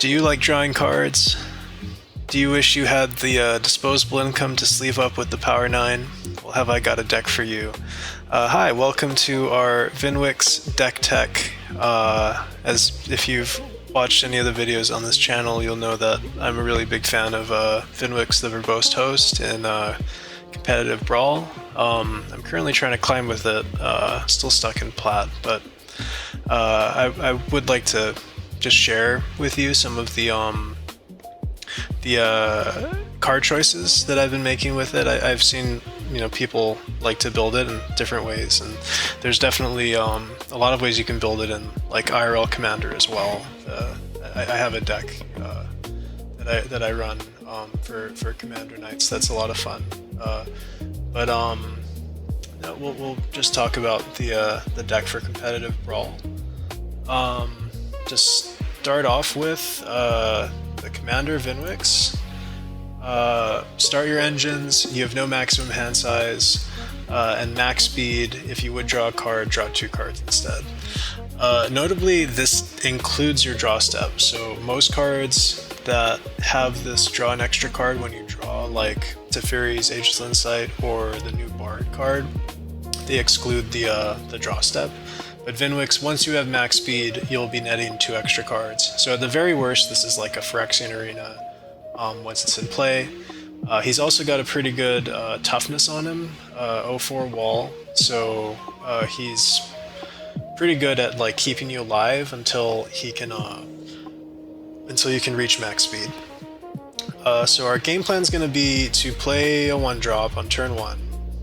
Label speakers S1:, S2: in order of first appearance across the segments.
S1: Do you like drawing cards? Do you wish you had the disposable income to sleeve up with the Power 9? Well, have I got a deck for you. Hi, welcome to our Vnwxt deck tech. As if you've watched any of the videos on this channel, you'll know that I'm a really big fan of Vnwxt, the Verbose Host, in Competitive Brawl. I'm currently trying to climb with it, still stuck in Plat, but I would like to just share with you some of the card choices that I've been making with it. I've seen people like to build it in different ways, and there's definitely a lot of ways you can build it in like IRL Commander as well. I have a deck that I run for Commander nights. That's a lot of fun. But we'll just talk about the deck for Competitive Brawl. Just start off with the Commander Vnwxt. Start your engines. You have no maximum hand size and max speed. If you would draw a card, draw 2 cards instead. Notably, this includes your draw step. So most cards that have this draw an extra card when you draw, like Teferi's Ageless Insight or the new Bard card, they exclude the draw step. But Vnwxt, once you have max speed, you'll be netting 2 extra cards. So at the very worst, this is like a Phyrexian Arena once it's in play. He's also got a pretty good toughness on him, 0-4 wall, so he's pretty good at like keeping you alive until you can reach max speed. So our game plan is going to be to play a 1-drop on turn 1,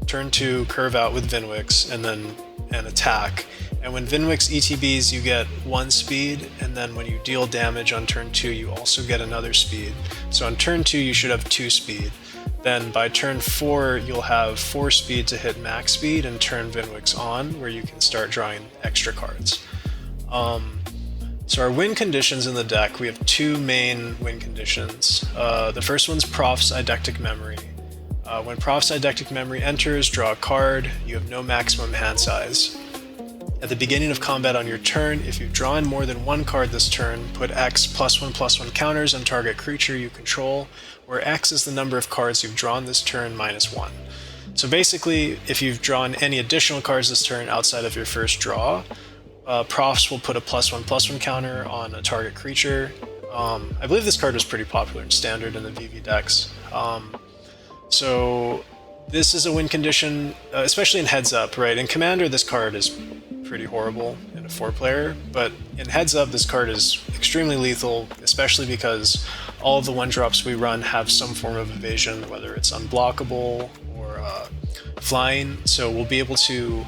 S1: turn 2 curve out with Vnwxt, and then an attack. And when Vnwxt ETBs, you get 1 speed, and then when you deal damage on turn 2, you also get another speed. So on turn 2, you should have 2 speed. Then by turn 4, you'll have 4 speed to hit max speed and turn Vnwxt on, where you can start drawing extra cards. So our win conditions in the deck, we have 2 main win conditions. The first one's Prof's Eidectic Memory. When Prof's Eidectic Memory enters, draw a card. You have no maximum hand size. At the beginning of combat on your turn, if you've drawn more than 1 card this turn, put X +1/+1 counters on target creature you control, where X is the number of cards you've drawn this turn -1. So basically, if you've drawn any additional cards this turn outside of your first draw, Profs will put a +1/+1 counter on a target creature. I believe this card was pretty popular in Standard in the VV decks. So this is a win condition, especially in Heads Up, right? In Commander, this card is pretty horrible in a 4-player, but in Heads Up, this card is extremely lethal, especially because all of the 1-drops we run have some form of evasion, whether it's unblockable or flying, so we'll be able to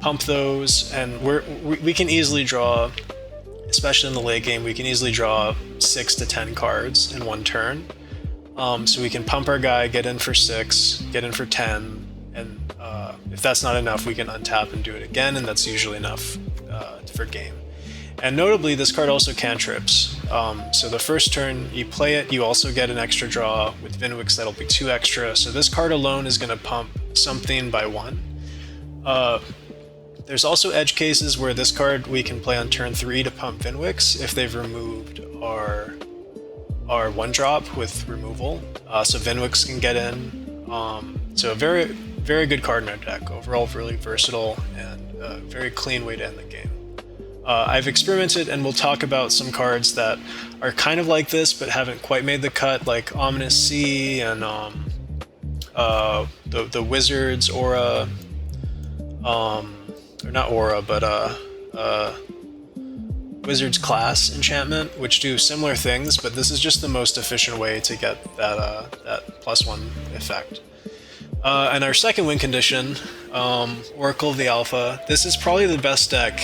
S1: pump those, and we can easily draw, especially in the late game, we can easily draw 6 to 10 cards in 1 turn. So we can pump our guy, get in for 6, get in for 10, and if that's not enough, we can untap and do it again, and that's usually enough for game. And notably, this card also cantrips. So the first turn you play it, you also get an extra draw. With Vnwxt, that'll be 2 extra. So this card alone is going to pump something by 1. There's also edge cases where this card we can play on turn 3 to pump Vnwxt if they've removed our 1-drop with removal, so Vnwxt can get in. So a very, very good card in our deck. Overall, really versatile and a very clean way to end the game. I've experimented, and we'll talk about some cards that are kind of like this but haven't quite made the cut, like Ominous Sea and the Wizard's Aura, or not Aura, but Wizard's Class enchantment, which do similar things, but this is just the most efficient way to get that +1 effect. And our second win condition, Oracle of the Alpha. This is probably the best deck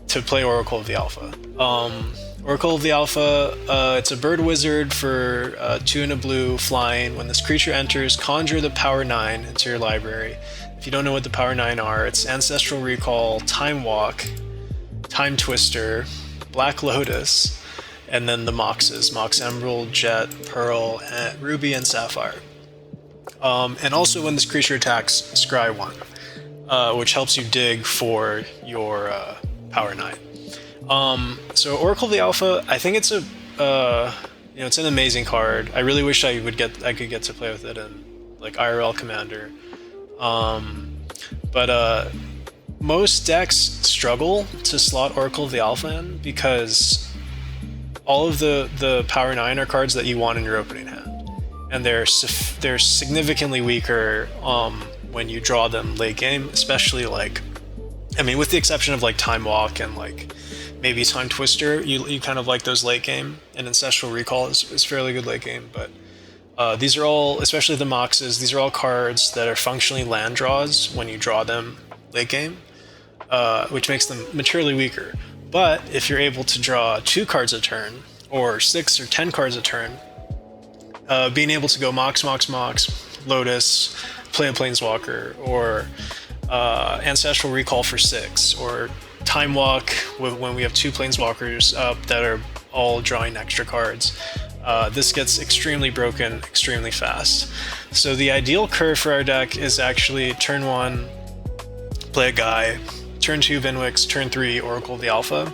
S1: to play Oracle of the Alpha. Oracle of the Alpha, it's a bird wizard for 2 and a blue, flying. When this creature enters, conjure the Power 9 into your library. If you don't know what the Power 9 are, it's Ancestral Recall, Time Walk, Time Twister, Black Lotus, and then the Moxes, Mox Emerald, Jet, Pearl, and Ruby, and Sapphire. And also when this creature attacks, scry 1, which helps you dig for your Power 9. So Oracle of the Alpha, I think it's a it's an amazing card. I really wish I could get to play with it in like IRL Commander. But most decks struggle to slot Oracle of the Alpha in because all of the Power 9 are cards that you want in your opening hand, and they're significantly weaker when you draw them late game, especially like, I mean, with the exception of like Time Walk and like maybe Time Twister, you kind of like those late game, and Ancestral Recall is fairly good late game, but these are all, especially the Moxes, these are all cards that are functionally land draws when you draw them late game, which makes them materially weaker. But if you're able to draw 2 cards a turn, or 6 or 10 cards a turn, being able to go Mox, Lotus, play a Planeswalker, or Ancestral Recall for 6, or Time Walk when we have 2 Planeswalkers up that are all drawing extra cards. This gets extremely broken extremely fast. So the ideal curve for our deck is actually turn 1, play a guy, turn 2 Vnwxt, turn 3 Oracle of the Alpha.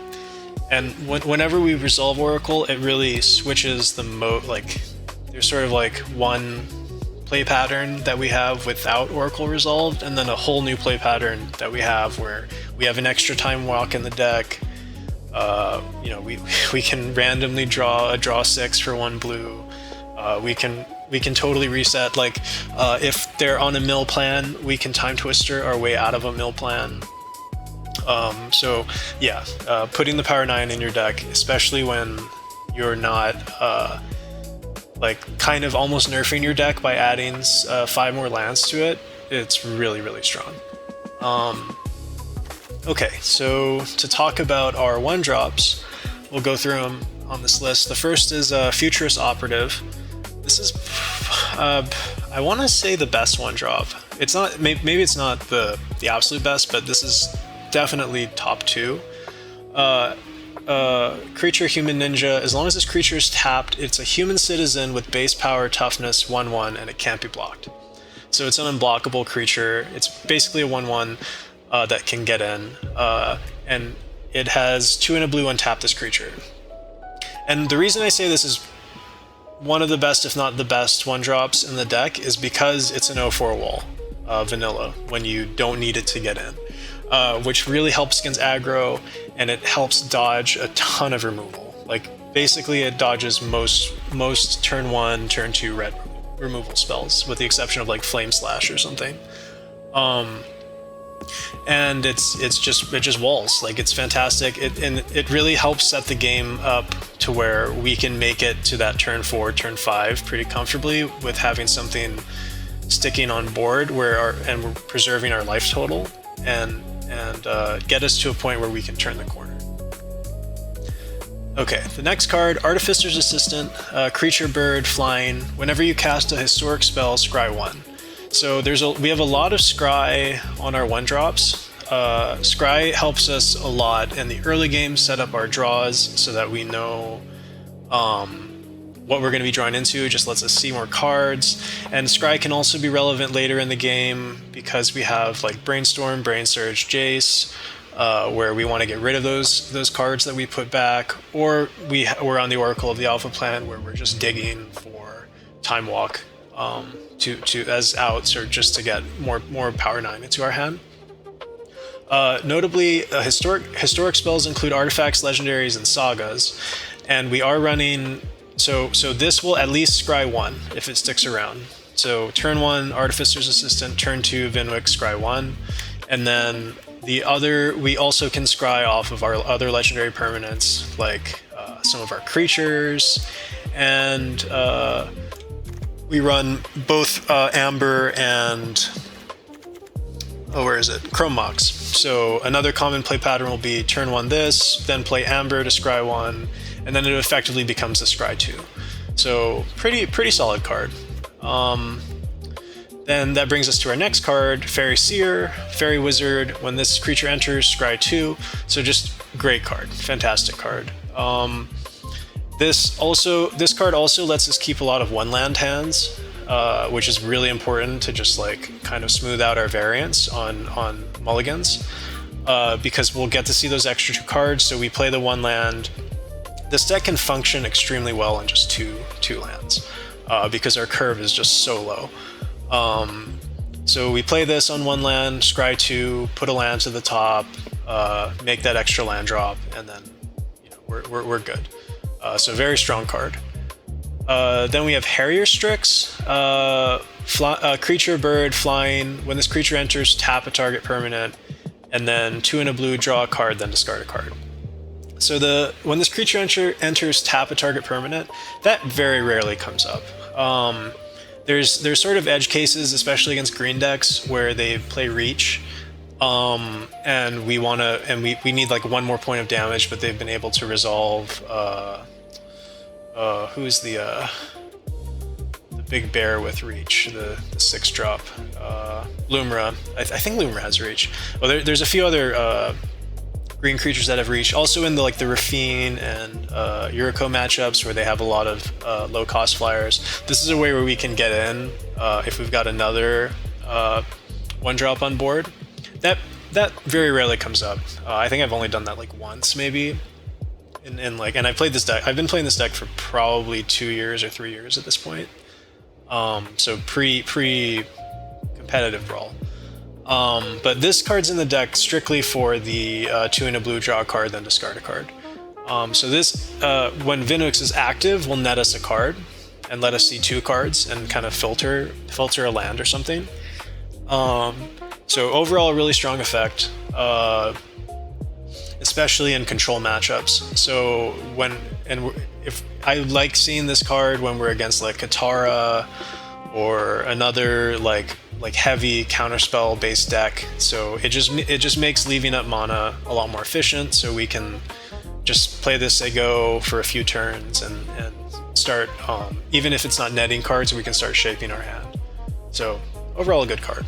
S1: And whenever we resolve Oracle, it really switches the mode. Like, there's sort of like one play pattern that we have without Oracle resolved, and then a whole new play pattern that we have where we have an extra Time Walk in the deck. We can randomly draw 6 for 1 blue. We can totally reset. Like, if they're on a mill plan, we can Time Twister our way out of a mill plan. Putting the Power 9 in your deck, especially when you're not kind of almost nerfing your deck by adding 5 more lands to it, it's really, really strong. Okay, so to talk about our 1-drops, we'll go through them on this list. The first is Futurist Operative. This is, I want to say, the best 1-drop. It's not, maybe it's not the absolute best, but this is definitely top 2. Creature Human Ninja. As long as this creature is tapped, it's a human citizen with base power, toughness, 1/1, and it can't be blocked. So it's an unblockable creature. It's basically a 1/1 that can get in, and it has 2 and a blue untap this creature. And the reason I say this is one of the best, if not the best, 1-drops in the deck is because it's an 0/4 wall, vanilla, when you don't need it to get in. Which really helps against aggro, and it helps dodge a ton of removal. Like, basically it dodges most turn 1, turn 2 red removal spells, with the exception of like Flame Slash or something. And it just walls. Like, it's fantastic. It really helps set the game up to where we can make it to that turn 4, turn 5 pretty comfortably with having something sticking on board and we're preserving our life total, and get us to a point where we can turn the corner. Okay, the next card, Artificer's Assistant, creature, bird, flying. Whenever you cast a historic spell, scry 1. So we have a lot of scry on our 1-drops. Scry helps us a lot in the early game, set up our draws so that we know what we're going to be drawing into. It just lets us see more cards. And scry can also be relevant later in the game because we have like Brainstorm, Brain Surge, Jace, where we want to get rid of those cards that we put back, or we're on the Oracle of the Alpha plan where we're just digging for Time Walk to as outs, or just to get more Power 9 into our hand. Notably, historic spells include artifacts, legendaries, and sagas, and we are running. So this will at least scry 1 if it sticks around. So turn 1, Artificer's Assistant, turn 2, Vnwxt, scry 1, and then the other, we also can scry off of our other legendary permanents, like some of our creatures, and we run both Amber and Chrome Mox. So another common play pattern will be turn 1 this, then play Amber to scry 1, and then it effectively becomes a scry 2. So pretty solid card. Then that brings us to our next card, Fairy Seer, Fairy Wizard. When this creature enters, scry 2. So just great card, fantastic card. This card also lets us keep a lot of 1-land hands, which is really important to just like kind of smooth out our variance on mulligans. because we'll get to see those extra 2 cards. So we play the 1 land. This deck can function extremely well in just two lands because our curve is just so low. So we play this on 1 land, scry 2, put a land to the top, make that extra land drop, and then we're good. So very strong card. Then we have Harrier Strix, creature, bird, flying. When this creature enters, tap a target permanent, and then 2 and a blue, draw a card, then discard a card. So when this creature enters, tap a target permanent, that very rarely comes up. There's sort of edge cases, especially against green decks, where they play Reach, and we need like 1 more point of damage, but they've been able to resolve. Who's the big bear with Reach, the 6-drop? Lumra. I think Lumra has Reach. Well, there's a few other green creatures that have Reach. Also in the Rafine and Yuriko matchups where they have a lot of low-cost flyers. This is a way where we can get in if we've got another 1-drop on board. That very rarely comes up. I think I've only done that like once, maybe. And I played this deck. I've been playing this deck for probably 2 years or 3 years at this point. So pre competitive Brawl. But this card's in the deck strictly for the 2 and a blue, draw a card, then discard a card. So this, when Vnwxt is active, will net us a card and let us see 2 cards and kind of filter a land or something. So overall, a really strong effect, especially in control matchups. So if I like seeing this card when we're against like Katara or another like heavy counterspell based deck. So it just makes leaving up mana a lot more efficient. So we can just play this go for a few turns and start, even if it's not netting cards, we can start shaping our hand. So overall, a good card.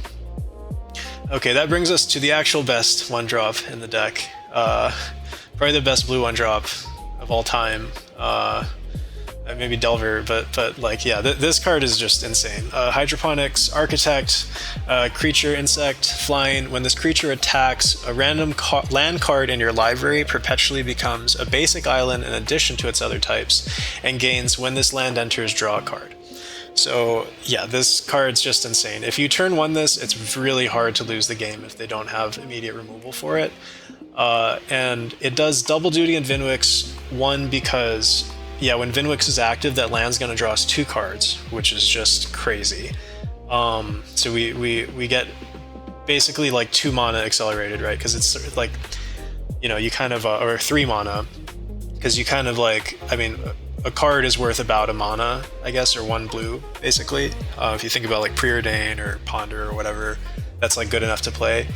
S1: Okay, that brings us to the actual best 1-drop in the deck. Probably the best blue 1-drop of all time. Maybe Delver, but like, yeah, this card is just insane. Hydroponics, Architect, creature, insect, flying. When this creature attacks, a random land card in your library perpetually becomes a basic island in addition to its other types, and gains when this land enters, draw a card. So yeah, this card's just insane. If you turn 1 this, it's really hard to lose the game if they don't have immediate removal for it. And it does double duty in Vnwxt, 1 because when Vnwxt is active, that land's going to draw us 2 cards, which is just crazy. So we get basically like 2 mana accelerated, right? Because it's like, you kind of, or 3 mana, because you kind of like, I mean, a card is worth about a mana, I guess, or 1 blue, basically. If you think about like Preordain or Ponder or whatever, that's like good enough to play.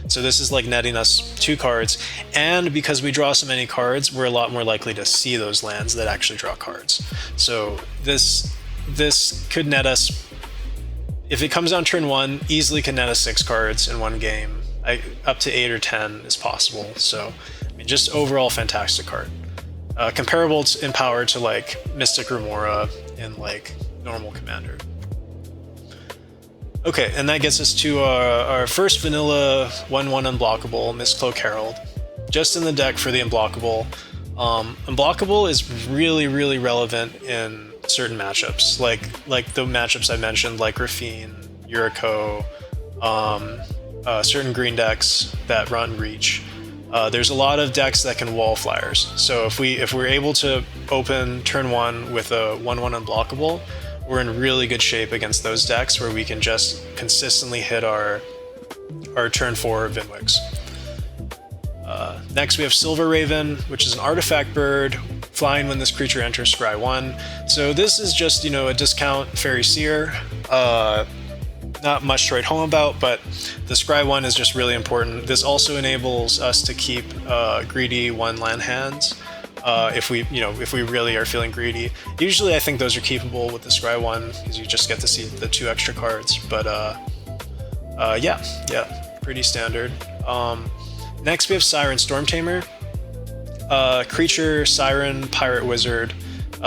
S1: So this is like netting us 2 cards, and because we draw so many cards, we're a lot more likely to see those lands that actually draw cards. So this could net us, if it comes on turn 1, easily can net us 6 cards in 1 game. Up to 8 or 10 is possible. So I mean, just overall fantastic card. Comparable in power to like Mystic Remora in like normal Commander. Okay, and that gets us to our first vanilla 1/1 unblockable, Mistcloak Herald. Just in the deck for the unblockable. Unblockable is really, really relevant in certain matchups, like the matchups I mentioned, like Rafine, Yuriko, certain green decks that run Reach. There's a lot of decks that can wall flyers. So if we're able to open turn 1 with a 1/1 unblockable, we're in really good shape against those decks where we can just consistently hit our turn 4 Vnwxt. Next we have Silver Raven, which is an artifact bird, flying when this creature enters, scry 1. So this is just, a discount Fairy Seer. Not much to write home about, but the scry 1 is just really important. This also enables us to keep greedy 1 land hands. If we really are feeling greedy. Usually I think those are keepable with the scry 1 because you just get to see the 2 extra cards, but yeah, pretty standard. Next we have Siren Stormtamer. Creature, Siren, Pirate Wizard.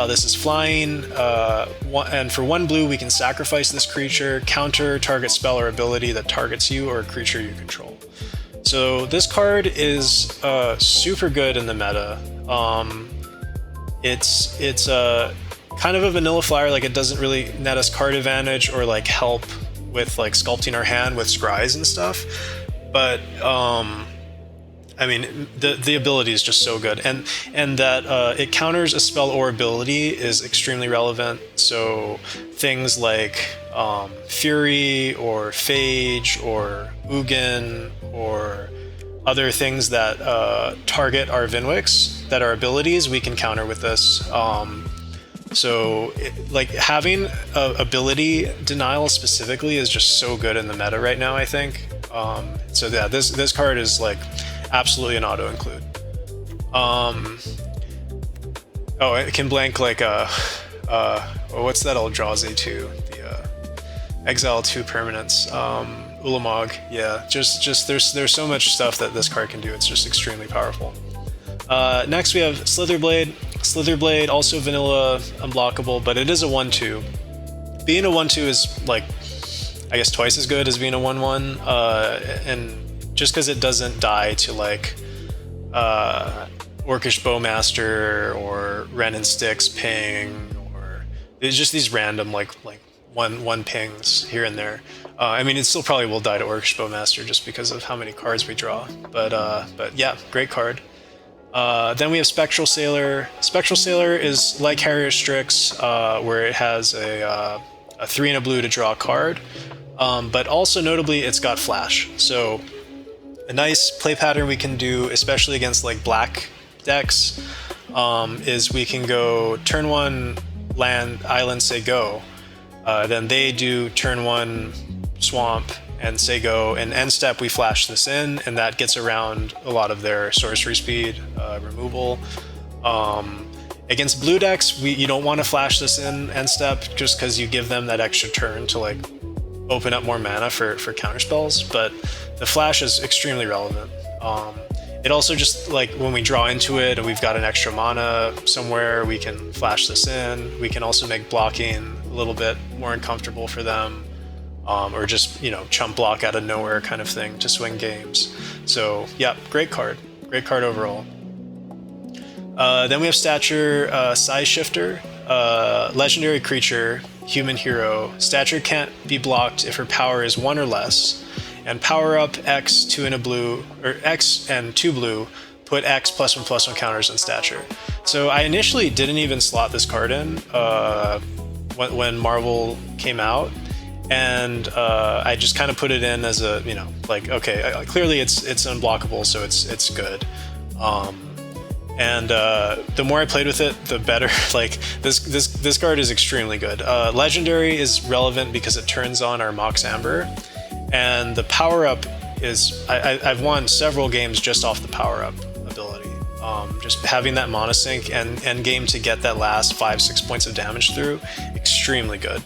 S1: This is flying, and for 1 blue we can sacrifice this creature, counter target spell or ability that targets you or a creature you control. So this card is super good in the meta. It's kind of a vanilla flyer, like it doesn't really net us card advantage or like help with like sculpting our hand with scries and stuff. But I mean, the ability is just so good, and that it counters a spell or ability is extremely relevant. So things like Fury or Phage or Ugin or other things that target our Vnwxt that are abilities, we can counter with this. Like having ability denial specifically is just so good in the meta right now, I think. So yeah, this card is like absolutely an auto include. Oh, it can blank like what's that Eldrazi too? The Exile 2 permanents. Ulamog. Yeah, just there's so much stuff that this card can do. It's just extremely powerful. Next we have Slitherblade. Slitherblade, also vanilla unblockable, but it is a 1/2. Being a 1/2 is like, I guess, twice as good as being a 1/1, and just because it doesn't die to like Orcish Bowmaster or Ren and Styx ping, or it's just these random like one pings here and there. I mean, it still probably will die to Orcish Bowmaster just because of how many cards we draw. But yeah, great card. Then we have Spectral Sailor. Spectral Sailor is like Harrier Strix, where it has a 3 and a blue to draw a card, but also notably it's got flash. So a nice play pattern we can do, especially against like black decks, is we can go turn 1 land, island, say go. Then they do turn 1 swamp and say go, and end step we flash this in, and that gets around a lot of their sorcery speed removal. Against blue decks, you don't want to flash this in end step just because you give them that extra turn to like open up more mana for counter spells, but the flash is extremely relevant. It also just like when we draw into it and we've got an extra mana somewhere, we can flash this in. We can also make blocking a little bit more uncomfortable for them. Or just, chump block out of nowhere kind of thing to swing games. So yeah, great card overall. Then we have Stature, Size Shifter, legendary creature, human hero. Stature can't be blocked if her power is 1 or less, and power up X 2 and a blue, or X and 2 blue, put X +1/+1 counters on Stature. So I initially didn't even slot this card in when Marvel came out. And I just kind of put it in as a, like, okay, clearly it's unblockable, so it's good. And the more I played with it, the better. Like this card is extremely good. Legendary is relevant because it turns on our Mox Amber, and the power up is I've won several games just off the power up ability. Just having that mana sink and end game to get that last 5-6 points of damage through, extremely good.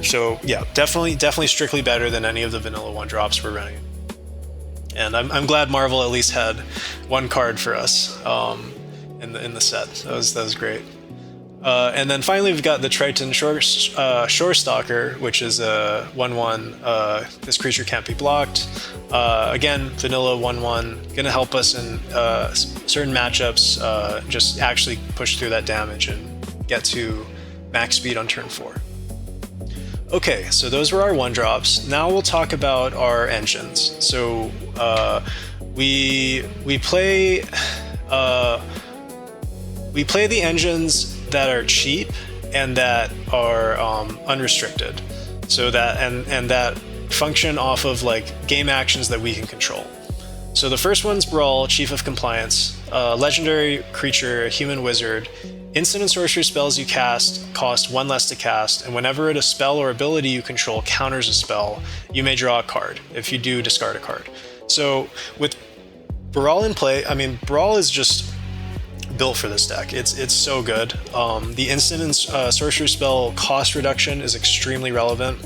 S1: So yeah, definitely strictly better than any of the vanilla 1-drops we're running. And I'm glad Marvel at least had one card for us in the set. That was great. And then finally we've got the Triton Shorestalker, which is a 1/1. This creature can't be blocked. Again, vanilla 1/1, gonna help us in certain matchups. Just actually push through that damage and get to max speed on turn 4. Okay, so those were our 1-drops. Now we'll talk about our engines. So we play the engines that are cheap and that are unrestricted. So that and that function off of like game actions that we can control. So the first one's Brawl, Chief of Compliance, legendary creature, human wizard. Instant and sorcery spells you cast cost 1 less to cast, and whenever a spell or ability you control counters a spell, you may draw a card. If you do, discard a card. So with Brawl in play, I mean, Brawl is just built for this deck. It's so good. The instant and sorcery spell cost reduction is extremely relevant,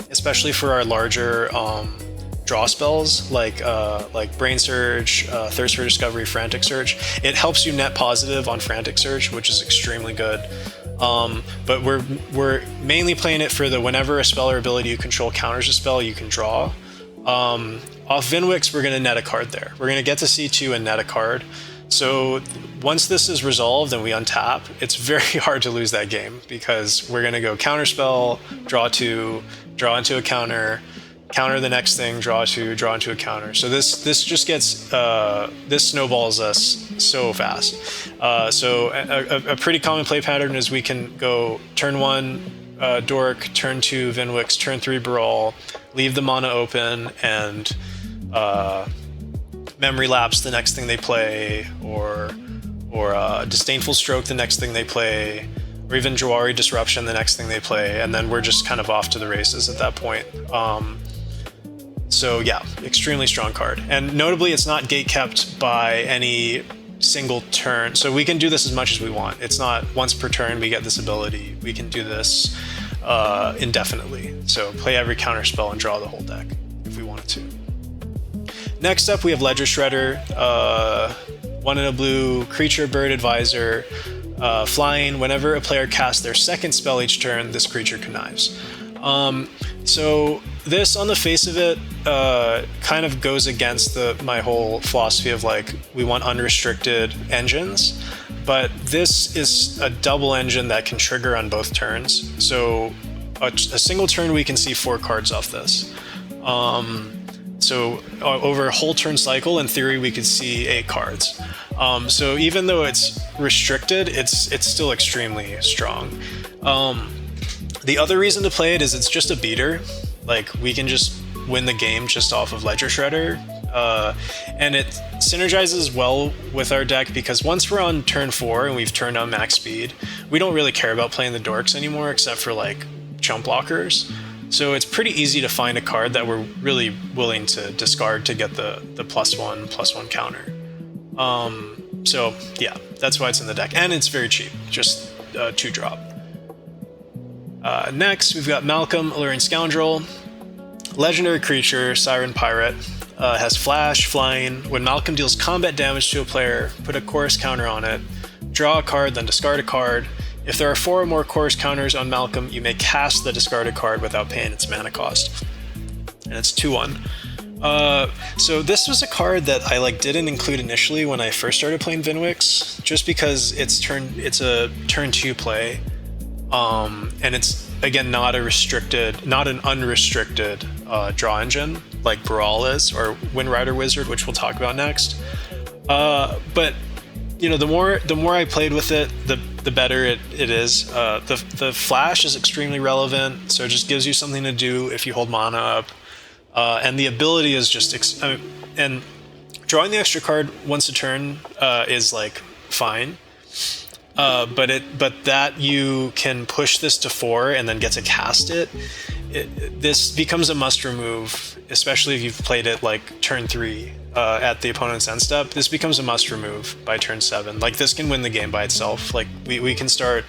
S1: especially for our larger draw spells like Brain Surge, Thirst for Discovery, Frantic Search. It helps you net positive on Frantic Search, which is extremely good. But we're mainly playing it for the whenever a spell or ability you control counters a spell, you can draw. Off Vnwxt, we're going to net a card there. We're going to get to C2 and net a card. So once this is resolved and we untap, it's very hard to lose that game because we're going to go counterspell, draw 2, draw into a counter the next thing, draw 2, draw into a counter. So this just gets, this snowballs us so fast. So a pretty common play pattern is we can go turn 1, Dork, turn 2, Vnwxt, turn 3, Brawl, leave the mana open, and Memory Lapse the next thing they play, or Disdainful Stroke the next thing they play, or even Jawari Disruption the next thing they play, and then we're just kind of off to the races at that point. So yeah, extremely strong card. And notably, it's not gatekept by any single turn. So we can do this as much as we want. It's not once per turn we get this ability. We can do this indefinitely. So play every counter spell and draw the whole deck if we wanted to. Next up, we have Ledger Shredder, 1 in a blue, creature, bird, advisor, flying. Whenever a player casts their second spell each turn, this creature connives. So this, on the face of it, kind of goes against my whole philosophy of like, we want unrestricted engines, but this is a double engine that can trigger on both turns. So a single turn, we can see 4 cards off this. So over a whole turn cycle, in theory, we could see 8 cards. So even though it's restricted, it's still extremely strong. The other reason to play it is it's just a beater. Like, we can just win the game just off of Ledger Shredder. And it synergizes well with our deck because once we're on turn 4 and we've turned on max speed, we don't really care about playing the dorks anymore except for like chump blockers. So it's pretty easy to find a card that we're really willing to discard to get the +1/+1 counter. So yeah, that's why it's in the deck. And it's very cheap, just 2-drop. Next, we've got Malcolm, Alluring Scoundrel. Legendary creature, Siren Pirate. Has flash, flying. When Malcolm deals combat damage to a player, put a chorus counter on it. Draw a card, then discard a card. If there are 4 or more chorus counters on Malcolm, you may cast the discarded card without paying its mana cost. And it's 2/1. So this was a card that I didn't include initially when I first started playing Vnwxt, just because it's a turn 2 play, and it's again not an unrestricted draw engine like Brawl is, or Windrider Wizard, which we'll talk about next. But you know, the more I played with it, the better it is. The flash is extremely relevant, so it just gives you something to do if you hold mana up. And the ability is just and drawing the extra card once a turn is like fine, but that you can push this to 4 and then get to cast it. This becomes a must remove, especially if you've played it like turn 3 at the opponent's end step. This becomes a must remove by turn 7. Like, this can win the game by itself. Like, we can start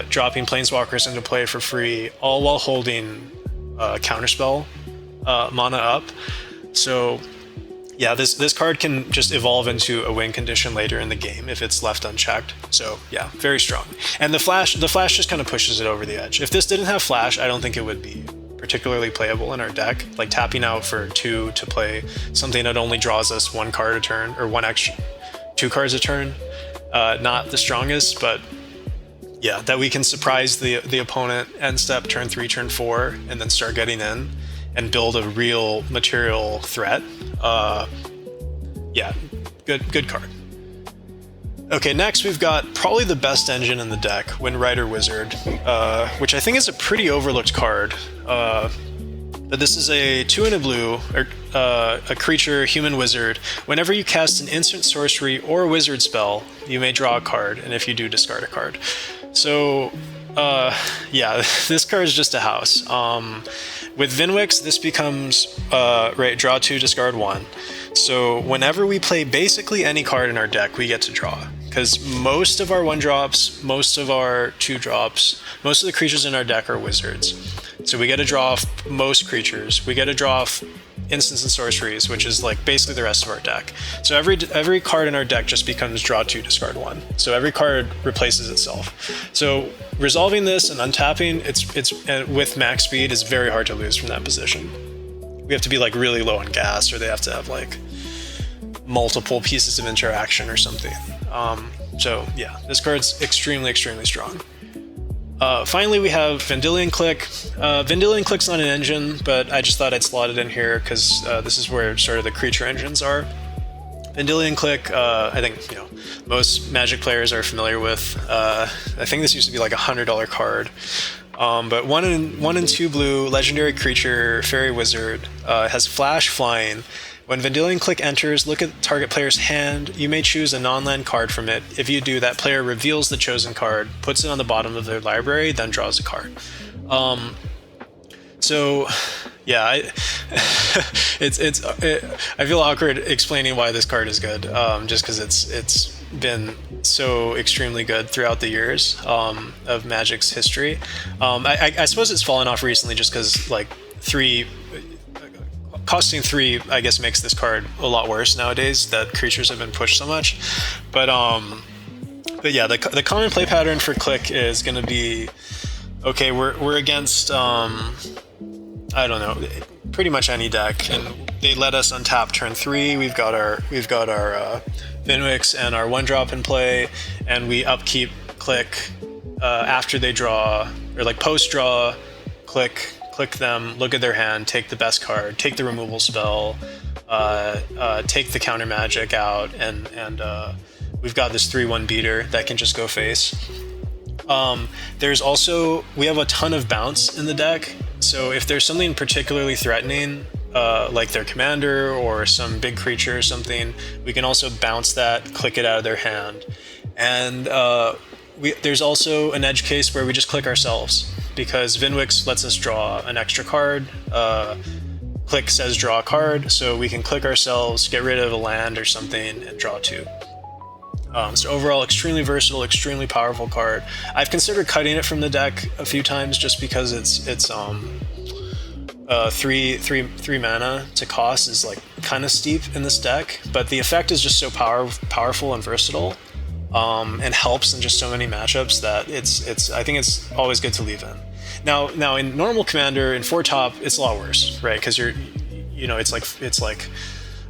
S1: dropping Planeswalkers into play for free, all while holding counterspell mana up. So yeah, this card can just evolve into a win condition later in the game if it's left unchecked. So yeah, very strong. And the flash just kind of pushes it over the edge. If this didn't have flash, I don't think it would be particularly playable in our deck. Like, tapping out for 2 to play something that only draws us 1 card a turn, or 1 extra 2 cards a turn, not the strongest, but yeah, that we can surprise the opponent end step turn 3, turn 4, and then start getting in and build a real material threat. Yeah, good card. Okay, next we've got probably the best engine in the deck, Windrider Wizard, which I think is a pretty overlooked card. But this is a 2 in a blue, a creature, human wizard. Whenever you cast an instant sorcery or a wizard spell, you may draw a card, and if you do, discard a card. So yeah, this card is just a house. With Vnwxt, this becomes draw 2, discard 1. So whenever we play basically any card in our deck, we get to draw. Because most of our 1-drops, most of our 2-drops, most of the creatures in our deck are wizards. So we get to draw off most creatures. We get to draw off instants and sorceries, which is like basically the rest of our deck. So every card in our deck just becomes draw 2, discard 1. So every card replaces itself. So resolving this and untapping it's with max speed is very hard to lose from that position. we have to be like really low on gas, or they have to have like multiple pieces of interaction or something. So yeah, this card's extremely strong. Finally, we have Vendilion Click. Vendilion Click's not an engine, but I just thought I'd slot it in here because this is where sort of the creature engines are. Vendilion Click, I think most Magic players are familiar with. I think this used to be like $100 card. But 1 and 2 blue, legendary creature, fairy wizard, has flash, flying. When Vendilion Click enters, look at target player's hand. You may choose a non-land card from it. If you do, that player reveals the chosen card, puts it on the bottom of their library, then draws a card. So, yeah, I feel awkward explaining why this card is good, just because it's been so extremely good throughout the years of Magic's history. I suppose it's fallen off recently just because like costing 3, I guess, makes this card a lot worse nowadays that creatures have been pushed so much. But yeah, the common play pattern for Click is going to be, okay, we're against I don't know, pretty much any deck, and they let us untap turn 3. We've got our Vnwxt and our 1-drop in play, and we upkeep Click after they draw, or like post draw, click them, look at their hand, take the best card, take the removal spell, take the counter magic out, and we've got this 3/1 beater that can just go face. There's also, we have a ton of bounce in the deck, so if there's something particularly threatening, like their commander or some big creature or something, we can also bounce that, click it out of their hand. And there's also an edge case where we just click ourselves, because Vnwxt lets us draw an extra card. Click says draw a card, so we can click ourselves, get rid of a land or something, and draw 2. So overall, extremely versatile, extremely powerful card. I've considered cutting it from the deck a few times just because it's 3 mana to cost is like kind of steep in this deck, but the effect is just so powerful and versatile, and helps in just so many matchups that I think it's always good to leave in. Now in normal Commander in 4-top, it's a lot worse, right? Because it's like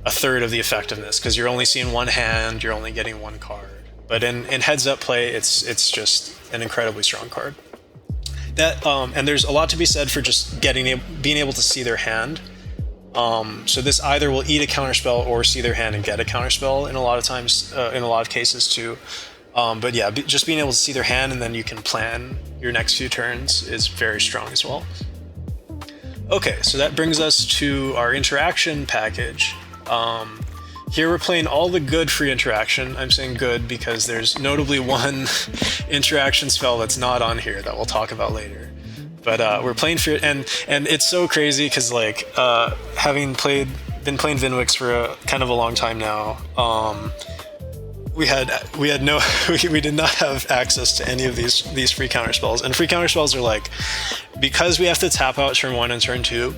S1: a third of the effectiveness, because you're only seeing one hand, you're only getting one card. But in heads up play, it's just an incredibly strong card. That and there's a lot to be said for just being able to see their hand. So this either will eat a counterspell or see their hand and get a counterspell in a lot of cases too. But yeah, just being able to see their hand and then you can plan your next few turns is very strong as well. Okay, so that brings us to our interaction package. Here we're playing all the good free interaction. I'm saying good because there's notably one interaction spell that's not on here that we'll talk about later. But we're playing free, and it's so crazy because like having been playing Vnwxt for a kind of a long time now, we did not have access to any of these free counter spells. And free counter spells are like, because we have to tap out turn 1 and turn 2.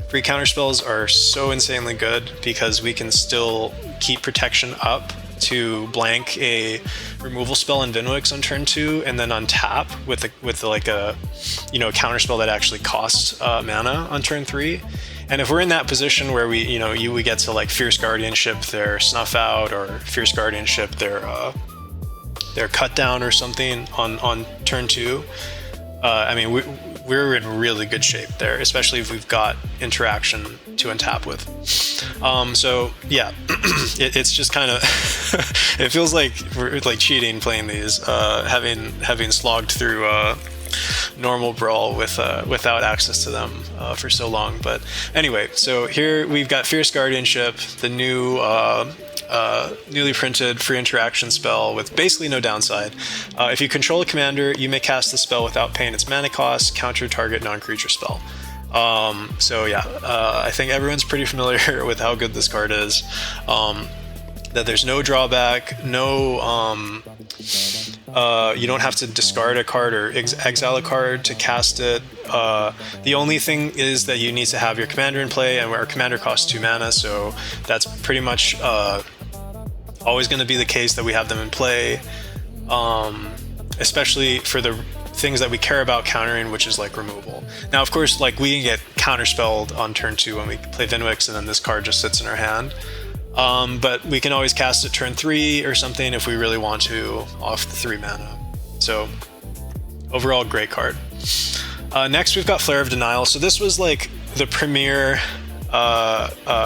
S1: Free counterspells are so insanely good because we can still keep protection up to blank a removal spell in Vnwxt on turn 2 and then untap with like a counterspell that actually costs mana on turn 3. And if we're in that position where we get to like Fierce Guardianship their Snuff Out or Fierce Guardianship their Cut Down or something on turn 2, we're in really good shape there, especially if we've got interaction to untap with. So yeah, it's just kind of it feels like we're like cheating playing these, having slogged through normal Brawl without access to them for so long. But anyway, so here we've got Fierce Guardianship, the new newly printed free interaction spell with basically no downside. If you control a commander, you may cast the spell without paying its mana cost, counter target non-creature spell. So yeah, I think everyone's pretty familiar with how good this card is. That there's no drawback, you don't have to discard a card or exile a card to cast it. The only thing is that you need to have your commander in play, and our commander costs 2 mana, so that's pretty much always going to be the case that we have them in play, especially for the things that we care about countering, which is like removal. Now, of course, like we can get counterspelled on turn 2 when we play Vnwxt, and then this card just sits in our hand. But we can always cast it turn 3 or something if we really want to off the 3 mana. So overall, great card. Next, we've got Flare of Denial. So this was like the premier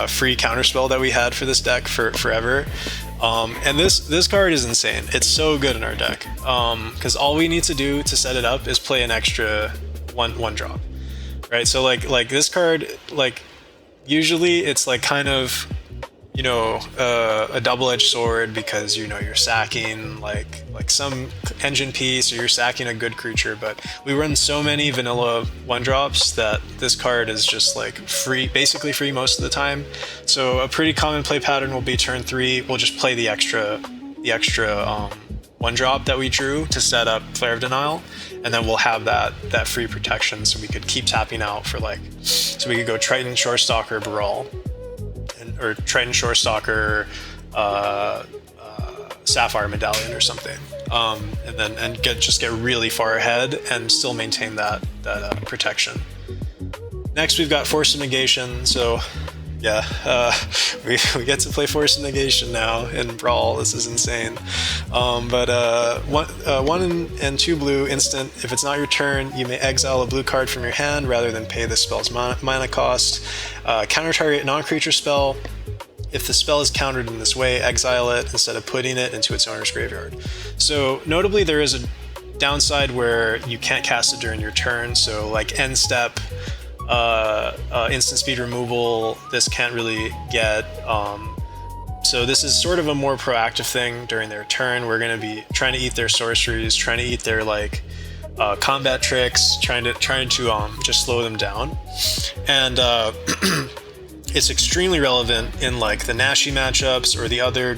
S1: free counterspell that we had for this deck for forever. And this card is insane. It's so good in our deck because all we need to do to set it up is play an extra one drop, right? So like this card, like usually it's like kind of, you know, a double-edged sword because, you know, you're sacking like some engine piece or you're sacking a good creature, but we run so many vanilla one-drops that this card is just like free, basically free most of the time. So a pretty common play pattern will be turn 3, we'll just play the extra one-drop that we drew to set up Flare of Denial, and then we'll have that free protection so we could keep tapping out for like, so we could go Triton, Shorestalker, Brawl, or Triton, Shorestalker, Sapphire Medallion or something, and get really far ahead and still maintain that protection. Next, we've got Force of Negation. So yeah, we get to play Force of Negation now in Brawl. This is insane. But 1 and 2 blue instant. If it's not your turn, you may exile a blue card from your hand rather than pay the spell's mana cost. Counter target non-creature spell. If the spell is countered in this way, exile it instead of putting it into its owner's graveyard. So notably, there is a downside where you can't cast it during your turn. So like end step, instant speed removal, this can't really get. So this is sort of a more proactive thing during their turn. We're going to be trying to eat their sorceries, trying to eat their like combat tricks, trying to just slow them down. And it's extremely relevant in like the Nashi matchups or the other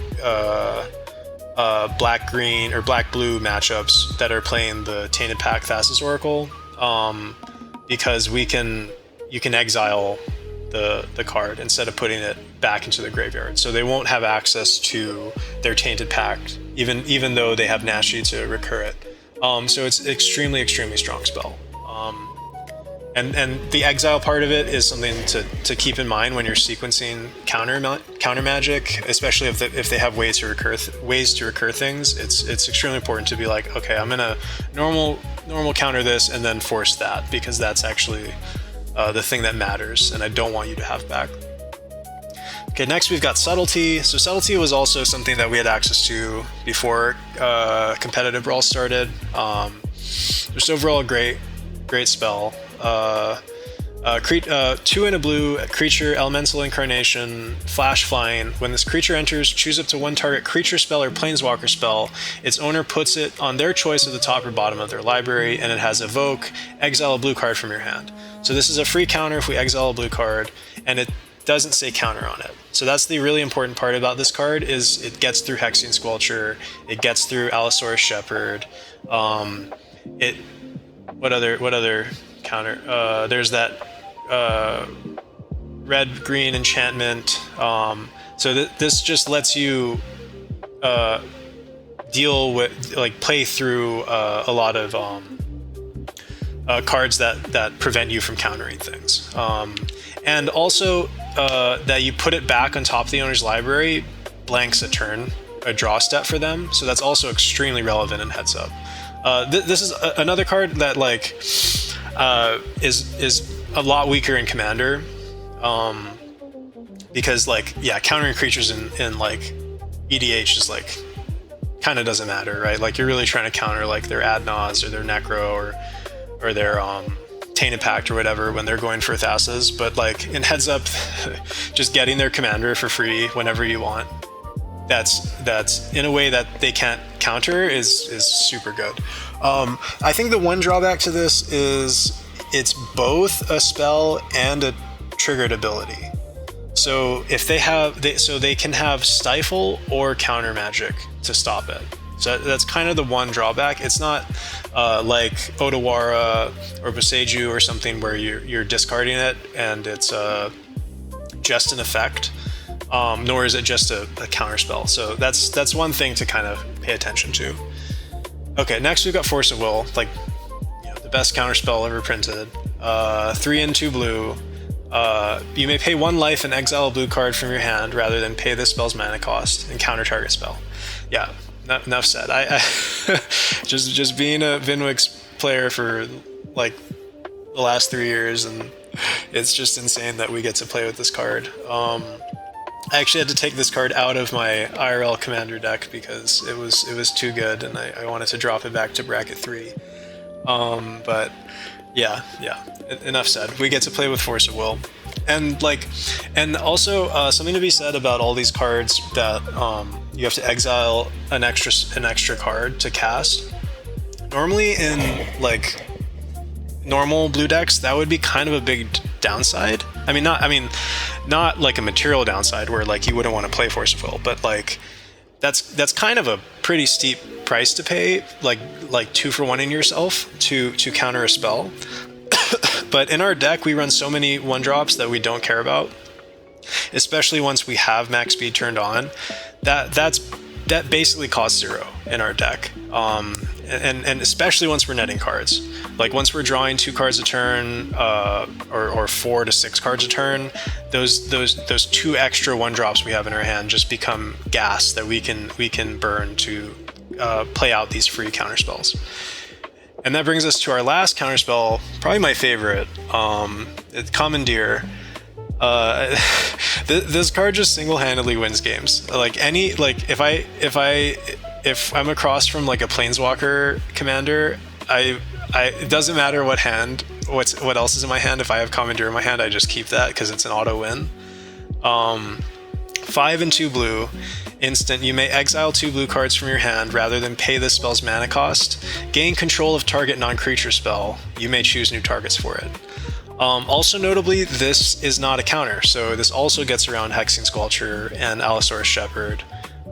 S1: black-green or black-blue matchups that are playing the Tainted Pact Thassa's Oracle, because you can exile the card instead of putting it back into the graveyard. So they won't have access to their Tainted Pact, even though they have Nashi to recur it. So it's extremely strong spell. And the exile part of it is something to keep in mind when you're sequencing counter magic, especially if they have ways to recur things. It's extremely important to be like, okay, I'm gonna normal counter this and then force that, because that's actually the thing that matters, and I don't want you to have back. Okay, next we've got Subtlety. So Subtlety was also something that we had access to before competitive Brawl started. Just overall great spell. 2 and a blue creature, elemental incarnation, flash flying. When this creature enters, choose up to 1 target creature spell or planeswalker spell. Its owner puts it on their choice at the top or bottom of their library, and it has evoke, exile a blue card from your hand. So this is a free counter if we exile a blue card, and it doesn't say counter on it. So that's the really important part about this card, is it gets through Hexian Squelcher, it gets through Allosaurus Shepherd. What other counter? There's that red-green enchantment. So this just lets you deal with, like, play through a lot of cards that prevent you from countering things. And also that you put it back on top of the owner's library blanks a draw step for them. So that's also extremely relevant in Heads Up. This is another card that like is a lot weaker in Commander, because like, yeah, countering creatures in like EDH is like kind of doesn't matter, right? Like you're really trying to counter like their Adnaz or their Necro or their Tainted Pact or whatever when they're going for Thassas. But like in Heads Up, just getting their commander for free whenever you want, that's in a way that they can't counter is super good. I think the one drawback to this is it's both a spell and a triggered ability. So if they can have Stifle or Counter Magic to stop it. So that's kind of the one drawback. It's not like Otawara or Boseiju or something where you're discarding it and it's just an effect, nor is it just a counter spell. So that's one thing to kind of pay attention to. Okay, next we've got Force of Will. Like, the best counterspell ever printed. 3 and 2 blue. You may pay 1 life and exile a blue card from your hand rather than pay this spell's mana cost and counter target spell. Yeah, enough said. I just being a Vnwxt player for like the last 3 years, and it's just insane that we get to play with this card. I actually had to take this card out of my IRL commander deck because it was too good, and I wanted to drop it back to bracket 3. But yeah, enough said. We get to play with Force of Will, and also something to be said about all these cards that you have to exile an extra card to cast. Normally in like normal blue decks, that would be kind of a big downside. Not like a material downside where like you wouldn't want to play Force of Will, but like that's kind of a pretty steep price to pay, like 2 for 1 in yourself to counter a spell. But in our deck, we run so many 1-drops that we don't care about, especially once we have max speed turned on. That basically costs 0 in our deck, and especially once we're netting cards. Like once we're drawing 2 cards a turn, or 4 to 6 cards a turn, those 2 extra 1-drops we have in our hand just become gas that we can burn to play out these free counterspells. And that brings us to our last counterspell, probably my favorite. It's Commandeer. This card just single-handedly wins games. If I'm across from like a Planeswalker commander, it doesn't matter what else is in my hand. If I have Commandeer in my hand, I just keep that because it's an auto win. 5 and 2 blue. Instant, you may exile 2 blue cards from your hand rather than pay this spell's mana cost. Gain control of target non-creature spell. You may choose new targets for it. Also notably, this is not a counter, so this also gets around Hexing Squelcher and Allosaurus Shepherd.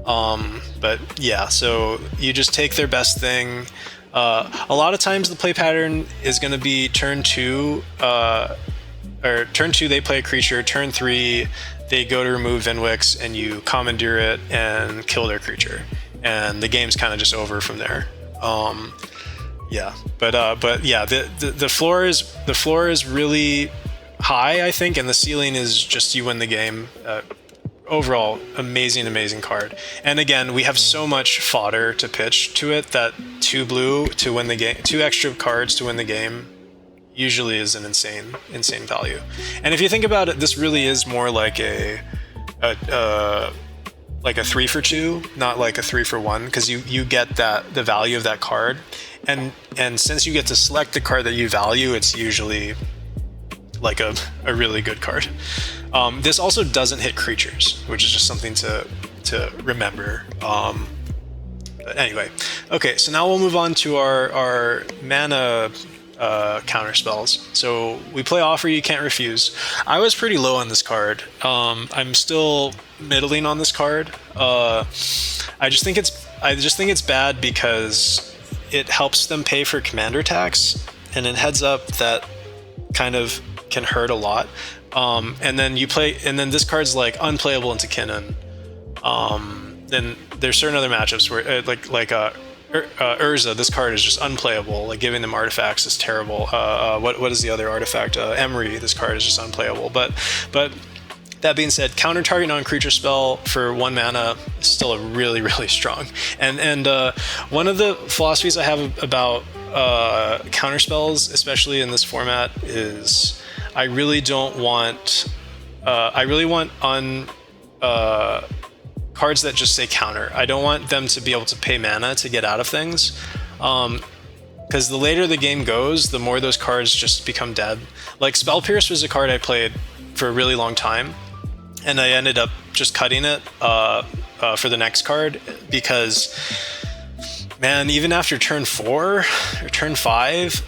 S1: But yeah, so you just take their best thing. A lot of times the play pattern is going to be turn 2, they play a creature, turn 3, they go to remove Vnwxt, and you commandeer it and kill their creature, and the game's kind of just over from there. But yeah, the floor is really high, I think, and the ceiling is just you win the game. Overall, amazing card. And again, we have so much fodder to pitch to it that 2 blue to win the game, 2 extra cards to win the game, usually is an insane value. And if you think about it, this really is more like a 3 for 2, not like a 3 for 1, because you get the value of that card, and since you get to select the card that you value, it's usually like a really good card. This also doesn't hit creatures, which is just something to remember. But anyway, okay, so now we'll move on to our mana counter spells. So we play Offer You Can't Refuse. I was pretty low on this card. I'm still middling on this card. I just think it's bad because it helps them pay for commander tax, and in heads up that kind of can hurt a lot. And then this card's like unplayable into Kinnan. Then there's certain other matchups where Urza, this card is just unplayable. Like giving them artifacts is terrible. What is the other artifact? Emery, this card is just unplayable. But that being said, counter target non-creature spell for 1 mana is still a really strong. And one of the philosophies I have about counter spells, especially in this format, is I really want cards that just say counter. I don't want them to be able to pay mana to get out of things, because the later the game goes, the more those cards just become dead. Like Spell Pierce was a card I played for a really long time, and I ended up just cutting it for the next card because, man, even after turn 4 or turn 5,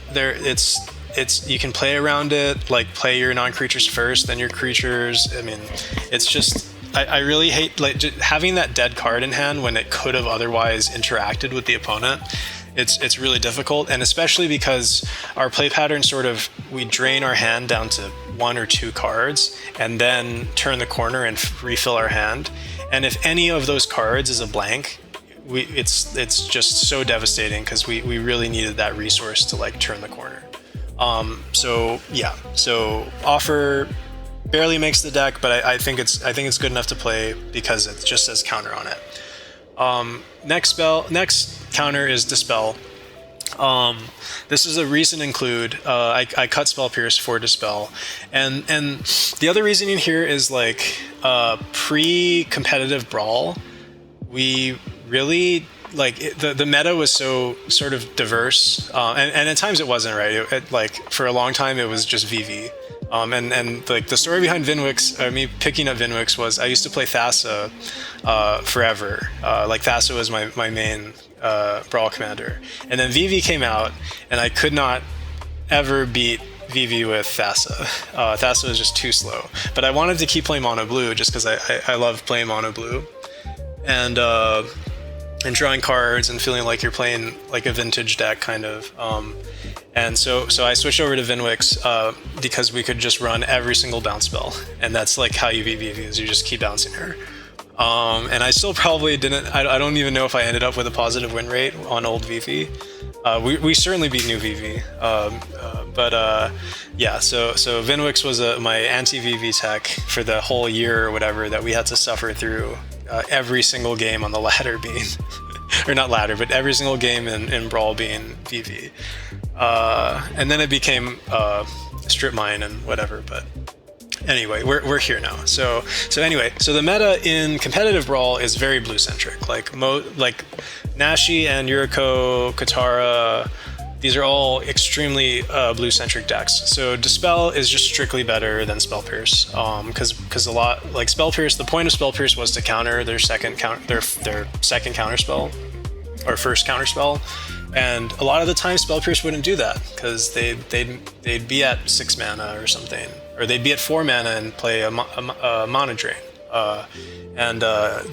S1: you can play around it, like play your non-creatures first, then your creatures. I mean, it's just, I really hate just having that dead card in hand when it could have otherwise interacted with the opponent. It's really difficult, and especially because our play pattern we drain our hand down to 1 or 2 cards and then turn the corner and refill our hand. And if any of those cards is a blank, it's just so devastating because we really needed that resource to like turn the corner. So yeah, so offer barely makes the deck, but I think it's good enough to play because it just says counter on it. Next counter is Dispel. This is a recent include. I cut Spell Pierce for Dispel, and the other reasoning here is like pre-competitive Brawl, we really like the meta was so sort of diverse, and at times it wasn't, right. It like for a long time it was just VV. And like the story behind Vnwxt, me picking up Vnwxt was I used to play Thassa forever. Like Thassa was my main Brawl commander. And then VV came out, and I could not ever beat VV with Thassa. Thassa was just too slow. But I wanted to keep playing mono blue just because I love playing mono blue. And drawing cards and feeling like you're playing like a vintage deck kind of. And so I switched over to Vnwxt because we could just run every single bounce spell, and that's like how you beat VV, is you just keep bouncing her. And I still probably didn't. I don't even know if I ended up with a positive win rate on old VV. We certainly beat new VV, but yeah. So Vnwxt was my anti-VV tech for the whole year or whatever that we had to suffer through. Every single game on the ladder being, or not ladder, but every single game in Brawl being VV. And then it became strip mine and whatever, but anyway, we're here now. So anyway, so the meta in competitive Brawl is very blue centric. Like Nashi and Yuriko, Katara, these are all extremely blue centric decks. So Dispel is just strictly better than Spell Pierce, because a lot like Spell Pierce, the point of Spell Pierce was to counter their second counter spell or first counter spell. And a lot of the time Spell Pierce wouldn't do that because they'd be at 6 mana or something, or they'd be at 4 mana and play a mana drain, and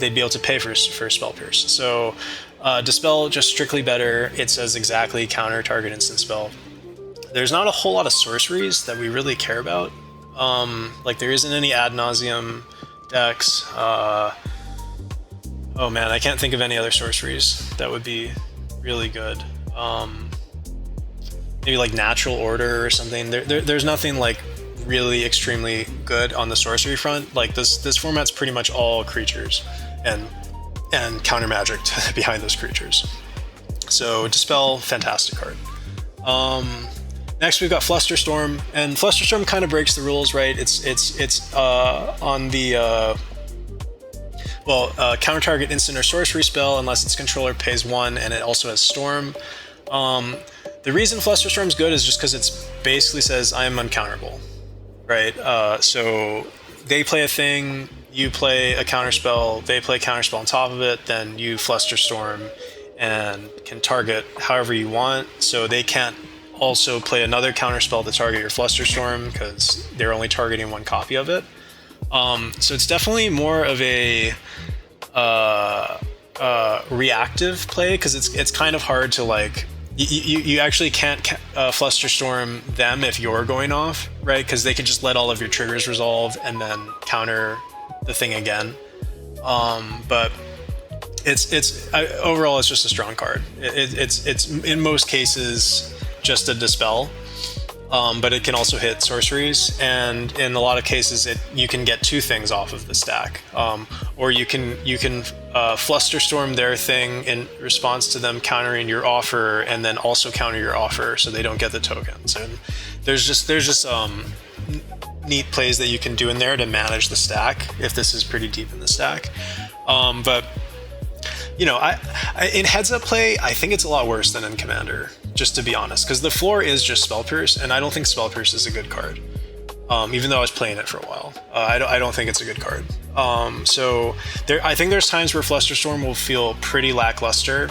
S1: they'd be able to pay for Spell Pierce. So Dispel just strictly better. It says exactly counter target instant spell. There's not a whole lot of sorceries that we really care about. Like there isn't any ad nauseum decks. Oh man, I can't think of any other sorceries that would be really good. Maybe like Natural Order or something. There's nothing like really extremely good on the sorcery front. Like this format's pretty much all creatures and counter magic behind those creatures. So Dispel, fantastic card. Next we've got Flusterstorm, and Flusterstorm kind of breaks the rules, right? It's on the counter target instant or sorcery spell unless its controller pays 1, and it also has Storm. The reason Flusterstorm's good is just because it basically says I am uncounterable, right? So they play a thing, you play a counterspell, they play a counterspell on top of it, then you Flusterstorm and can target however you want. So they can't also play another counterspell to target your Flusterstorm because they're only targeting one copy of it. So it's definitely more of a reactive play because it's kind of hard to like you actually can't Flusterstorm them if you're going off, right? Because they can just let all of your triggers resolve and then counter the thing again. But overall it's just a strong card. It's in most cases just a Dispel. But it can also hit sorceries, and in a lot of cases you can get 2 things off of the stack, or you can Flusterstorm their thing in response to them countering your offer, and then also counter your offer so they don't get the tokens. And there's just neat plays that you can do in there to manage the stack if this is pretty deep in the stack. But you know, I in heads up play, I think it's a lot worse than in Commander, just to be honest, because the floor is just Spell Pierce, and I don't think Spell Pierce is a good card. Even though I was playing it for a while, I don't think it's a good card. So I think there's times where Flusterstorm will feel pretty lackluster,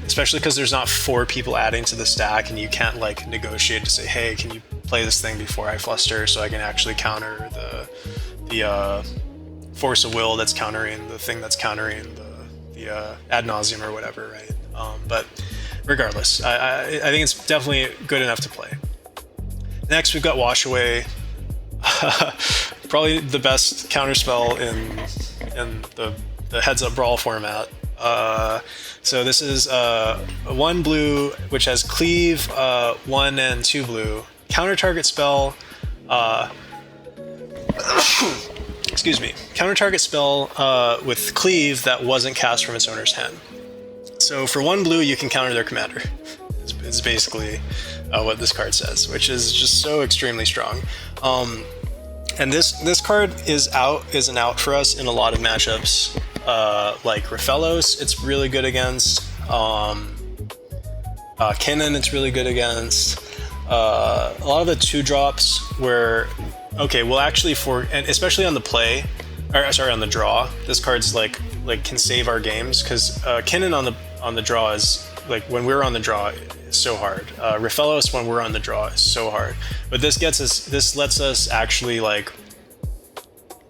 S1: especially because there's not 4 people adding to the stack, and you can't like negotiate to say, hey, can you play this thing before I Fluster so I can actually counter the Force of Will that's countering the thing that's countering the ad nauseum or whatever, right? But regardless, I think it's definitely good enough to play. Next, we've got Wash Away. Probably the best counterspell in the heads-up Brawl format. So this is 1 blue, which has cleave, 1 and 2 blue. Counter target spell. Excuse me. Counter target spell with cleave that wasn't cast from its owner's hand. So for 1 blue, you can counter their commander. It's basically what this card says, which is just so extremely strong. And this card is an out for us in a lot of matchups. Like Raphellos, it's really good against. Kinnan, it's really good against. A lot of the 2-drops where, okay, well actually and especially on the play, or sorry, on the draw, this card's like can save our games, because Kinnan on the draw is like, when we're on the draw, it's so hard. Raphellos, when we're on the draw, is so hard. But this lets us actually like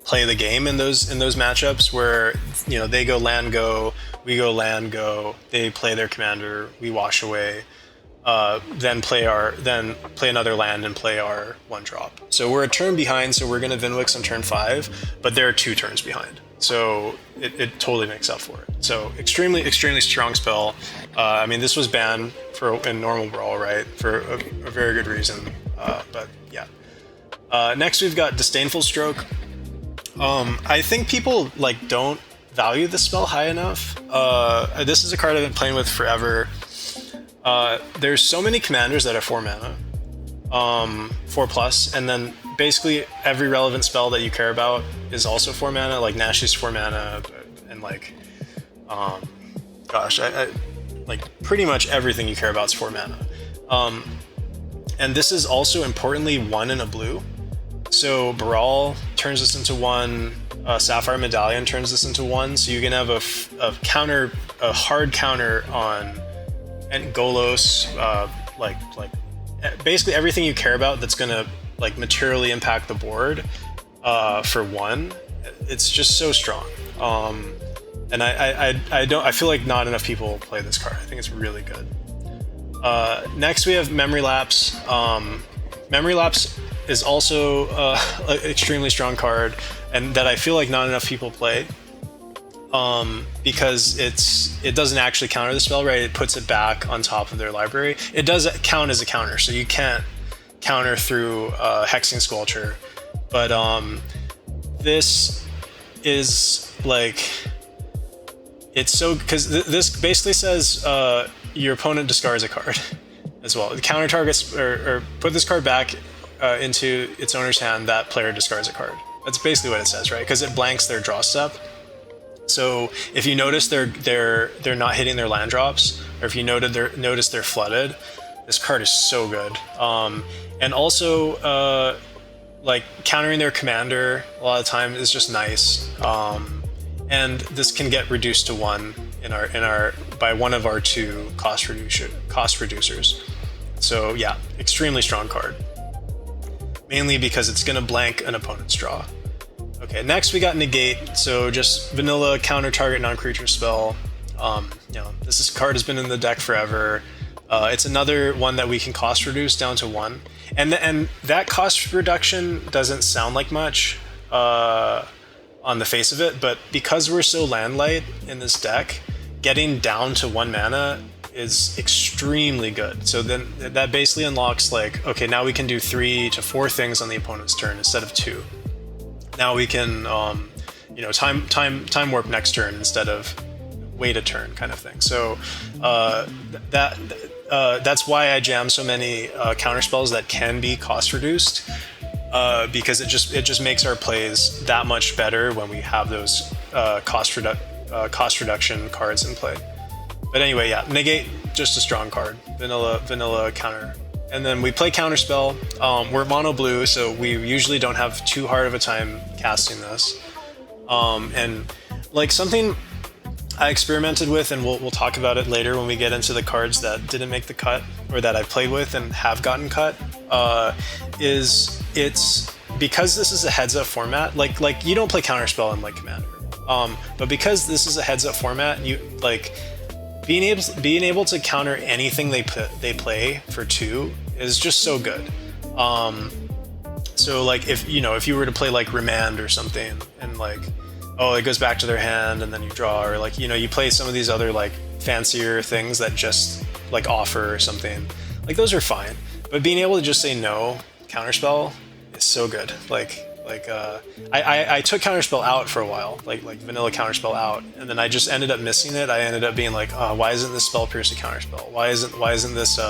S1: play the game in those matchups where, you know, they go land go, we go land go, they play their commander, we wash away, then play another land and play our 1-drop. So we're a turn behind, so we're going to Vnwxt on turn 5, but they're 2 turns behind. So it totally makes up for it. So extremely strong spell. I mean, this was banned in normal Brawl, right? For a very good reason. But yeah. Next we've got Disdainful Stroke. I think people like don't value this spell high enough. This is a card I've been playing with forever. There's so many commanders that are 4 mana, 4+, and then basically every relevant spell that you care about is also 4 mana. Like Nash is 4 mana, and like, gosh, I like pretty much everything you care about is 4 mana. And this is also importantly 1 and a blue. So Brawl turns this into 1. Sapphire Medallion turns this into 1. So you can have a hard counter on and Golos, like basically everything you care about that's gonna like materially impact the board for 1. It's just so strong. And I feel like not enough people play this card. I think it's really good. Next we have Memory Lapse. Memory Lapse is also an extremely strong card, and that I feel like not enough people play. Because it doesn't actually counter the spell, right? It puts it back on top of their library. It does count as a counter, so you can't counter through Hexing Squelcher. But this is like, it's so, because this basically says your opponent discards a card as well. The counter targets or put this card back into its owner's hand. That player discards a card. That's basically what it says, right? Because it blanks their draw step. So if you notice they're not hitting their land drops, or if you notice they're flooded, this card is so good. And also like countering their commander a lot of the time is just nice. And this can get reduced to 1 in our by one of our 2 cost reducers. So yeah, extremely strong card. Mainly because it's going to blank an opponent's draw. Okay, next we got Negate, so just vanilla counter target non-creature spell. You know, this card has been in the deck forever. It's another one that we can cost reduce down to 1, and that cost reduction doesn't sound like much on the face of it, but because we're so land light in this deck, getting down to 1 mana is extremely good. So then that basically unlocks like, okay, now we can do 3 to 4 things on the opponent's turn instead of 2. Now we can, you know, time warp next turn instead of wait a turn kind of thing. So that's why I jam so many counter spells that can be cost reduced, because it just makes our plays that much better when we have those cost reduction cards in play. But anyway, yeah, Negate, just a strong card, vanilla counter. And then we play Counterspell. We're mono blue, so we usually don't have too hard of a time casting this. And like something I experimented with, and we'll talk about it later when we get into the cards that didn't make the cut, or that I played with and have gotten cut, is it's because this is a heads-up format. Like you don't play Counterspell in like Commander, but because this is a heads-up format, you like being able to counter anything they play for 2 is just so good. So like if you were to play like Remand or something, and like oh, it goes back to their hand and then you draw, or like, you know, you play some of these other like fancier things that just like offer or something. Like those are fine, but being able to just say no counterspell is so good. I took counterspell out for a while, like vanilla counterspell out, and then I just ended up missing it. I ended up being like, oh, why isn't this spell pierce a counterspell? Why isn't this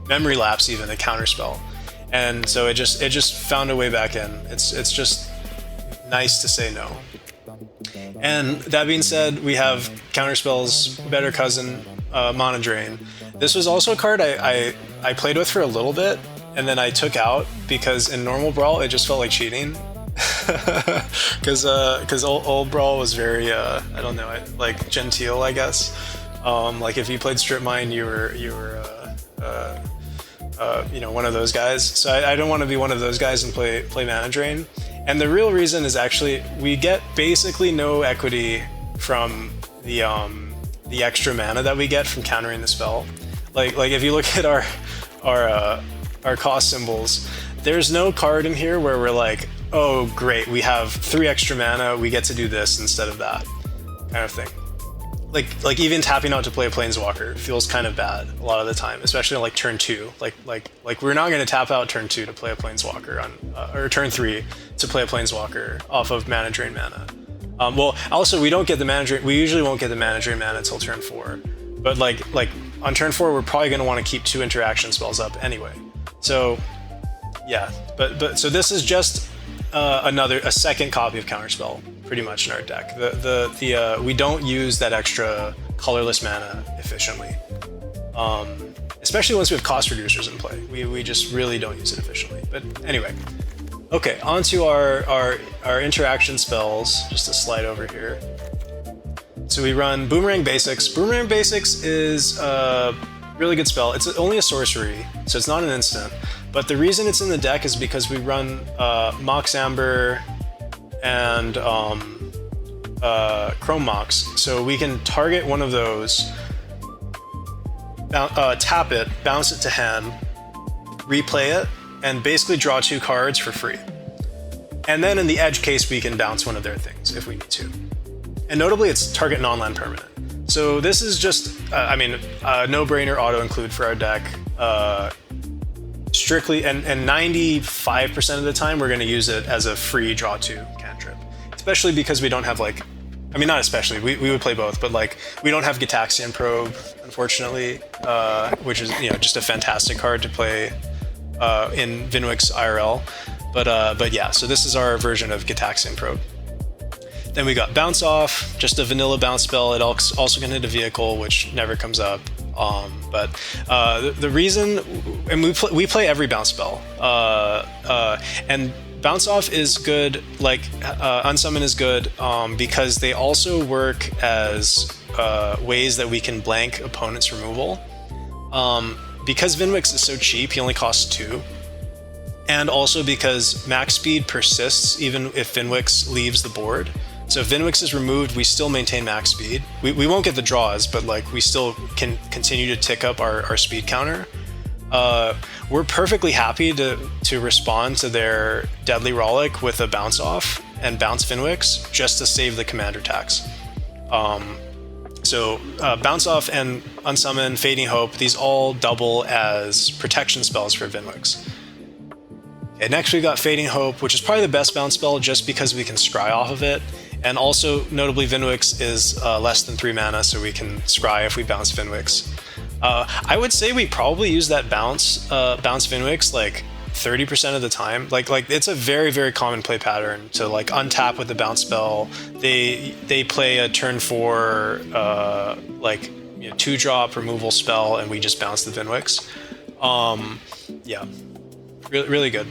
S1: memory lapse even a counterspell? And so it just found a way back in. It's just nice to say no. And that being said, we have counterspell's better cousin, Mana Drain. This was also a card I played with for a little bit, and then I took out because in normal Brawl it just felt like cheating. Because old Brawl was very I don't know, like genteel, I guess. Like if you played Strip Mine, you were you know, one of those guys. So I don't want to be one of those guys and play Mana Drain. And the real reason is actually we get basically no equity from the extra mana that we get from countering the spell. Like if you look at our cost symbols, there's no card in here where we're like, oh great, we have 3 extra mana, we get to do this instead of that kind of thing. Like even tapping out to play a Planeswalker feels kind of bad a lot of the time, especially on like turn 2. Like we're not going to tap out turn 2 to play a Planeswalker on or turn 3 to play a Planeswalker off of Mana Drain mana. Well, also we don't get the Mana Drain. We usually won't get the Mana Drain mana until turn 4. But like on turn 4, we're probably going to want to keep 2 interaction spells up anyway. So yeah, but so this is just a second copy of Counterspell, pretty much in our deck. We don't use that extra colorless mana efficiently, especially once we have cost reducers in play. We just really don't use it efficiently. But anyway, okay, onto our interaction spells. Just to slide over here. So we run Boomerang Basics. Boomerang Basics is a really good spell. It's only a sorcery, so it's not an instant. But the reason it's in the deck is because we run Mox Amber and Chrome Mox. So we can target one of those, tap it, bounce it to hand, replay it, and basically draw 2 cards for free. And then in the edge case, we can bounce one of their things if we need to. And notably, it's target non-land permanent. So this is just, no-brainer auto-include for our deck. Strictly, and 95% of the time, we're going to use it as a free draw 2 cantrip. Especially because we don't have not especially, we would play both, but like we don't have Gitaxian Probe, unfortunately, which is just a fantastic card to play in Vnwxt IRL. But yeah, so this is our version of Gitaxian Probe. Then we got Bounce Off, just a vanilla bounce spell. It also can hit a vehicle, which never comes up. But the reason, and we play every bounce spell, and Bounce Off is good, like Unsummon is good, because they also work as ways that we can blank opponent's removal. Because Vnwxt is so cheap, he only costs 2. And also because max speed persists even if Vnwxt leaves the board. So if Vnwxt is removed, we still maintain max speed. We won't get the draws, but like we still can continue to tick up our speed counter. We're perfectly happy to respond to their Deadly Rollick with a Bounce Off and bounce Vnwxt just to save the commander tax. So Bounce Off and Unsummon, Fading Hope, these all double as protection spells for Vnwxt. Okay, next we got Fading Hope, which is probably the best bounce spell just because we can scry off of it. And also, notably, Vnwxt is less than 3 mana, so we can scry if we bounce Vnwxt. I would say we probably use that bounce Vnwxt like 30% of the time. Like it's a very, very common play pattern to like untap with the bounce spell. They play a turn 4 2-drop removal spell, and we just bounce the Vnwxt. Yeah, really good.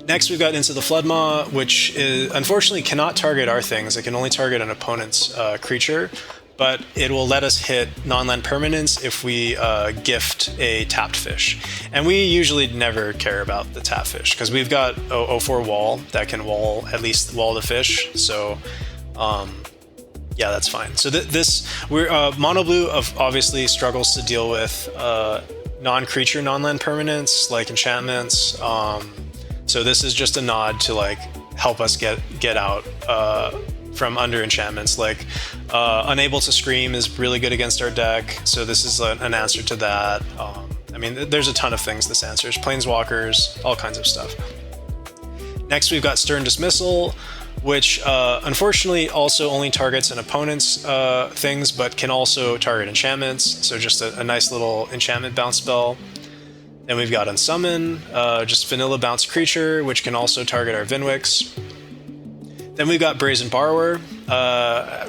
S1: Next, we've got Into the Floodmaw, which unfortunately cannot target our things. It can only target an opponent's creature, but it will let us hit non-land permanents if we gift a tapped fish. And we usually never care about the tapped fish, because we've got 0/4 wall that can at least wall the fish. So yeah, that's fine. So Mono Blue obviously struggles to deal with non-creature non-land permanents like enchantments. So this is just a nod to like help us get out from under enchantments. Like Unable to Scream is really good against our deck, so this is an answer to that. I mean, there's a ton of things this answers. Planeswalkers, all kinds of stuff. Next, we've got Stern Dismissal, which unfortunately also only targets an opponent's things, but can also target enchantments. So just a nice little enchantment bounce spell. Then we've got Unsummon, just vanilla bounce creature, which can also target our Vnwxt. Then we've got Brazen Borrower.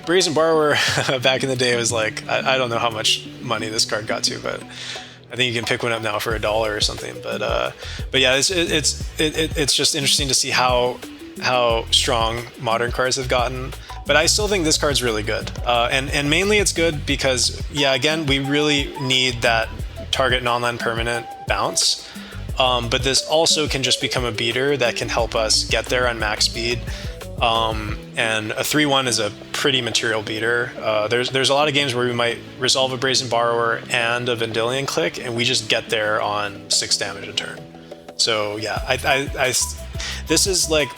S1: Brazen Borrower back in the day was like, I don't know how much money this card got to, but I think you can pick one up now for $1 or something. But yeah, it's just interesting to see how strong modern cards have gotten. But I still think this card's really good. And mainly it's good because, yeah, again, we really need that target non-land permanent bounce. But this also can just become a beater that can help us get there on max speed. And a 3/1 is a pretty material beater. There's a lot of games where we might resolve a Brazen Borrower and a Vendilion Click, and we just get there on 6 damage a turn. So yeah, this is like,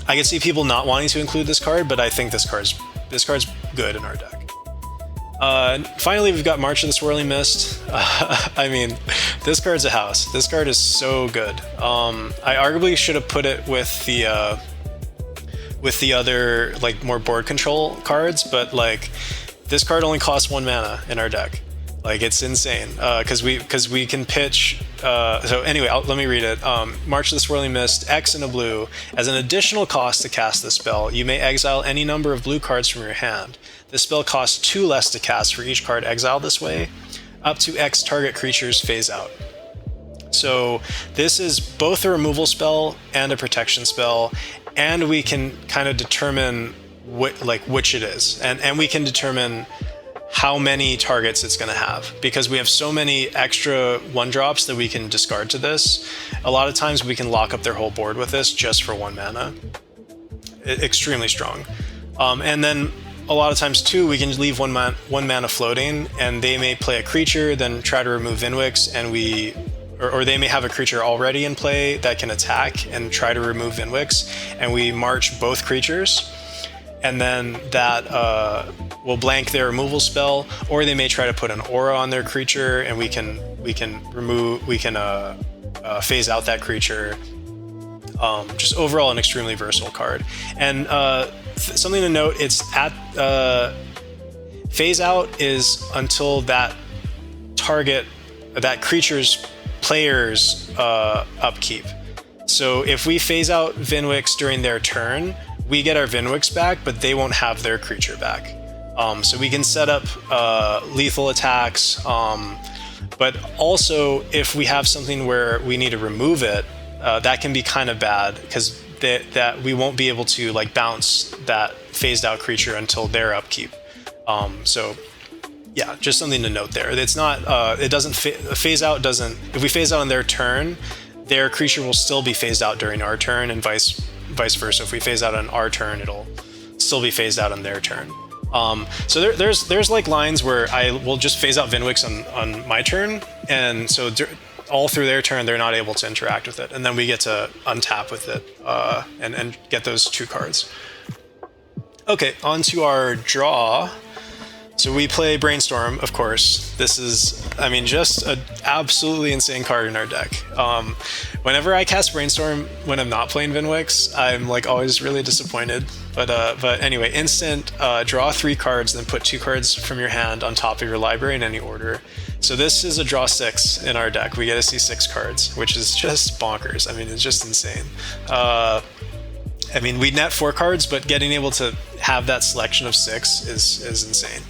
S1: I can see people not wanting to include this card, but I think this card's good in our deck. Finally, we've got March of the Swirling Mist. I mean, this card's a house. This card is so good. I arguably should have put it with the other, like, more board control cards, but like this card only costs 1 mana in our deck. Like, it's insane because we can pitch. So anyway, let me read it. March of the Swirling Mist, X and a blue. As an additional cost to cast this spell, you may exile any number of blue cards from your hand. This spell costs 2 less to cast for each card exiled this way. Up to X target creatures phase out. So this is both a removal spell and a protection spell, and we can kind of determine which it is, and we can determine how many targets it's going to have, because we have so many extra 1-drops that we can discard to this. A lot of times we can lock up their whole board with this just for 1 mana. Extremely strong. And then a lot of times too, we can leave one mana floating, and they may play a creature, then try to remove Vnwxt, and or they may have a creature already in play that can attack and try to remove Vnwxt, and we march both creatures, and then that will blank their removal spell, or they may try to put an aura on their creature, and we can phase out that creature. Just overall an extremely versatile card. And something to note, it's at phase out is until that creature's player's upkeep. So if we phase out Vnwxt during their turn, we get our Vnwxt back, but they won't have their creature back. So we can set up lethal attacks, but also if we have something where we need to remove it, that can be kind of bad, because that we won't be able to like bounce that phased out creature until their upkeep. So yeah, just something to note there. It's not, it doesn't phase out doesn't, if we phase out on their turn, their creature will still be phased out during our turn, and vice versa. If we phase out on our turn, it'll still be phased out on their turn. So there's like lines where I will just phase out Vnwxt on my turn, and so all through their turn, they're not able to interact with it, and then we get to untap with it and get those 2 cards. Okay, on to our draw. So we play Brainstorm, of course. This is, I mean, just an absolutely insane card in our deck. Whenever I cast Brainstorm when I'm not playing Vnwxt, I'm like always really disappointed. But anyway, instant, draw 3 cards, then put 2 cards from your hand on top of your library in any order. So this is a draw 6 in our deck. We get to see 6 cards, which is just bonkers. I mean, it's just insane. I mean, we net 4 cards, but getting able to have that selection of 6 is insane.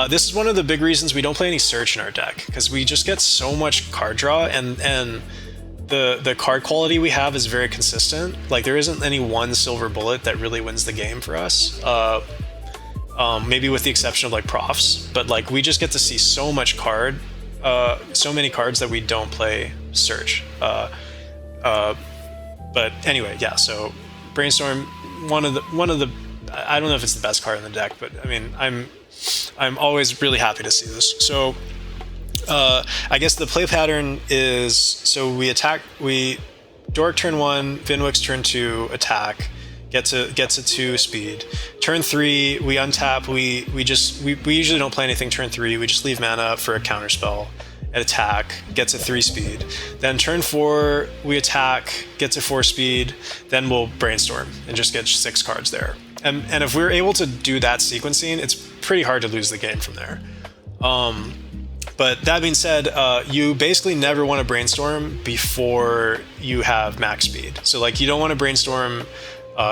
S1: This is one of the big reasons we don't play any search in our deck, because we just get so much card draw, and the card quality we have is very consistent. Like, there isn't any one silver bullet that really wins the game for us. Maybe with the exception of like profs, but like we just get to see so much so many cards that we don't play search. But anyway, yeah. So Brainstorm, one of the I don't know if it's the best card in the deck, but I mean I'm always really happy to see this. So I guess the play pattern is, so we Dork turn 1, Vnwxt turn 2, attack, gets a 2 speed. Turn 3, we untap, we usually don't play anything turn 3, we just leave mana up for a counter spell. At attack, gets a 3 speed. Then turn 4, we attack, gets a 4 speed, then we'll brainstorm and just get 6 cards there. And if we're able to do that sequencing, it's pretty hard to lose the game from there. But that being said, you basically never want to brainstorm before you have max speed. So like you don't want to brainstorm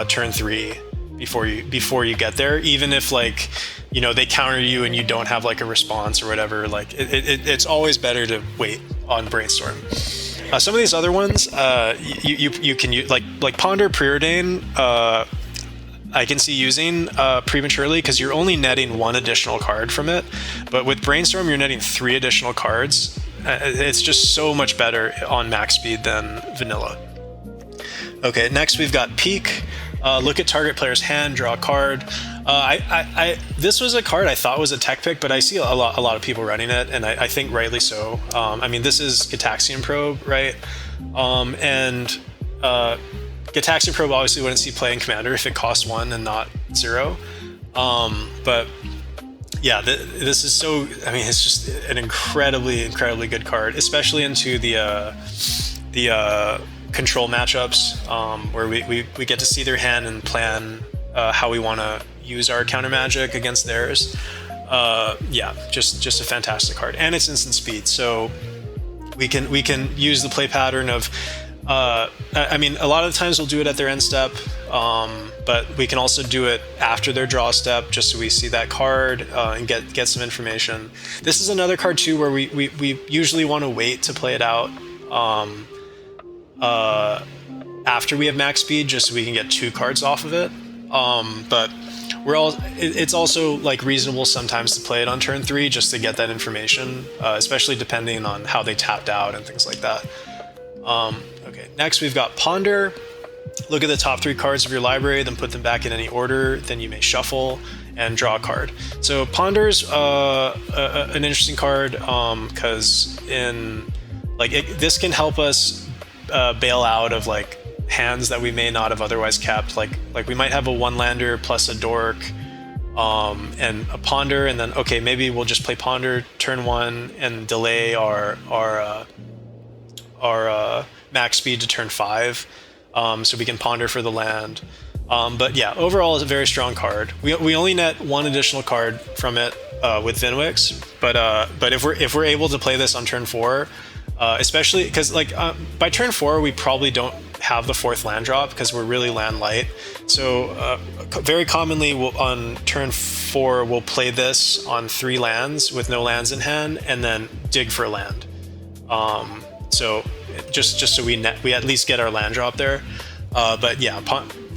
S1: turn 3 before you get there, even if like, you know, they counter you and you don't have like a response or whatever. Like it's always better to wait on brainstorm. Some of these other ones, you can use like Ponder Preordain. I can see using prematurely because you're only netting 1 additional card from it, but with Brainstorm you're netting 3 additional cards. It's just so much better on max speed than vanilla. Okay, next we've got Peak. Look at target player's hand, draw a card. This was a card I thought was a tech pick, but I see a lot of people running it, and I think rightly so. I mean, this is Gitaxian Probe, right? Gitaxian Probe obviously wouldn't see play in Commander if it costs 1 and not 0. But yeah, this is so, I mean, it's just an incredibly good card, especially into the control matchups, where we get to see their hand and plan how we want to use our counter magic against theirs. Yeah, just a fantastic card, and it's instant speed, so we can use the play pattern of I mean, a lot of the times we'll do it at their end step, but we can also do it after their draw step, just so we see that card and get some information. This is another card too where we usually want to wait to play it out after we have max speed, just so we can get 2 cards off of it. But it's also like reasonable sometimes to play it on turn 3 just to get that information, especially depending on how they tapped out and things like that. Okay, next we've got Ponder. Look at the top 3 cards of your library, then put them back in any order. Then you may shuffle and draw a card. So Ponder's an interesting card because this can help us bail out of like hands that we may not have otherwise kept. Like we might have a 1-lander plus a Dork and a Ponder, and then okay, maybe we'll just play Ponder turn 1 and delay our max speed to turn 5, so we can Ponder for the land. But yeah, overall it's a very strong card. We only net 1 additional card from it with Vnwxt, but if we're able to play this on turn 4, especially because like by turn 4 we probably don't have the 4th land drop because we're really land light. So very commonly on turn 4 we'll play this on 3 lands with no lands in hand, and then dig for a land. So just so we at least get our land drop there. But yeah,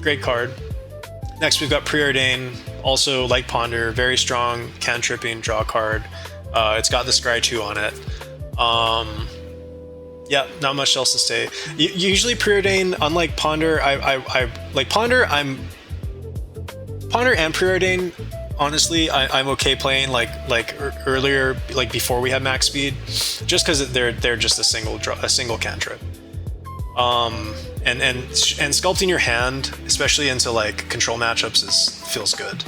S1: great card. Next we've got Preordain, also like Ponder, very strong cantripping draw card. It's got the Scry 2 on it. Yeah, not much else to say. Usually Preordain, unlike Ponder, I like Ponder. Ponder and Preordain, honestly, I'm okay playing like earlier, like before we have max speed, just because they're just a single cantrip. And sculpting your hand, especially into like control matchups, feels good.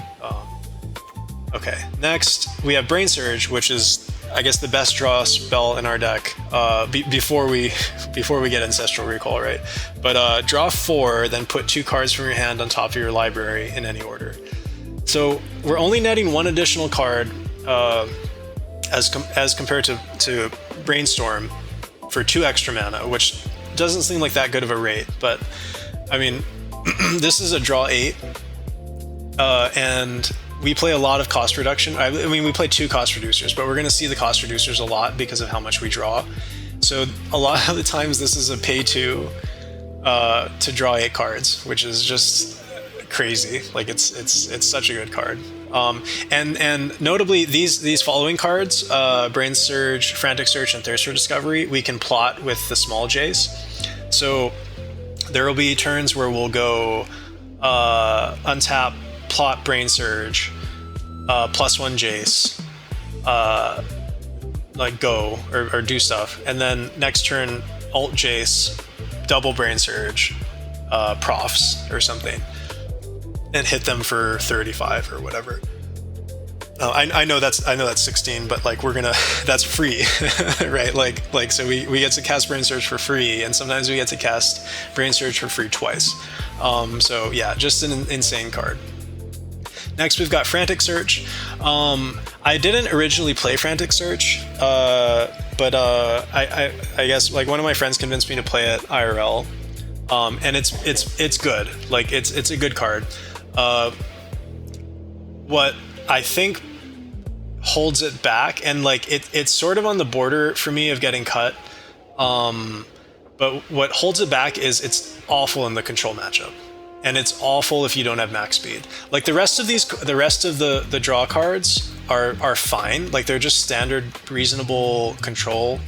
S1: Okay, next we have Brain Surge, which is I guess the best draw spell in our deck before we get Ancestral Recall, right? But draw 4, then put 2 cards from your hand on top of your library in any order. So we're only netting 1 additional card as compared to Brainstorm for 2 extra mana, which doesn't seem like that good of a rate. But I mean, this is a draw 8, and we play a lot of cost reduction. I mean, we play 2 cost reducers, but we're going to see the cost reducers a lot because of how much we draw. So a lot of the times this is a pay 2 to draw 8 cards, which is just crazy. Like it's such a good card. And notably these following cards, Brain Surge, Frantic Search, and Thirst for Discovery, we can plot with the small Jace. So there will be turns where we'll go untap, plot Brain Surge, +1 Jace, like go or do stuff, and then next turn alt Jace, double Brain Surge profs or something and hit them for 35 or whatever. I know that's 16, but like that's free, right? Like so we get to cast Brain Surge for free, and sometimes we get to cast Brain Surge for free twice. So yeah, just an insane card. Next, we've got Frantic Search. I didn't originally play Frantic Search, but I guess like one of my friends convinced me to play it IRL, and it's good. Like it's a good card. What I think holds it back, and like it's sort of on the border for me of getting cut, but what holds it back is it's awful in the control matchup. And it's awful if you don't have max speed. Like the rest of the draw cards are fine. Like they're just standard, reasonable control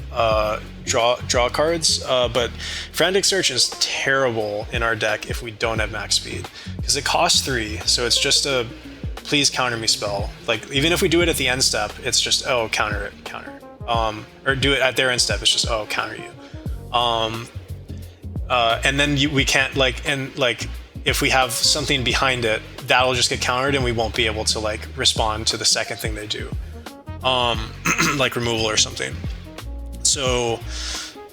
S1: draw cards. But Frantic Search is terrible in our deck if we don't have max speed, because it costs 3. So it's just a please counter me spell. Like even if we do it at the end step, it's just counter it. Or do it at their end step. It's just counter you. And then we can't if we have something behind it, that'll just get countered and we won't be able to like respond to the second thing they do, like removal or something. So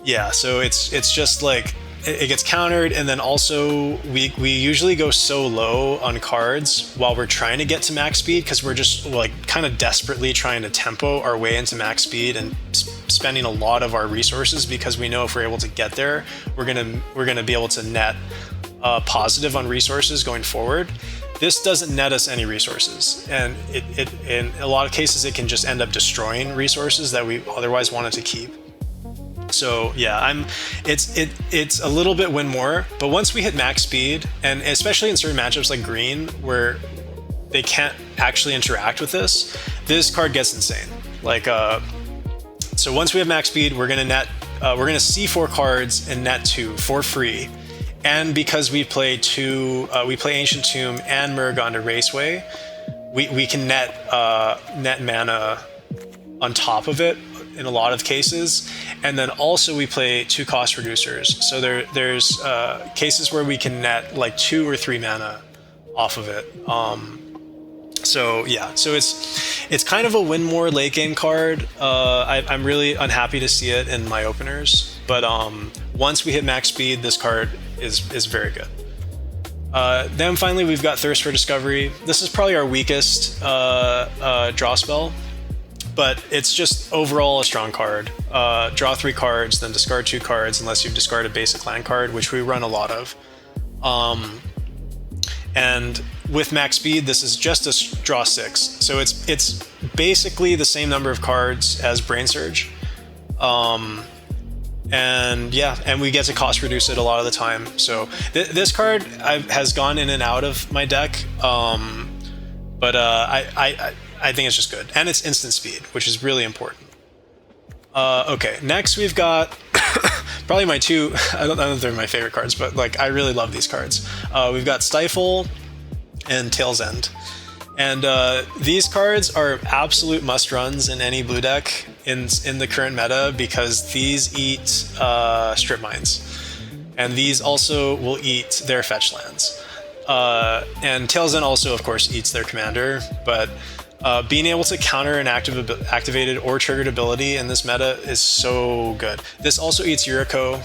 S1: yeah, so it's just like it gets countered, and then also we usually go so low on cards while we're trying to get to max speed, because we're just like kind of desperately trying to tempo our way into max speed and spending a lot of our resources, because we know if we're able to get there, we're gonna be able to net positive on resources going forward. This doesn't net us any resources, and it in a lot of cases it can just end up destroying resources that we otherwise wanted to keep. So yeah, it's a little bit win more, but once we hit max speed, and especially in certain matchups like green where they can't actually interact with this card gets insane. Like so once we have max speed, we're gonna C4 cards and net 2 for free. And because we play Ancient Tomb and Muruganda Raceway, we can net mana on top of it in a lot of cases. And then also we play 2 cost reducers. So there's cases where we can net like 2 or 3 mana off of it. So yeah, so it's kind of a win more late game card. I'm really unhappy to see it in my openers, but once we hit max speed, this card is very good. Then finally we've got Thirst for Discovery. This is probably our weakest draw spell, but it's just overall a strong card. Draw 3 cards, then discard 2 cards unless you've discarded a basic land card, which we run a lot of. And with max speed, this is just a draw 6. So it's basically the same number of cards as Brain Surge. And yeah, and we get to cost reduce it a lot of the time. So this card has gone in and out of my deck, but I think it's just good, and it's instant speed, which is really important. Okay, next we've got probably my 2. I don't know if they're my favorite cards, but like I really love these cards. We've got Stifle and Tail's End, and these cards are absolute must runs in any blue deck in the current meta, because these eat strip mines, and these also will eat their fetch lands. And Tail's End also, of course, eats their commander, but being able to counter an activated or triggered ability in this meta is so good. This also eats Yuriko.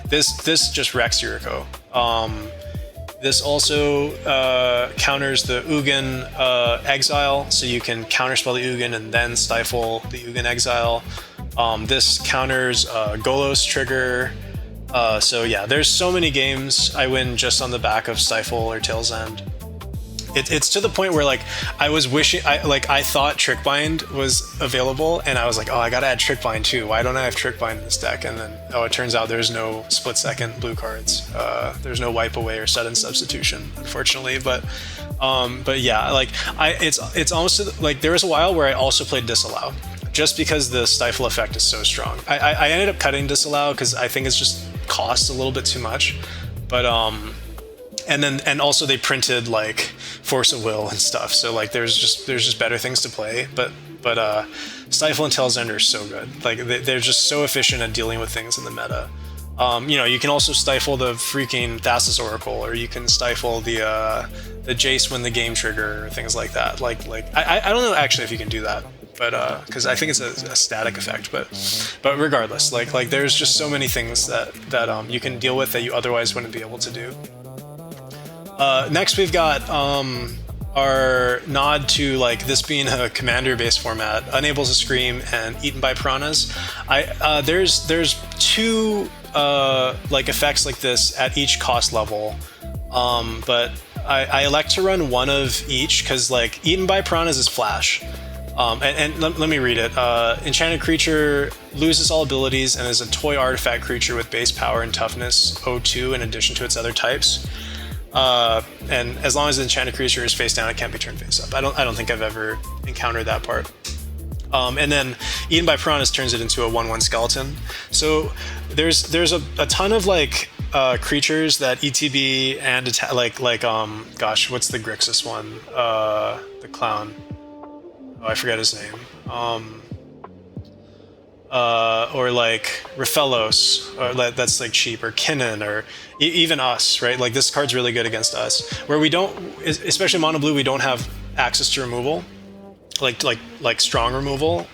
S1: This just wrecks Yuriko. This also counters the Ugin Exile, so you can counterspell the Ugin and then stifle the Ugin Exile. This counters Golos Trigger. So yeah, there's so many games I win just on the back of Stifle or Tail's End. It's to the point where like I was wishing I thought Trickbind was available, and I was like, oh, I gotta add Trickbind too. Why don't I have Trickbind in this deck? And then it turns out there's no split second blue cards. There's no wipe away or sudden substitution, unfortunately. But yeah, like it's almost like there was a while where I also played Disallow, just because the Stifle effect is so strong. I ended up cutting Disallow because I think it's just costs a little bit too much, but and also they printed like Force of Will and stuff, so like there's just better things to play. But But Stifle and Tailzender are so good. Like they're just so efficient at dealing with things in the meta. You know, you can also stifle the freaking Thassa's Oracle, or you can stifle the Jace when the game trigger, or things like that. Like I don't know actually if you can do that, but because I think it's a static effect. But regardless, like there's just so many things that you can deal with that you otherwise wouldn't be able to do. Next we've got our nod to like this being a commander-based format, Unable to Scream and Eaten by Piranhas. There's two like effects like this at each cost level, but I elect to run one of each because like Eaten by Piranhas is flash. And let me read it. Enchanted creature loses all abilities and is a toy artifact creature with base power and toughness 02 in addition to its other types. And as long as the enchanted creature is face down, it can't be turned face up. I don't think I've ever encountered that part. And then Eaten by Piranhas turns it into a 1/1 skeleton. So there's a ton of like creatures that ETB and gosh, what's the Grixis one? The clown. Oh, I forget his name. Or like Raphelos, or that's like cheap, or Kinnan, or even us, right? Like this card's really good against us, where we don't, especially mono blue, we don't have access to removal, like strong removal.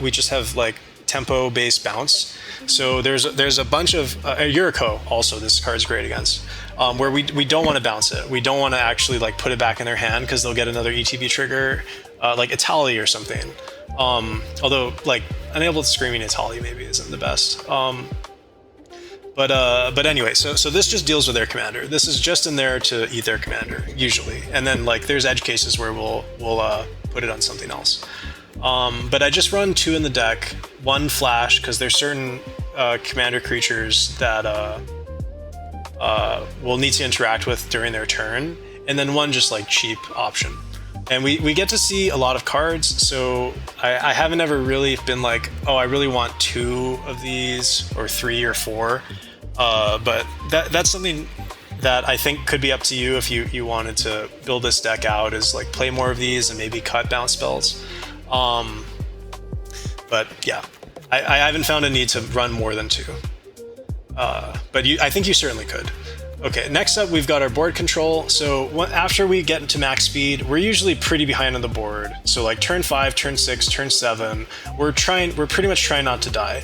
S1: We just have like tempo based bounce. So there's a bunch of Yuriko also this card's great against, where we don't want to bounce it. We don't want to actually like put it back in their hand because they'll get another ETB trigger, like Itali or something. Although like Unable to Screaming Itali maybe isn't the best. But anyway, so this just deals with their commander. This is just in there to eat their commander usually, and then like there's edge cases where we'll put it on something else. But I just run 2 in the deck, 1 flash because there's certain commander creatures that we'll need to interact with during their turn, and then 1 just like cheap option. And we get to see a lot of cards, so I haven't ever really been like, oh, I really want 2 of these, or 3 or 4. But that's something that I think could be up to you if you wanted to build this deck out, is like play more of these and maybe cut bounce spells. But yeah, I haven't found a need to run more than 2. But I think you certainly could. Okay, next up we've got our board control. So after we get into max speed, we're usually pretty behind on the board. So like turn 5, turn 6, turn 7, we're pretty much trying not to die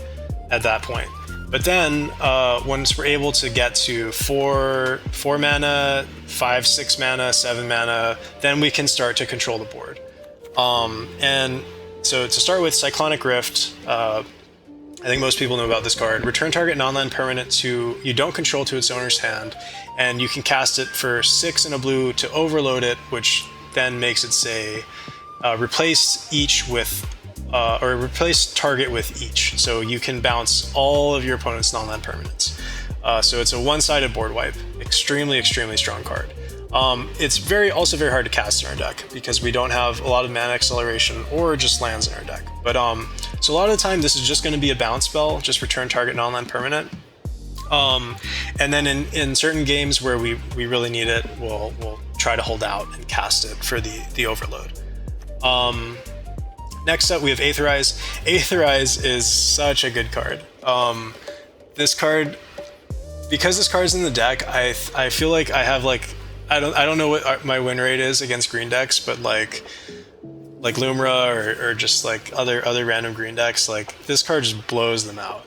S1: at that point. But then once we're able to get to 4 mana, 5, 6 mana, 7 mana, then we can start to control the board. And so to start with, Cyclonic Rift, I think most people know about this card. Return target non-land permanent you don't control to its owner's hand, and you can cast it for 6 in a blue to overload it, which then makes it say replace each with, or replace target with each. So you can bounce all of your opponent's non-land permanents. So it's a one-sided board wipe. Extremely, extremely strong card. It's also very hard to cast in our deck because we don't have a lot of mana acceleration or just lands in our deck. But so a lot of the time this is just going to be a bounce spell, just return target non-land permanent. And then in certain games where we really need it, we'll try to hold out and cast it for the overload. Next up we have Aetherize. Aetherize is such a good card. This card, because this card's in the deck, I feel like I have like, I don't know what my win rate is against green decks, but like Lumra or just like other random green decks, like this card just blows them out.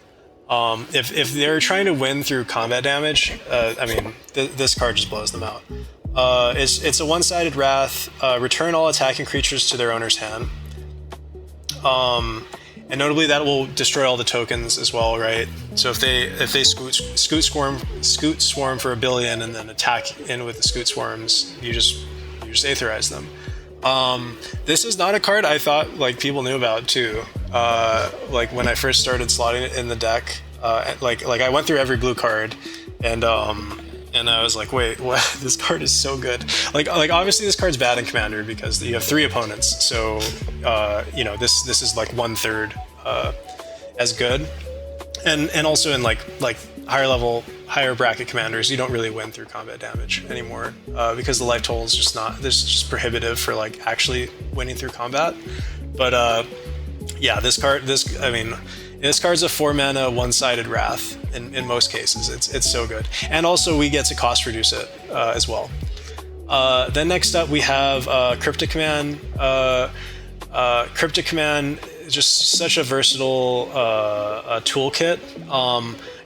S1: If they're trying to win through combat damage, I mean this card just blows them out. It's a one-sided Wrath. Return all attacking creatures to their owner's hand. And notably that will destroy all the tokens as well, right? So if they scoot swarm for 1 billion and then attack in with the scoot swarms, you just Aetherize them. This is not a card I thought like people knew about too. Like when I first started slotting it in the deck, like I went through every blue card, and I was like, wait, what? This card is so good. Like obviously this card's bad in Commander because you have 3 opponents, so this is like 1/3 as good, and also in like higher bracket commanders, you don't really win through combat damage anymore because the life toll is just prohibitive for like actually winning through combat. But yeah, this card's a 4-mana one-sided Wrath in most cases. It's so good, and also we get to cost reduce it as well. Then next up we have Cryptic Command. Cryptic Command is just such a versatile toolkit.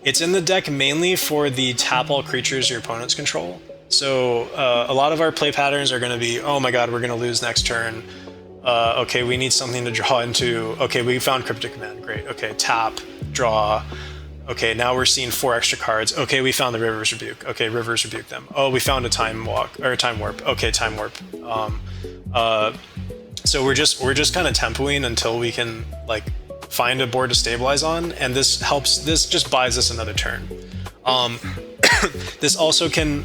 S1: It's in the deck mainly for the tap all creatures your opponents control. So a lot of our play patterns are going to be, oh my god, we're going to lose next turn. Okay, we need something to draw into. Okay, we found Cryptic Command. Great. Okay, tap, draw. Okay, now we're seeing 4 extra cards. Okay, we found the River's Rebuke. Okay, River's Rebuke them. Oh, we found a Time Warp. Okay, Time Warp. So we're just kind of tempoing until we can like find a board to stabilize on, and this helps. This just buys us another turn. This also can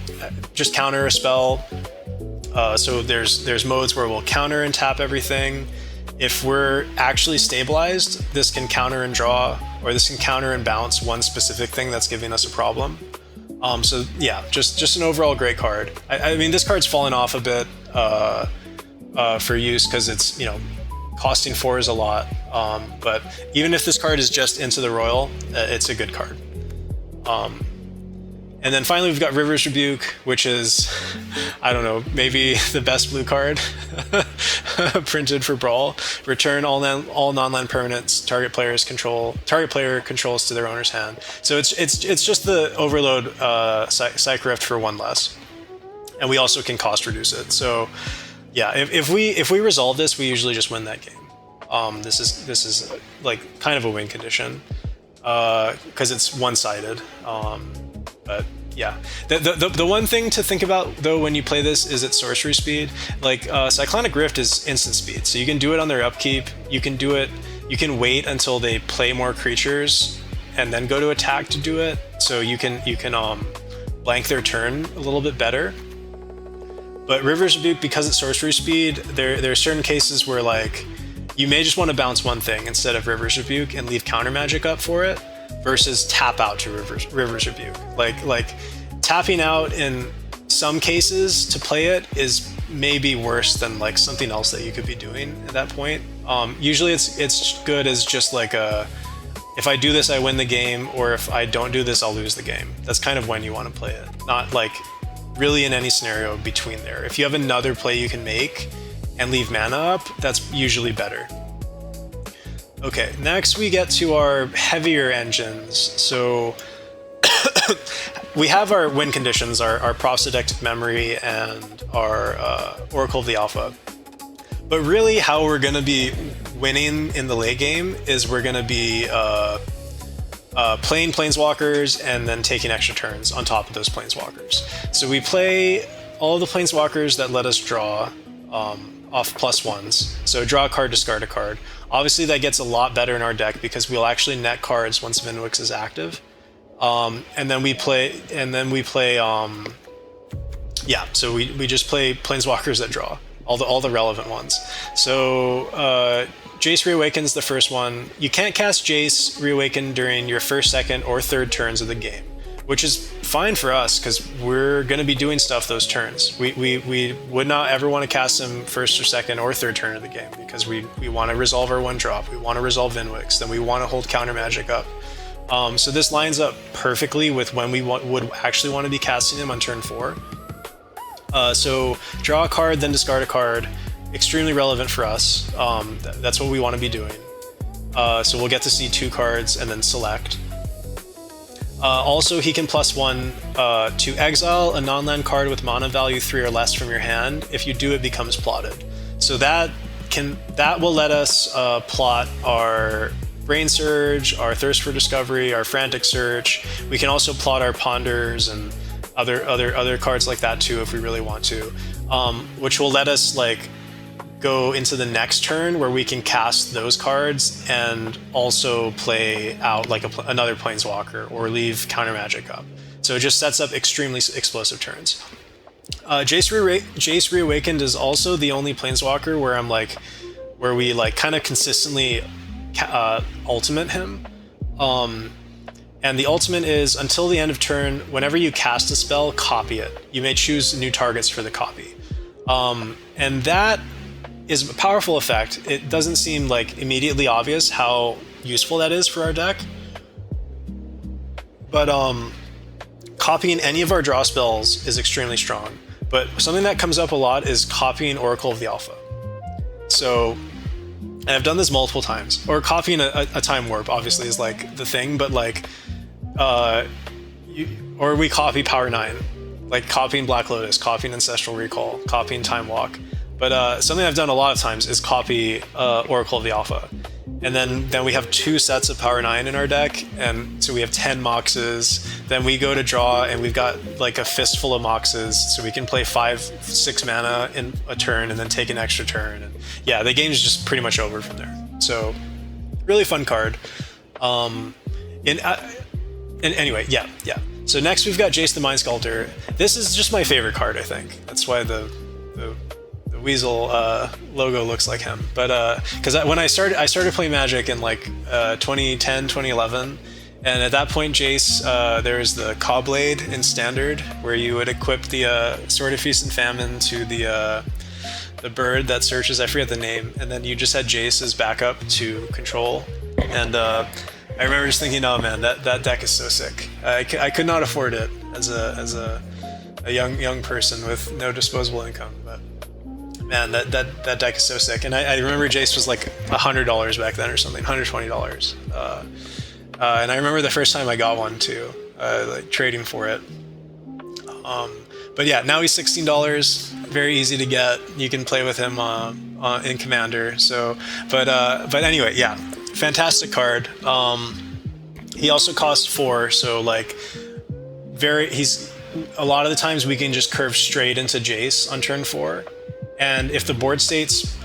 S1: just counter a spell. So there's modes where we'll counter and tap everything. If we're actually stabilized, this can counter and draw, or this can counter and bounce one specific thing that's giving us a problem. So yeah, just an overall great card. I mean, this card's fallen off a bit for use because it's, you know, costing 4 is a lot. But even if this card is just into the Royal, it's a good card. And then finally, we've got River's Rebuke, which is, I don't know, maybe the best blue card printed for Brawl. Return all non-land permanents target player controls to their owner's hand. So it's just the Overload Psych Rift for 1 less, and we also can cost reduce it. So yeah, if we resolve this, we usually just win that game. This is like kind of a win condition because it's one-sided. But yeah, the one thing to think about though when you play this is its sorcery speed. Like Cyclonic Rift is instant speed, so you can do it on their upkeep. You can wait until they play more creatures and then go to attack to do it. So you can blank their turn a little bit better. But River's Rebuke, because it's sorcery speed, there are certain cases where like you may just want to bounce one thing instead of River's Rebuke and leave counter magic up for it, versus tap out to River's Rebuke. Like tapping out in some cases to play it is maybe worse than like something else that you could be doing at that point. Usually it's good as just like if I do this, I win the game, or if I don't do this, I'll lose the game. That's kind of when you want to play it. Not like really in any scenario between there. If you have another play you can make and leave mana up, that's usually better. Okay, next we get to our heavier engines. So we have our win conditions, our Prosedectic Memory and our Oracle of the Alpha. But really how we're going to be winning in the late game is we're going to be playing Planeswalkers and then taking extra turns on top of those Planeswalkers. So we play all the Planeswalkers that let us draw off +1s. So draw a card, discard a card. Obviously that gets a lot better in our deck because we'll actually net cards once Vnwxt is active. And then we play yeah, so we just play Planeswalkers that draw all the relevant ones. So Jace Reawaken's the first one. You can't cast Jace Reawaken during your first, second, or third turns of the game, which is fine for us because we're going to be doing stuff those turns. We would not ever want to cast him first or second or third turn of the game because we want to resolve our 1-drop, we want to resolve Vnwxt, then we want to hold counter magic up. So this lines up perfectly with when we would actually want to be casting him on turn 4. So draw a card, then discard a card. Extremely relevant for us. That's what we want to be doing. So we'll get to see 2 cards and then select. Also, he can +1 to exile a non-land card with mana value 3 or less from your hand. If you do, it becomes plotted. So that will let us plot our Brain Surge, our Thirst for Discovery, our Frantic Search. We can also plot our Ponders and other cards like that too if we really want to, which will let us like go into the next turn where we can cast those cards and also play out like another Planeswalker or leave counter magic up. So it just sets up extremely explosive turns. Jace Reawakened is also the only Planeswalker where we kind of consistently ultimate him. And the ultimate is until the end of turn, whenever you cast a spell, copy it. You may choose new targets for the copy. And that is a powerful effect. It doesn't seem like immediately obvious how useful that is for our deck. But copying any of our draw spells is extremely strong. But something that comes up a lot is copying Oracle of the Alpha. So, and I've done this multiple times. Or copying a Time Warp, obviously, is like the thing, but like, or we copy Power 9. Like copying Black Lotus, copying Ancestral Recall, copying Time Walk. But something I've done a lot of times is copy Oracle of the Alpha. And then we have 2 sets of Power 9 in our deck, and so we have 10 Moxes. Then we go to draw, and we've got like a fistful of Moxes, so we can play 5-6 mana in a turn, and then take an extra turn. And yeah, the game's just pretty much over from there. So, really fun card. And anyway, yeah. So next we've got Jace the Mind Sculptor. This is just my favorite card, I think. That's why the Weasel logo looks like him. But because when I started playing Magic in like 2010, 2011, and at that point Jace, there's the Cawblade in Standard, where you would equip the Sword of Feast and Famine to the bird that searches, I forget the name, and then you just had Jace as backup to control. And I remember just thinking, oh man, that deck is so sick. I could not afford it as a young person with no disposable income, but man, that deck is so sick. And I remember Jace was like $100 back then or something, $120. And I remember the first time I got one too, like trading for it. But yeah, now he's $16, very easy to get. You can play with him in Commander. So, but anyway, yeah, fantastic card. He also costs 4, so like a lot of the times we can just curve straight into Jace on turn 4. And if the board states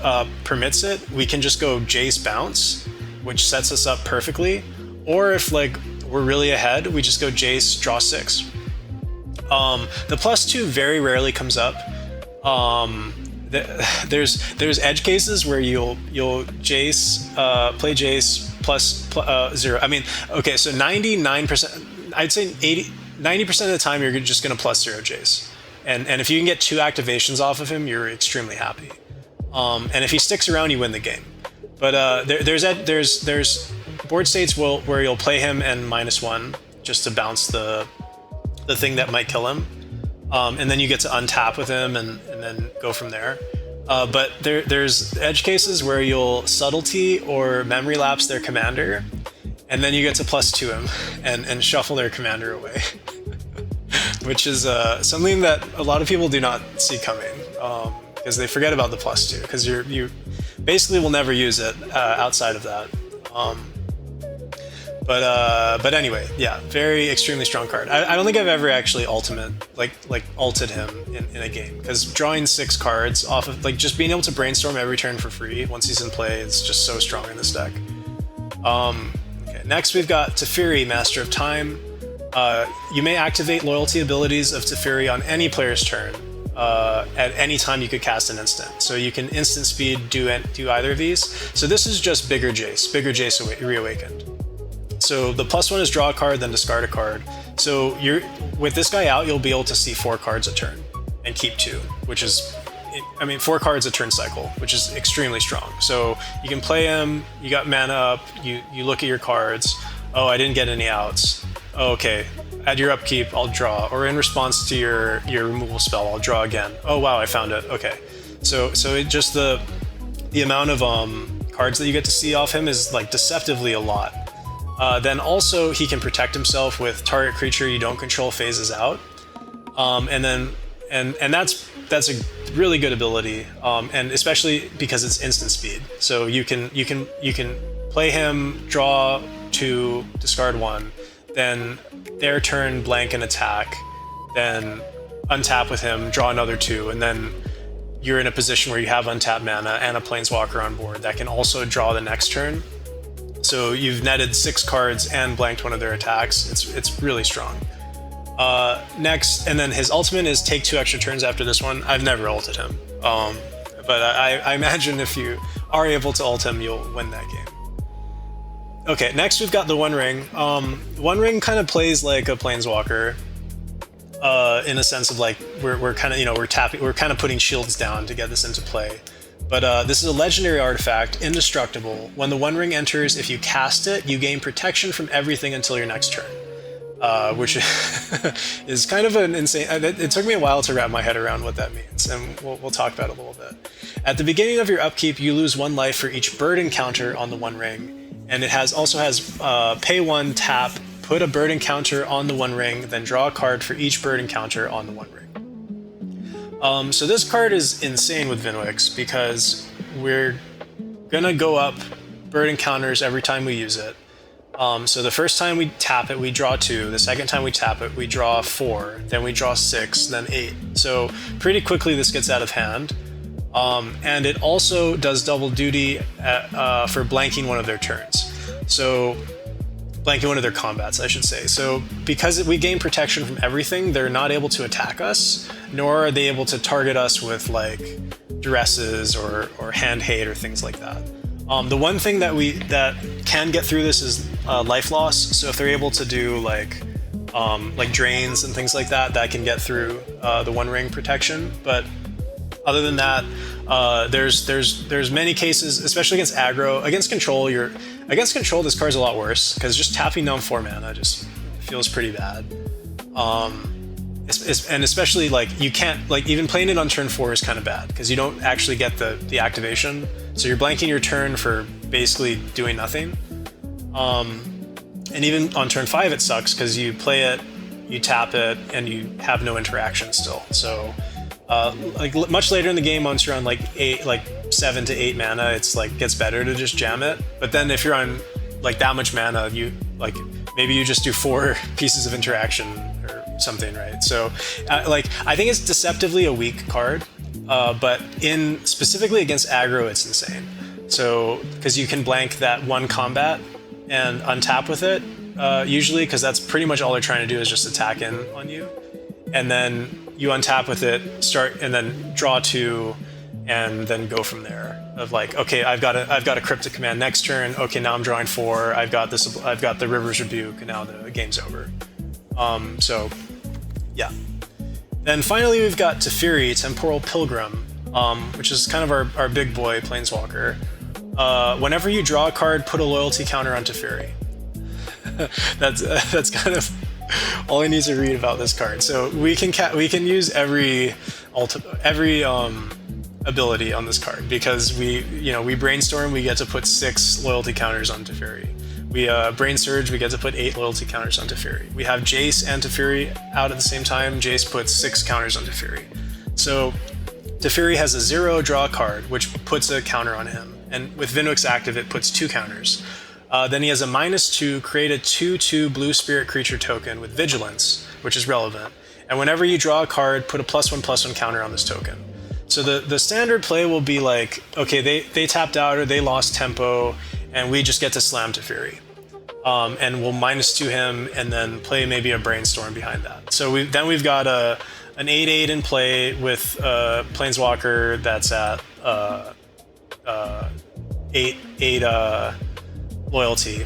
S1: permits it, we can just go Jace bounce, which sets us up perfectly. Or if like we're really ahead, we just go Jace draw 6. The +2 very rarely comes up. There's edge cases where you'll Jace play Jace plus 0. I mean, okay, so 99%, I'd say 90% of the time you're just going to +0 Jace. And if you can get 2 activations off of him, you're extremely happy. And if he sticks around, you win the game. But there's board states where you'll play him and -1 just to bounce the thing that might kill him. And then you get to untap with him and then go from there. But there's edge cases where you'll subtlety or memory lapse their commander, and then you get to +2 him and shuffle their commander away. Which is something that a lot of people do not see coming, because they forget about the +2, because you basically will never use it outside of that. But anyway, yeah, very extremely strong card. I don't think I've ever actually ulted him in a game, because drawing 6 cards off of like just being able to brainstorm every turn for free once he's in play is just so strong in this deck. Okay, next we've got Teferi, Master of Time. You may activate loyalty abilities of Teferi on any player's turn at any time you could cast an instant. So you can instant speed do either of these. So this is just bigger Jace reawakened. So the +1 is draw a card, then discard a card. So with this guy out, you'll be able to see 4 cards a turn and keep 2, which is, 4 cards a turn cycle, which is extremely strong. So you can play him, you got mana up, you look at your cards, oh, I didn't get any outs. Oh, okay, at your upkeep, I'll draw. Or in response to your removal spell, I'll draw again. Oh, wow, I found it, okay. So it just the amount of cards that you get to see off him is like deceptively a lot. Then also he can protect himself with target creature you don't control phases out, and that's a really good ability, and especially because it's instant speed. So you can play him, draw 2, discard 1, then their turn blank and attack, then untap with him, draw another 2, and then you're in a position where you have untapped mana and a Planeswalker on board that can also draw the next turn. So you've netted 6 cards and blanked one of their attacks. It's really strong. Next, and then his ultimate is take 2 extra turns after this one. I've never ulted him, but I imagine if you are able to ult him, you'll win that game. Okay, next we've got the One Ring. One Ring kind of plays like a Planeswalker, in a sense of like we're kind of we're kind of putting shields down to get this into play. But this is a legendary artifact, indestructible. When the One Ring enters, if you cast it, you gain protection from everything until your next turn. Which is kind of an insane... It took me a while to wrap my head around what that means, and we'll talk about it a little bit. At the beginning of your upkeep, you lose 1 life for each bird encounter on the One Ring, and it also has pay 1, tap, put a bird encounter on the One Ring, then draw a card for each bird encounter on the One Ring. So this card is insane with Vnwxt because we're gonna go up bird encounters every time we use it. So the first time we tap it, we draw 2. The second time we tap it, we draw 4. Then we draw 6, then 8. So pretty quickly this gets out of hand. And it also does double duty for blanking one of their turns. So blanking one of their combats, I should say. So because we gain protection from everything, they're not able to attack us, nor are they able to target us with like duresses or hand hate or things like that. The one thing that can get through this is life loss. So if they're able to do like drains and things like that, that can get through the One Ring protection. But other than that, there's many cases, especially against aggro. Against control, this card's a lot worse because just tapping down 4 mana just feels pretty bad. And especially like you can't even playing it on turn 4 is kind of bad because you don't actually get the activation. So you're blanking your turn for basically doing nothing. And even on turn 5 it sucks because you play it, you tap it, and you have no interaction still. So much later in the game, once you're on like 7 to 8 mana, it's like gets better to just jam it. But then if you're on like that much mana, you maybe you just do 4 pieces of interaction or something, right? So I think it's deceptively a weak card, but specifically against aggro, it's insane. So because you can blank that 1 combat and untap with it, usually, because that's pretty much all they're trying to do is just attack in on you, and then you untap with it, start, and then draw 2, and then go from there. Of like, okay, I've got a Cryptic Command next turn. Okay, now I'm drawing 4. I've got the River's Rebuke, and now the game's over. So, yeah. Then finally, we've got Teferi, Temporal Pilgrim, which is kind of our big boy Planeswalker. Whenever you draw a card, put a loyalty counter on Teferi. That's kind of all I need to read about this card. So we can use every ability on this card because we brainstorm, we get to put 6 loyalty counters on Teferi. We brain surge, we get to put 8 loyalty counters on Teferi. We have Jace and Teferi out at the same time. Jace puts 6 counters on Teferi. So Teferi has a 0 draw card, which puts a counter on him. And with Vnwxt active, it puts 2 counters. Then he has a -2, create a 2/2 blue spirit creature token with Vigilance, which is relevant. And whenever you draw a card, put a +1/+1 counter on this token. So the standard play will be like, okay, they tapped out or they lost tempo, and we just get to slam Teferi. And we'll -2 him, and then play maybe a Brainstorm behind that. So we've got an 8/8 in play with Planeswalker that's at 8 loyalty.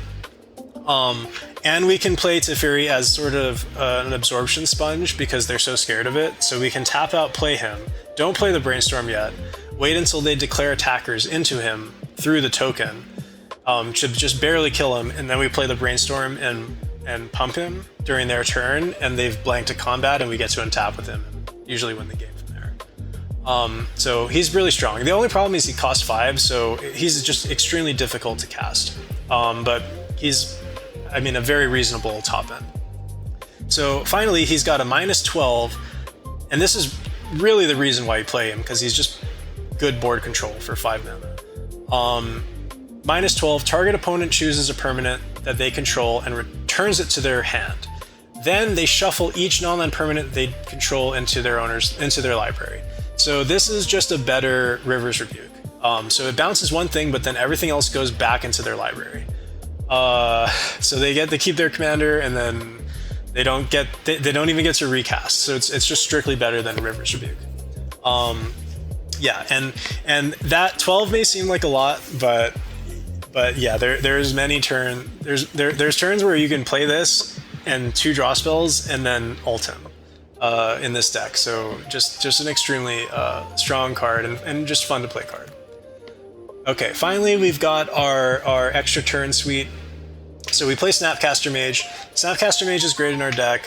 S1: And we can play Teferi as sort of an absorption sponge because they're so scared of it. So we can tap out, play him. Don't play the Brainstorm yet. Wait until they declare attackers into him through the token. Should just barely kill him, and then we play the Brainstorm and pump him during their turn, and they've blanked a combat, and we get to untap with him and usually win the game from there. So he's really strong. The only problem is he costs 5, so he's just extremely difficult to cast. But he's, a very reasonable top end. So finally, he's got a -12, and this is really the reason why you play him, because he's just good board control for 5 mana. -12, target opponent chooses a permanent that they control and returns it to their hand. Then they shuffle each non-land permanent they control into their library. So this is just a better River's Rebuke. So it bounces one thing, but then everything else goes back into their library. So they get to keep their commander, and then they don't even get to recast. So it's just strictly better than River's Rebuke. Yeah, and that 12 may seem like a lot, but yeah, there's many there's turns where you can play this and 2 draw spells and then ult him in this deck. So just an extremely strong card and just fun to play card. Okay, finally we've got our extra turn suite. So we play Snapcaster Mage. Snapcaster Mage is great in our deck.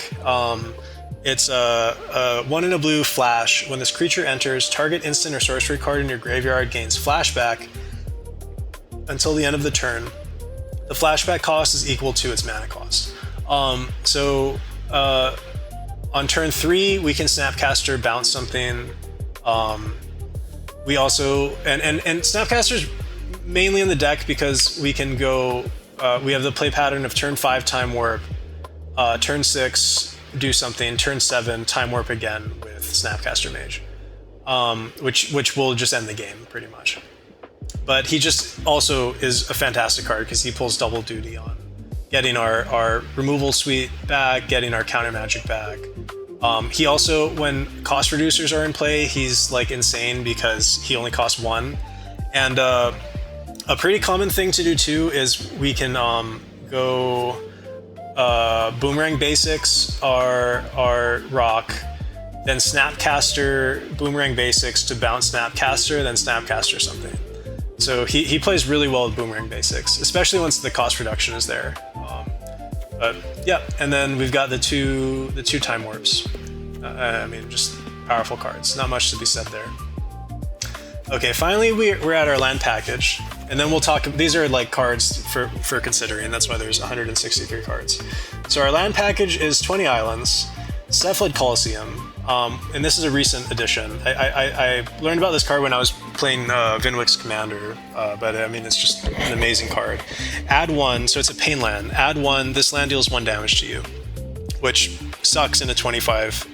S1: It's a 1 in a blue flash. When this creature enters, target instant or sorcery card in your graveyard gains flashback until the end of the turn. The flashback cost is equal to its mana cost. On turn 3, we can Snapcaster bounce something. We also and Snapcaster's mainly in the deck because we can go. We have the play pattern of turn 5 time warp, turn 6 do something, turn 7 time warp again with Snapcaster Mage, which will just end the game pretty much. But he just also is a fantastic card because he pulls double duty on getting our removal suite back, getting our counter magic back. He also, when cost reducers are in play, he's like insane because he only costs 1. And a pretty common thing to do too is we can go Boomerang Basics our rock, then Snapcaster Boomerang Basics to bounce Snapcaster, then Snapcaster something. So he plays really well with Boomerang Basics, especially once the cost reduction is there. But yeah, and then we've got the two time warps. I mean, just powerful cards. Not much to be said there. Okay, finally we're at our land package, and then we'll talk. These are like cards for considering. That's why there's 163 cards. So our land package is 20 islands, Cephalid Coliseum, and this is a recent addition. I learned about this card when I was playing Vnwxt Commander, but I mean it's just an amazing card. Add 1, so it's a pain land. Add 1. This land deals 1 damage to you, which sucks in a 25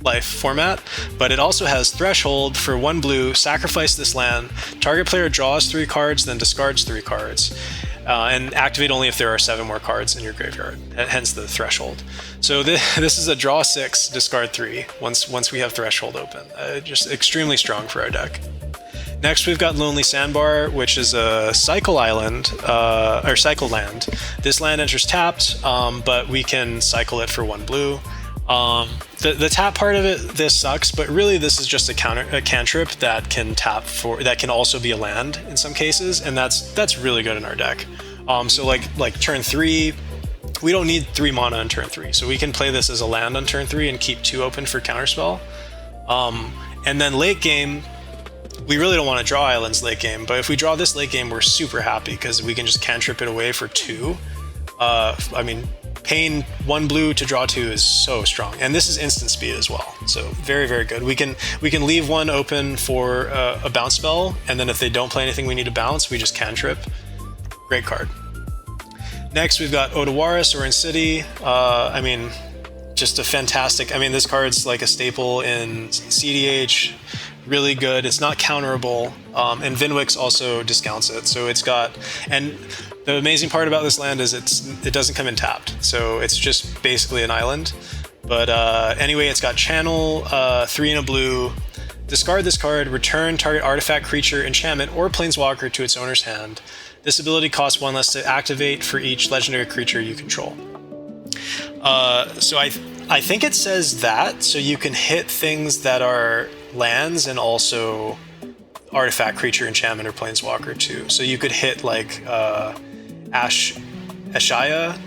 S1: life format, but it also has Threshold for 1 blue, sacrifice this land, target player draws 3 cards, then discards 3 cards, and activate only if there are 7 more cards in your graveyard, hence the Threshold. So this is a draw 6, discard 3, once we have Threshold open. Just extremely strong for our deck. Next, we've got Lonely Sandbar, which is a cycle island, or cycle land. This land enters tapped, but we can cycle it for 1 blue. The tap part of it, this sucks, but really this is just a cantrip that can tap for, that can also be a land in some cases, and that's really good in our deck. So like turn 3, we don't need 3 mana on turn 3, so we can play this as a land on turn 3 and keep 2 open for counterspell. And then late game, we really don't want to draw islands late game, but if we draw this late game, we're super happy because we can just cantrip it away for 2. I mean, paying 1 blue to draw 2 is so strong, and this is instant speed as well, so very, very good. We can leave 1 open for a bounce spell, and then if they don't play anything we need to bounce, we just cantrip. Great card. Next, we've got Odawaris, Orange City. I mean, just a fantastic. I mean, this card's like a staple in CDH. Really good. It's not counterable, and Vnwxt also discounts it. So it's got, and the amazing part about this land is it doesn't come in tapped, so it's just basically an island. But anyway, it's got channel, 3 in a blue. Discard this card, return target artifact, creature, enchantment, or planeswalker to its owner's hand. This ability costs 1 less to activate for each legendary creature you control. So I think it says that, so you can hit things that are lands and also artifact, creature, enchantment, or planeswalker too. So you could hit like Ashaya,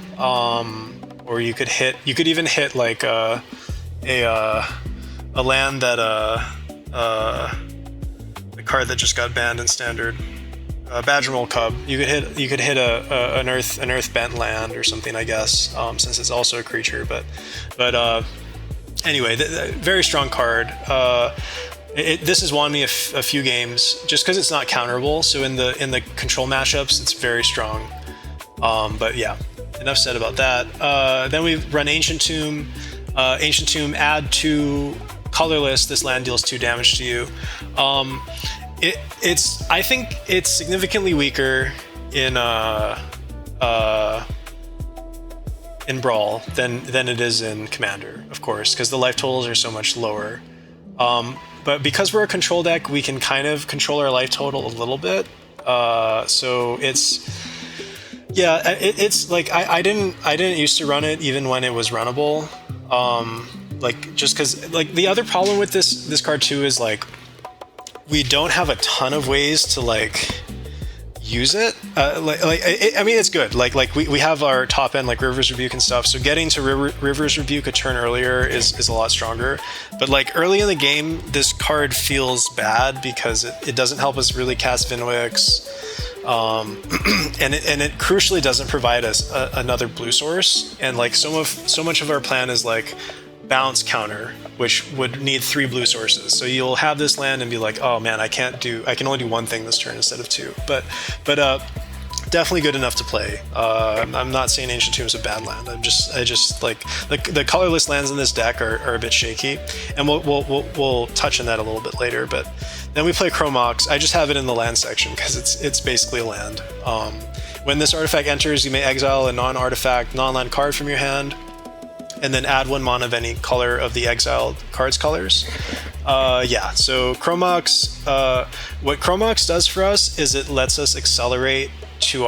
S1: or you could even hit like a land that the card that just got banned in standard, Badgermole Cub. You could hit an earth bent land or something, I guess, since it's also a creature. But anyway, very strong card. This has won me a few games just because it's not counterable. So in the control matchups, it's very strong. But yeah, enough said about that. Then we run Ancient Tomb. Ancient Tomb, add 2 colorless. This land deals 2 damage to you. I think it's significantly weaker in Brawl than it is in Commander, of course, because the life totals are so much lower. But because we're a control deck, we can kind of control our life total a little bit. So it's like I didn't used to run it even when it was runnable. Like just because like the other problem with this card too is like we don't have a ton of ways to like use it. I mean, it's good. Like we have our top end like River's Rebuke and stuff. So getting to River's Rebuke a turn earlier is a lot stronger. But like early in the game, this card feels bad because it doesn't help us really cast Vnwxt. And it crucially doesn't provide us another blue source. And like so much of our plan is like bounce counter, which would need 3 blue sources. So you'll have this land and be like, oh man, I can only do one thing this turn instead of 2. But definitely good enough to play. I'm not saying Ancient Tomb is a bad land. I just like the colorless lands in this deck are a bit shaky, and we'll touch on that a little bit later. But then we play Chromox. I just have it in the land section because it's basically a land. When this artifact enters, you may exile a non-artifact, non-land card from your hand, and then add 1 mana of any color of the exiled card's colors. So Chromox, what Chromox does for us is it lets us accelerate to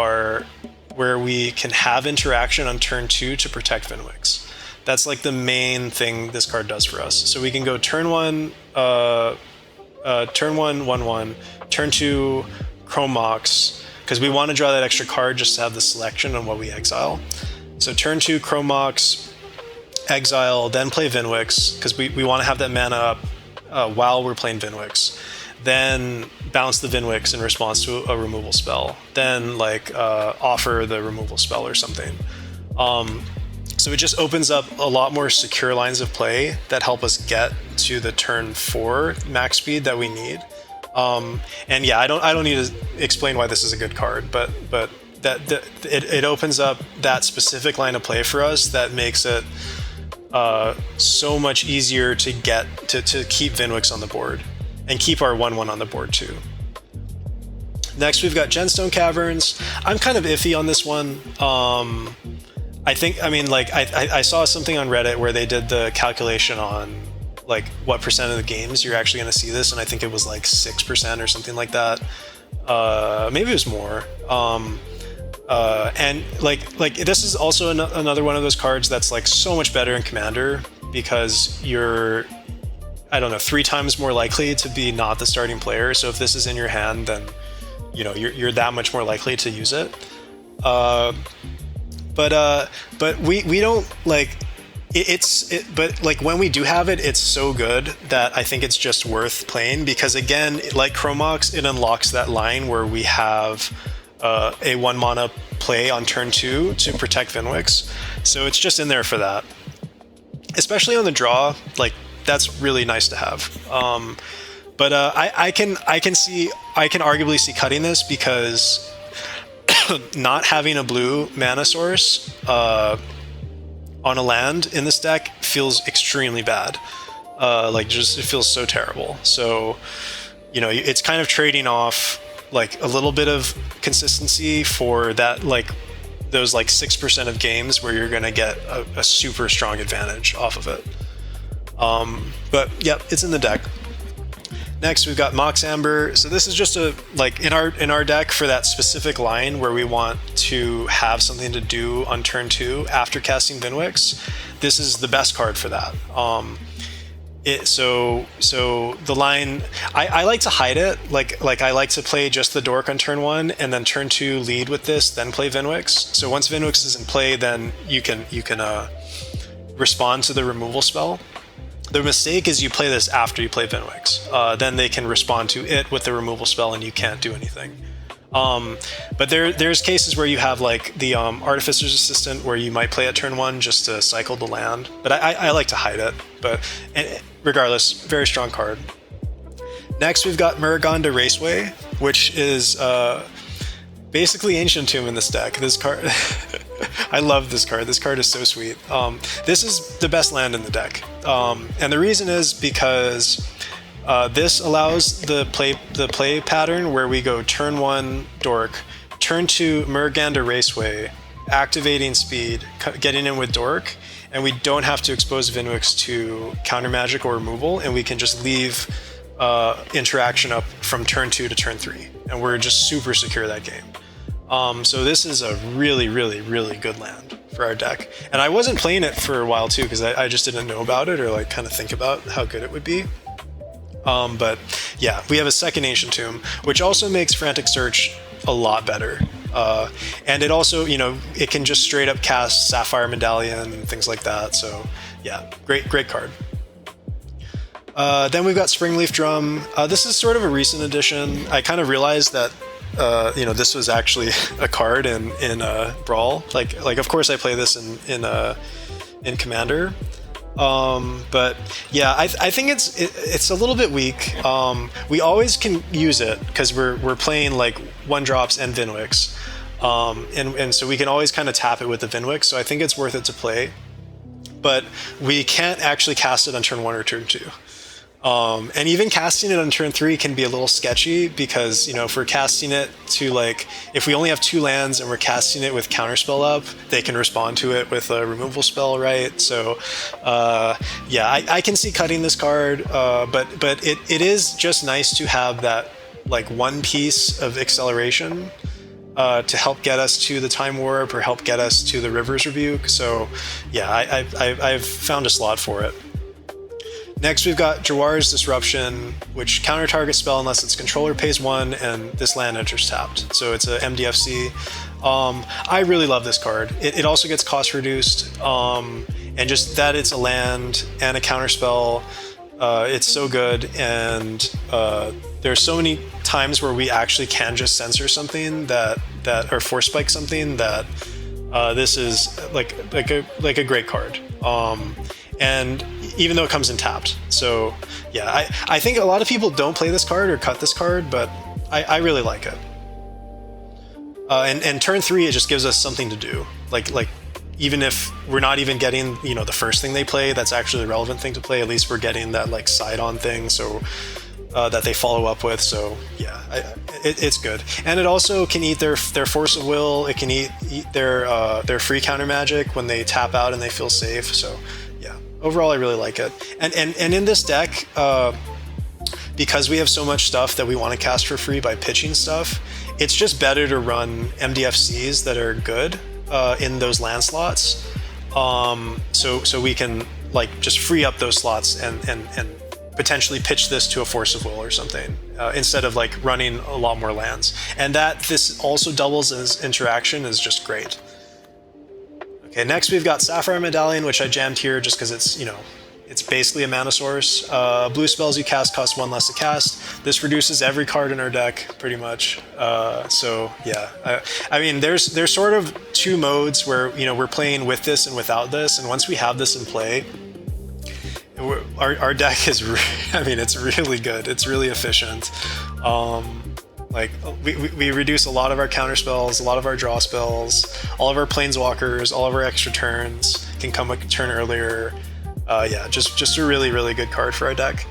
S1: where we can have interaction on turn 2 to protect Vnwxt. That's like the main thing this card does for us. So we can go turn 1, 1/1, turn 2, Chromox, because we want to draw that extra card just to have the selection on what we exile. So turn 2, Chromox, exile, then play Vnwxt, because we want to have that mana up while we're playing Vnwxt. Then bounce the Vnwxt in response to a removal spell. Then like offer the removal spell or something. So it just opens up a lot more secure lines of play that help us get to the turn 4 max speed that we need. And yeah, I don't need to explain why this is a good card, but it opens up that specific line of play for us that makes it so much easier to get to keep Vnwxt on the board and keep our 1/1 on the board too. Next, we've got Genstone Caverns. I'm kind of iffy on this one. I saw something on Reddit where they did the calculation on like what percent of the games you're actually going to see this, and I think it was like 6% or something like that. Maybe it was more. And like this is also another one of those cards that's like so much better in Commander because you're, I don't know, 3 times more likely to be not the starting player. So if this is in your hand, then you know you're that much more likely to use it. But we don't like but like when we do have it, it's so good that I think it's just worth playing because again, like Chromox, it unlocks that line where we have a 1 mana play on turn 2 to protect Vnwxt. So it's just in there for that. Especially on the draw, like that's really nice to have. But I can arguably see cutting this because not having a blue mana source on a land in this deck feels extremely bad. It feels so terrible. So, you know, it's kind of trading off like a little bit of consistency for that, like those like 6% of games where you're going to get a super strong advantage off of it. But yeah, it's in the deck. Next, we've got Mox Amber. So this is just in our deck for that specific line where we want to have something to do on turn 2 after casting Vnwxt. This is the best card for that. So the line, I like to hide it. Like I like to play just the Dork on turn 1 and then turn 2 lead with this, then play Vnwxt. So once Vnwxt is in play, then you can respond to the removal spell. The mistake is you play this after you play Vnwxt. Then they can respond to it with the removal spell and you can't do anything. But there's cases where you have like the Artificer's Assistant where you might play at turn 1 just to cycle the land. But I like to hide it. But regardless, very strong card. Next, we've got Muraganda Raceway, which is basically Ancient Tomb in this deck. This card, I love this card. This card is so sweet. This is the best land in the deck. And the reason is because this allows the play pattern where we go turn 1 Dork, turn 2 Muraganda Raceway, activating speed, getting in with Dork, and we don't have to expose Vnwxt to counter magic or removal, and we can just leave interaction up from turn 2 to turn 3, and we're just super secure that game. So this is a really, really, really good land for our deck. And I wasn't playing it for a while too, because I just didn't know about it or like kind of think about how good it would be. But yeah, we have a second Ancient Tomb, which also makes Frantic Search a lot better. And it also, you know, it can just straight up cast Sapphire Medallion and things like that. So yeah, great card. Then we've got Springleaf Drum. This is sort of a recent addition. I kind of realized that you know, this was actually a card in Brawl. Like of course I play this in Commander. But yeah, I think it's a little bit weak. We always can use it because we're playing like 1-drops and Vnwxt. And so we can always kind of tap it with the Vnwxt. So I think it's worth it to play, but we can't actually cast it on turn 1 or turn 2. And even casting it on turn 3 can be a little sketchy because, you know, if we're casting it to like, if we only have 2 lands and we're casting it with counterspell up, they can respond to it with a removal spell, right? So, yeah, I can see cutting this card, but it is just nice to have that like one piece of acceleration to help get us to the Time Warp or help get us to the River's Rebuke. So, yeah, I've found a slot for it. Next, we've got Jawar's Disruption, which counter target spell unless its controller pays 1 and this land enters tapped. So it's a MDFC. I really love this card. It also gets cost reduced, and just that it's a land and a counter spell, it's so good. And there's so many times where we actually can just censor something that or force spike something that this is like a great card. And even though it comes in tapped. So yeah, I think a lot of people don't play this card or cut this card, but I really like it. And turn 3, it just gives us something to do. Like even if we're not even getting, you know, the first thing they play, that's actually the relevant thing to play, at least we're getting that like side-on thing, so that they follow up with. So yeah, it's good. And it also can eat their Force of Will. It can eat their free counter magic when they tap out and they feel safe. So overall, I really like it. And in this deck, because we have so much stuff that we want to cast for free by pitching stuff, it's just better to run MDFCs that are good in those land slots. So we can like just free up those slots and potentially pitch this to a Force of Will or something instead of like running a lot more lands. And that this also doubles as interaction is just great. Okay, next we've got Sapphire Medallion, which I jammed here just because it's, you know, it's basically a mana source. Blue spells you cast cost 1 less to cast. This reduces every card in our deck, pretty much. So yeah, I mean, there's sort of 2 modes where, you know, we're playing with this and without this, and once we have this in play, our deck is, I mean, it's really good. It's really efficient. Like we reduce a lot of our counter spells, a lot of our draw spells, all of our planeswalkers, all of our extra turns can come a turn earlier. Yeah, just a really good card for our deck.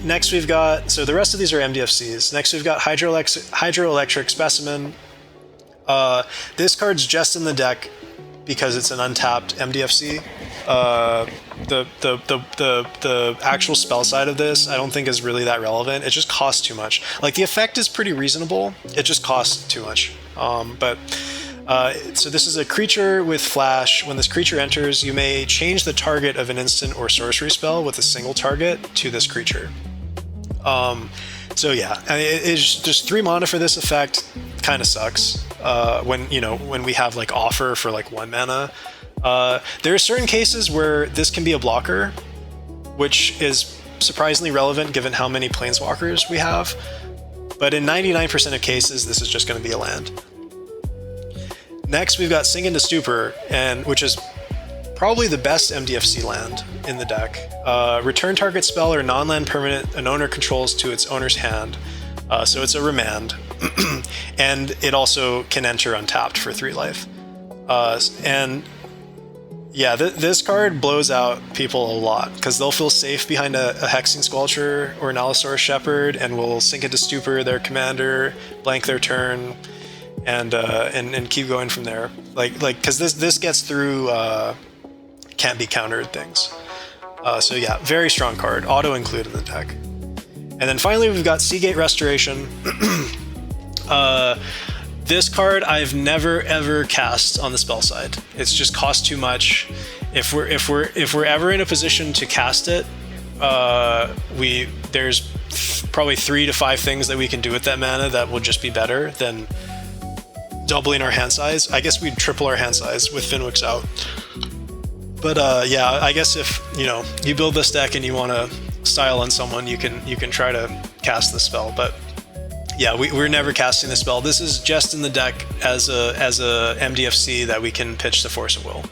S1: Next we've got, so the rest of these are MDFCs. Next we've got Hydroelectric Specimen. This card's just in the deck because it's an untapped MDFC. The actual spell side of this I don't think is really that relevant. It just costs too much. Like the effect is pretty reasonable, it just costs too much. So this is a creature with flash. When this creature enters, you may change the target of an instant or sorcery spell with a single target to this creature. So yeah, it's just 3 mana for this effect. Kind of sucks when we have like offer for like 1 mana. There are certain cases where this can be a blocker, which is surprisingly relevant given how many planeswalkers we have. But in 99% of cases, this is just going to be a land. Next, we've got Sink into Stupor, which is probably the best MDFC land in the deck. Return target spell or non-land permanent an owner controls to its owner's hand. So it's a remand. And it also can enter untapped for 3 life. And yeah, this card blows out people a lot because they'll feel safe behind a Hexing Squelcher or an Allosaurus Shepherd and will Sink into Stupor their commander, blank their turn, and keep going from there. Like because this gets through can't be countered things. So yeah, very strong card, auto include in the deck. And then finally we've got Seagate Restoration. This card I've never ever cast on the spell side. It's just cost too much. If we're ever in a position to cast it, there's probably 3 to 5 things that we can do with that mana that will just be better than doubling our hand size. I guess we'd triple our hand size with Vnwxt out. But yeah, I guess if you build this deck and you want to style on someone, you can try to cast the spell. But yeah, we're never casting the spell. This is just in the deck as a MDFC that we can pitch the Force of Will.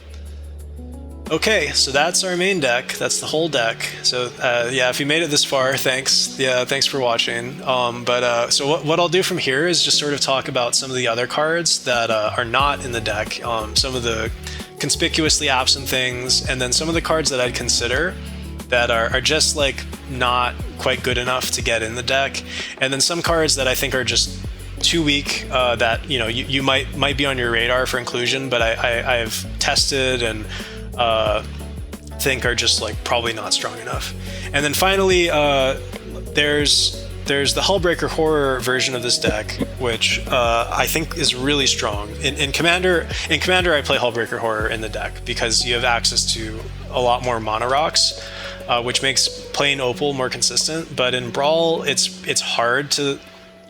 S1: Okay, so that's our main deck. That's the whole deck. So yeah, if you made it this far, thanks. Yeah, thanks for watching. So what I'll do from here is just sort of talk about some of the other cards that are not in the deck, some of the conspicuously absent things, and then some of the cards that I'd consider that are just like not quite good enough to get in the deck, and then some cards that I think are just too weak that you might be on your radar for inclusion, but I've tested and think are just like probably not strong enough. And then finally, there's the Hullbreaker horror version of this deck, which I think is really strong. In Commander, I play Hullbreaker horror in the deck because you have access to a lot more mana rocks, which makes playing Opal more consistent. But in Brawl, it's hard to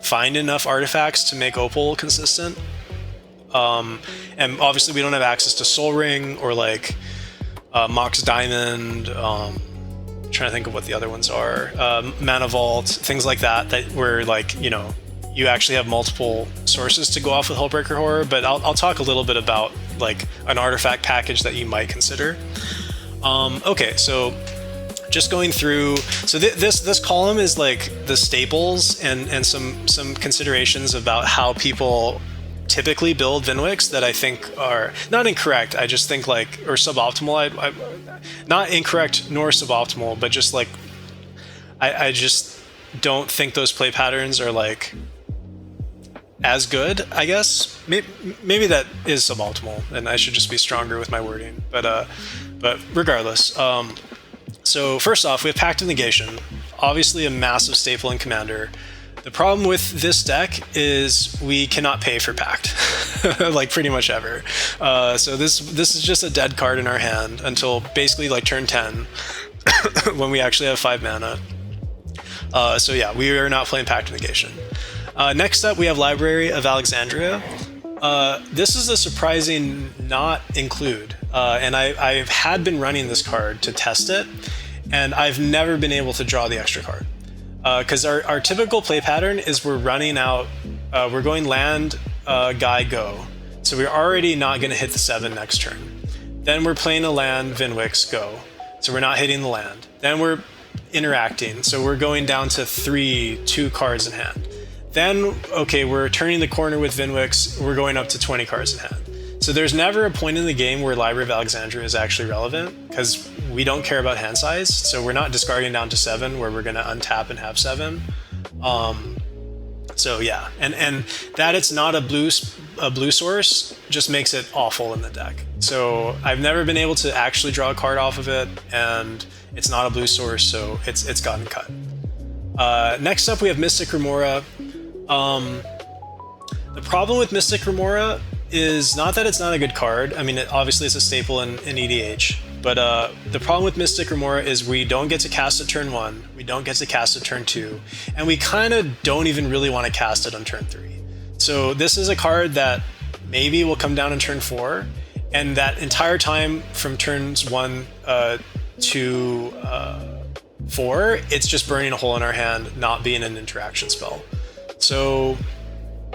S1: find enough artifacts to make Opal consistent. And obviously we don't have access to Soul Ring or like Mox Diamond, trying to think of what the other ones are, Mana Vault, things like that where like you actually have multiple sources to go off with Hullbreaker horror. But I'll talk a little bit about like an artifact package that you might consider. Okay, so just going through, so this column is like the staples and some considerations about how people typically build Vnwxt that I think are not incorrect. I just think like, or suboptimal. Not incorrect nor suboptimal, but just like I just don't think those play patterns are like as good. I guess maybe that is suboptimal, and I should just be stronger with my wording. But regardless. So first off, we have Pact of Negation, obviously a massive staple in Commander. The problem with this deck is we cannot pay for Pact, like pretty much ever. So this is just a dead card in our hand until basically like turn 10, when we actually have 5 mana. So yeah, we are not playing Pact of Negation. Next up, we have Library of Alexandria. This is a surprising not include, and I had been running this card to test it, and I've never been able to draw the extra card. Because our typical play pattern is we're running out, we're going land, guy, go. So we're already not going to hit the 7 next turn. Then we're playing a land, Vnwxt, go. So we're not hitting the land. Then we're interacting. So we're going down to 2 cards in hand. Then, okay, we're turning the corner with Vnwxt, we're going up to 20 cards in hand. So there's never a point in the game where Library of Alexandria is actually relevant, because we don't care about hand size. So we're not discarding down to 7 where we're going to untap and have 7. So yeah, and that it's not a blue source just makes it awful in the deck. So I've never been able to actually draw a card off of it, and it's not a blue source, so it's gotten cut. Next up, we have Mystic Remora. The problem with Mystic Remora is not that it's not a good card. I mean, obviously it's a staple in EDH, but the problem with Mystic Remora is we don't get to cast it turn 1, we don't get to cast it turn 2, and we kind of don't even really want to cast it on turn 3. So this is a card that maybe will come down in turn 4, and that entire time from turns 1 to 4, it's just burning a hole in our hand, not being an interaction spell. So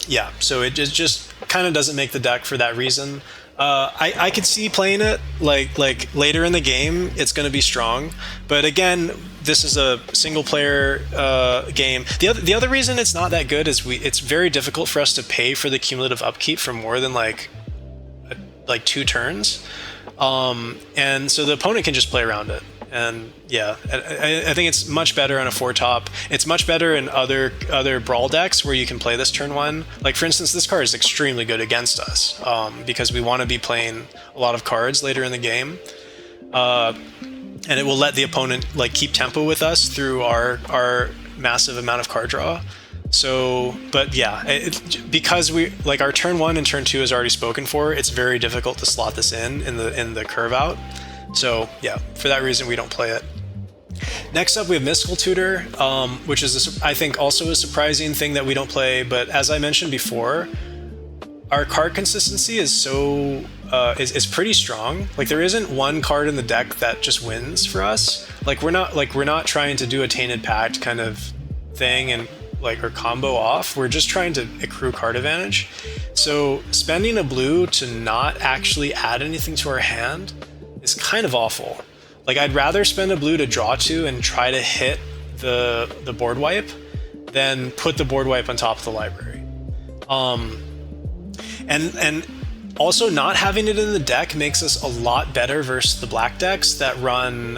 S1: yeah, so it just kind of doesn't make the deck for that reason. I could see playing it like later in the game, it's going to be strong, but again, this is a single player game. The other reason it's not that good is it's very difficult for us to pay for the cumulative upkeep for more than like 2 turns, and so the opponent can just play around it. And yeah, I think it's much better on a 4-top. It's much better in other Brawl decks where you can play this turn 1. Like for instance, this card is extremely good against us because we want to be playing a lot of cards later in the game, and it will let the opponent like keep tempo with us through our massive amount of card draw. So, but yeah, because we like our turn 1 and turn 2 is already spoken for, it's very difficult to slot this in the curve out. So yeah, for that reason we don't play it. Next up, we have Mystical Tutor, which is, I think, also a surprising thing that we don't play. But as I mentioned before, our card consistency is is pretty strong. Like, there isn't one card in the deck that just wins for us. Like, we're not trying to do a Tainted Pact kind of thing and or combo off. We're just trying to accrue card advantage. So spending a blue to not actually add anything to our hand is kind of awful. Like, I'd rather spend a blue to draw 2 and try to hit the board wipe than put the board wipe on top of the library. And also, not having it in the deck makes us a lot better versus the black decks that run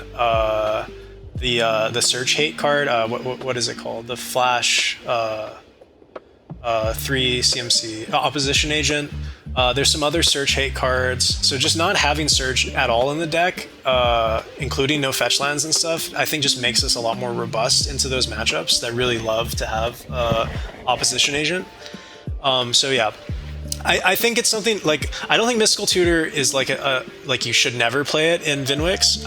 S1: the search hate card. What is it called? The flash 3 CMC opposition agent. There's some other search hate cards. So just not having search at all in the deck, including no fetch lands and stuff, I think just makes us a lot more robust into those matchups that really love to have opposition agent. So yeah, I think it's something like, I don't think Mystical Tutor is like like you should never play it in Vnwxt.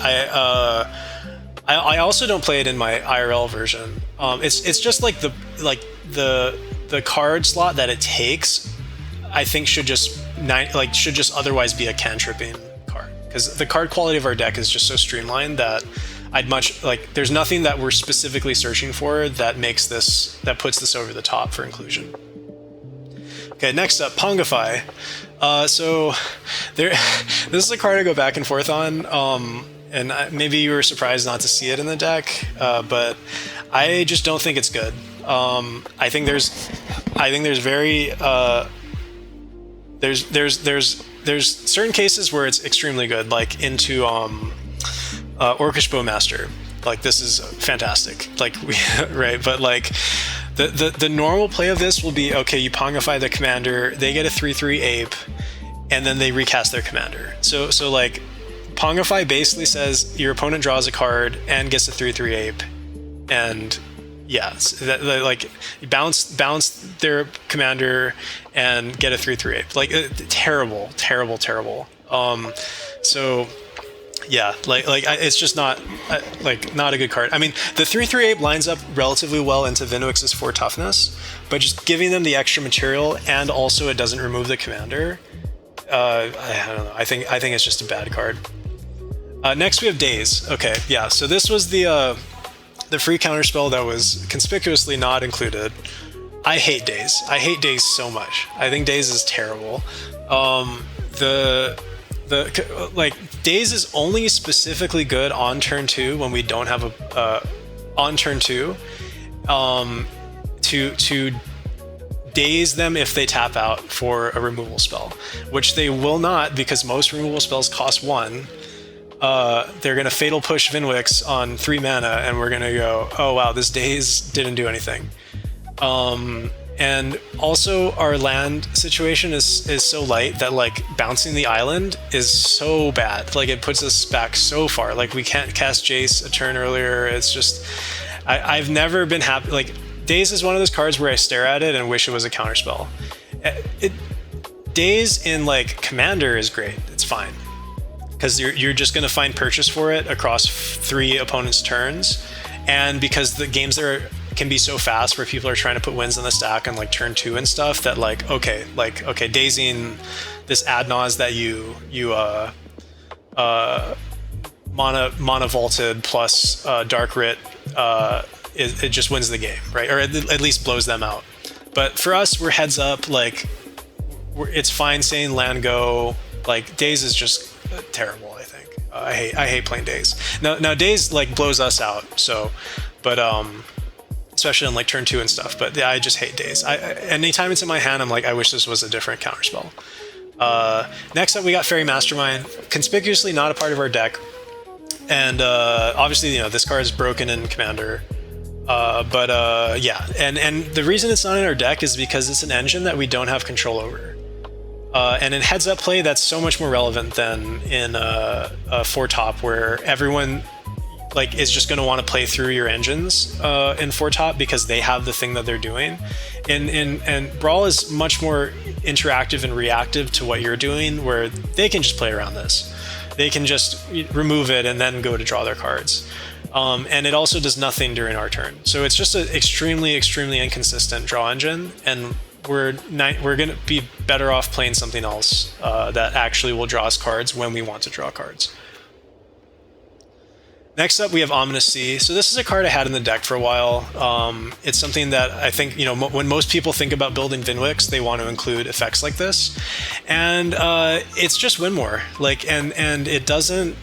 S1: I also don't play it in my IRL version. It's just like the card slot that it takes, I think should just otherwise be a cantripping card, because the card quality of our deck is just so streamlined that there's nothing that we're specifically searching for that puts this over the top for inclusion. Okay, next up, Pongify. So this is a card I go back and forth on, and maybe you were surprised not to see it in the deck, but I just don't think it's good. I think there's certain cases where it's extremely good, like into Orcish Bowmaster. Like, this is fantastic. Like, right, but like the normal play of this will be, okay, you Pongify the commander, they get a 3/3 ape, and then they recast their commander. So like, Pongify basically says your opponent draws a card and gets a 3/3 ape, and yeah, like, bounce their commander and get a 3/3 ape. Like, terrible. So yeah, it's just not not a good card. I mean, the 3/3 ape lines up relatively well into Vnwxt's 4 toughness, but just giving them the extra material and also it doesn't remove the commander. I don't know. I think it's just a bad card. Next we have Daze. Okay, yeah. So this was the free counterspell that was conspicuously not included. I hate Daze. I hate Daze so much. I think Daze is terrible. Daze is only specifically good on turn 2 when we don't have on turn 2 to daze them if they tap out for a removal spell, which they will not, because most removal spells cost 1. They're going to Fatal Push Vnwxt on 3 mana, and we're going to go, oh wow, this Daze didn't do anything. And also our land situation is so light that like bouncing the island is so bad. Like, it puts us back so far. Like, we can't cast Jace a turn earlier. It's just, I've never been happy. Like, Daze is one of those cards where I stare at it and wish it was a counterspell. Daze in like Commander is great. It's fine, because you're just going to find purchase for it across 3 opponents' turns, and because the games there can be so fast where people are trying to put wins on the stack on like turn 2 and stuff, that okay, dazing this Adnaz that you mana vaulted plus Dark Writ, it just wins the game, right? Or at least blows them out. But for us, we're heads up. Like, it's fine saying land go. Like, Daze is just terrible. I think I hate playing Daze. Now Daze like blows us out. So, but especially on like turn 2 and stuff. But yeah, I just hate Daze. Anytime it's in my hand, I'm like, I wish this was a different counterspell. Next up, we got Fairy Mastermind. Conspicuously not a part of our deck, and obviously, this card is broken in Commander. Yeah, and the reason it's not in our deck is because it's an engine that we don't have control over. And in heads up play, that's so much more relevant than in a 4-top, where everyone like is just going to want to play through your engines in 4-top because they have the thing that they're doing. And Brawl is much more interactive and reactive to what you're doing, where they can just play around this. They can just remove it and then go to draw their cards. And it also does nothing during our turn. So it's just an extremely, extremely inconsistent draw engine, and we're going to be better off playing something else that actually will draw us cards when we want to draw cards. Next up, we have Ominous Sea. So this is a card I had in the deck for a while. It's something that I think, when most people think about building Vnwxt, they want to include effects like this. And it's just win more. And it doesn't...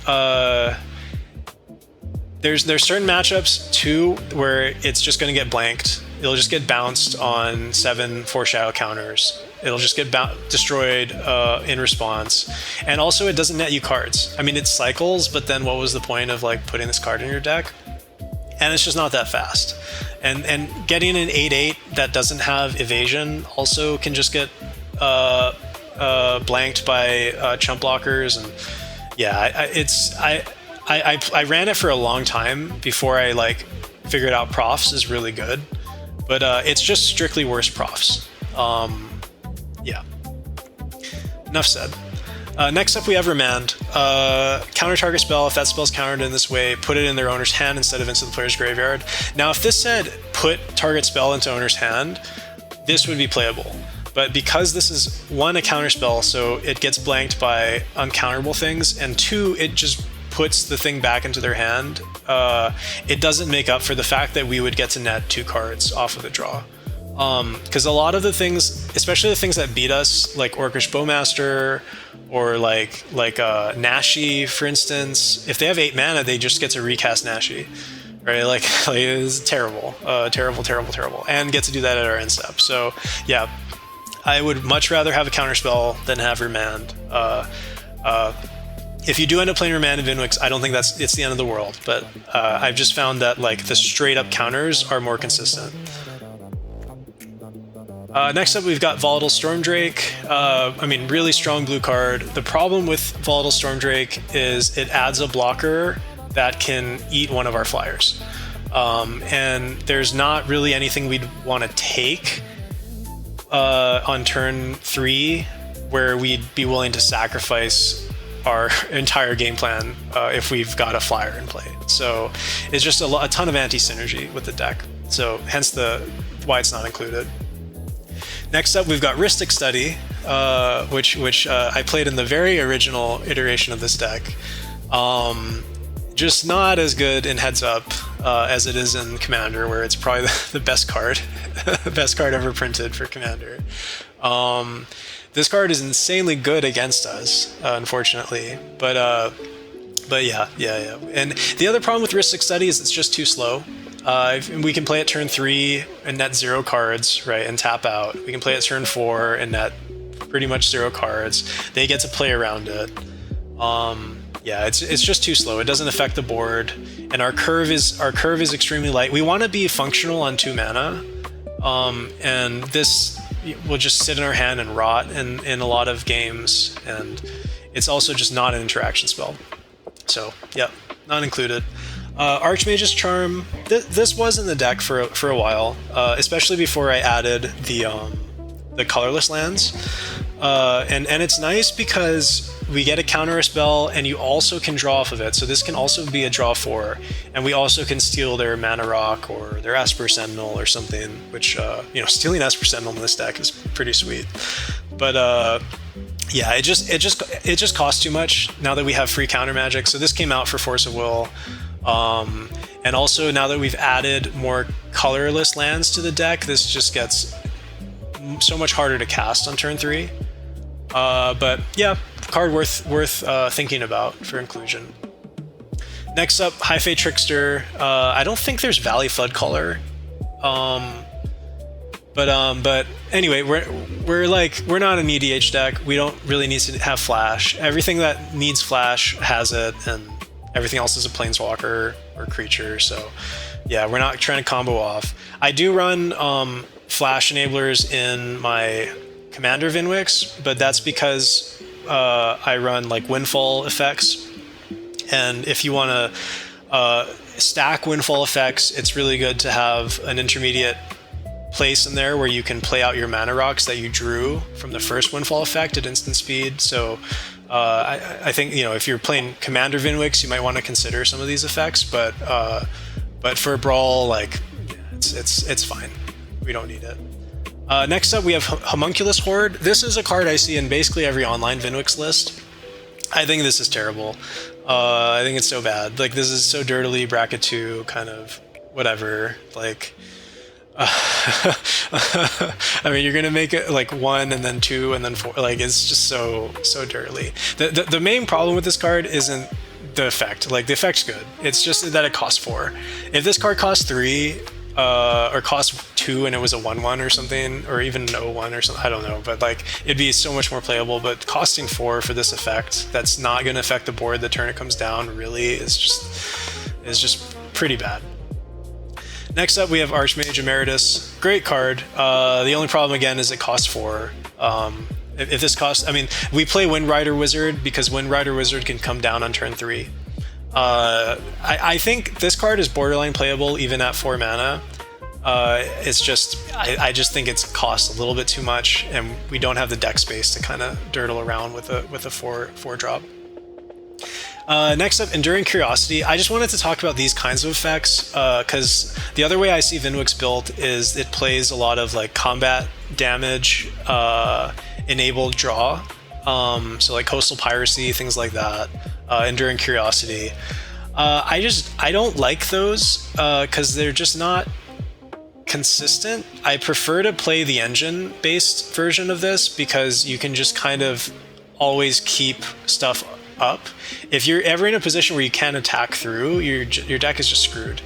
S1: There's certain matchups, too, where it's just going to get blanked. It'll just get bounced on 7 foreshadow counters. It'll just get destroyed in response. And also, it doesn't net you cards. I mean, it cycles, but then what was the point of putting this card in your deck? And it's just not that fast. And getting an 8/8 that doesn't have evasion also can just get blanked by chump blockers. And yeah, I ran it for a long time before I figured out profs is really good, but it's just strictly worse profs. Yeah. Enough said. Next up, we have Remand. Counter target spell. If that spell's countered in this way, put it in their owner's hand instead of into the player's graveyard. Now, if this said put target spell into owner's hand, this would be playable. But because this is, 1, a counter spell, so it gets blanked by uncounterable things, and 2, it just puts the thing back into their hand, it doesn't make up for the fact that we would get to net 2 cards off of the draw. Because a lot of the things, especially the things that beat us, like Orcish Bowmaster or Nashi, for instance, if they have 8 mana, they just get to recast Nashi, right? It's terrible, terrible, and get to do that at our end step. So yeah, I would much rather have a counterspell than have Remand. If you do end up playing Remand in Vnwxt, I don't think it's the end of the world, but I've just found that the straight up counters are more consistent. Next up, we've got Volatile Stormdrake. Really strong blue card. The problem with Volatile Stormdrake is it adds a blocker that can eat one of our flyers. And there's not really anything we'd want to take on turn 3 where we'd be willing to sacrifice our entire game plan if we've got a flyer in play. So it's just a ton of anti-synergy with the deck. So hence why it's not included. Next up, we've got Rhystic Study, which I played in the very original iteration of this deck. Just not as good in Heads Up as it is in Commander, where it's probably the best card, the best card ever printed for Commander. This card is insanely good against us, unfortunately. But yeah. And the other problem with Rhystic Study is it's just too slow. We can play it turn 3 and net 0 cards, right, and tap out. We can play it turn 4 and net pretty much 0 cards. They get to play around it. Yeah, it's just too slow. It doesn't affect the board, and our curve is extremely light. We want to be functional on 2 mana, and this will just sit in our hand and rot in a lot of games, and it's also just not an interaction spell. So, yeah, not included. Archmage's Charm. This was in the deck for a while, especially before I added the colorless lands, and it's nice because we get a counter a spell, and you also can draw off of it. So this can also be a draw 4, and we also can steal their Mana Rock or their Esper Sentinel or something. Which stealing Esper Sentinel in this deck is pretty sweet, but yeah, it just costs too much now that we have free counter magic. So this came out for Force of Will. And also now that we've added more colorless lands to the deck, this just gets so much harder to cast on turn 3. But yeah, card worth thinking about for inclusion. Next up, High Fate Trickster. I don't think there's Valley Flood Color. But anyway, we're not an EDH deck. We don't really need to have flash. Everything that needs flash has it, and everything else is a planeswalker or creature. So yeah, we're not trying to combo off. I do run flash enablers in my Commander Vnwxt, but that's because I run windfall effects. And if you want to stack windfall effects, it's really good to have an intermediate place in there where you can play out your mana rocks that you drew from the first windfall effect at instant speed. So I think, you know, if you're playing Commander Vnwxt, you might want to consider some of these effects, but for Brawl, like, it's fine. We don't need it. Next up, we have Homunculus Horde. This is a card I see in basically every online Vnwxt list. I think this is terrible. I think it's so bad. Like, this is so dirtily bracket 2, kind of whatever. Like, I mean, you're gonna make it like 1 and then 2 and then 4. Like, it's just so dirtily. The main problem with this card isn't the effect. Like, the effect's good. It's just that it costs 4. If this card costs 3 or costs 2 and it was a 1/1 or something, or even an 0/1 or something, I don't know, but like, it'd be so much more playable. But costing 4 for this effect, that's not gonna affect the board the turn it comes down, really is just pretty bad. Next up, we have Archmage Emeritus. Great card. The only problem, again, is it costs 4. If this costs... I mean, we play Windrider Wizard because Windrider Wizard can come down on turn 3. I think this card is borderline playable even at 4 mana. It's just... I just think it's cost a little bit too much, and we don't have the deck space to kind of dirtle around with a 4-drop. Next up, Enduring Curiosity. I just wanted to talk about these kinds of effects because the other way I see Vnwxt built is it plays a lot of like combat damage enabled draw. So like Coastal Piracy, things like that. Enduring Curiosity. I don't like those because they're just not consistent. I prefer to play the engine-based version of this because you can just kind of always keep stuff up. If you're ever in a position where you can't attack through, your deck is just screwed.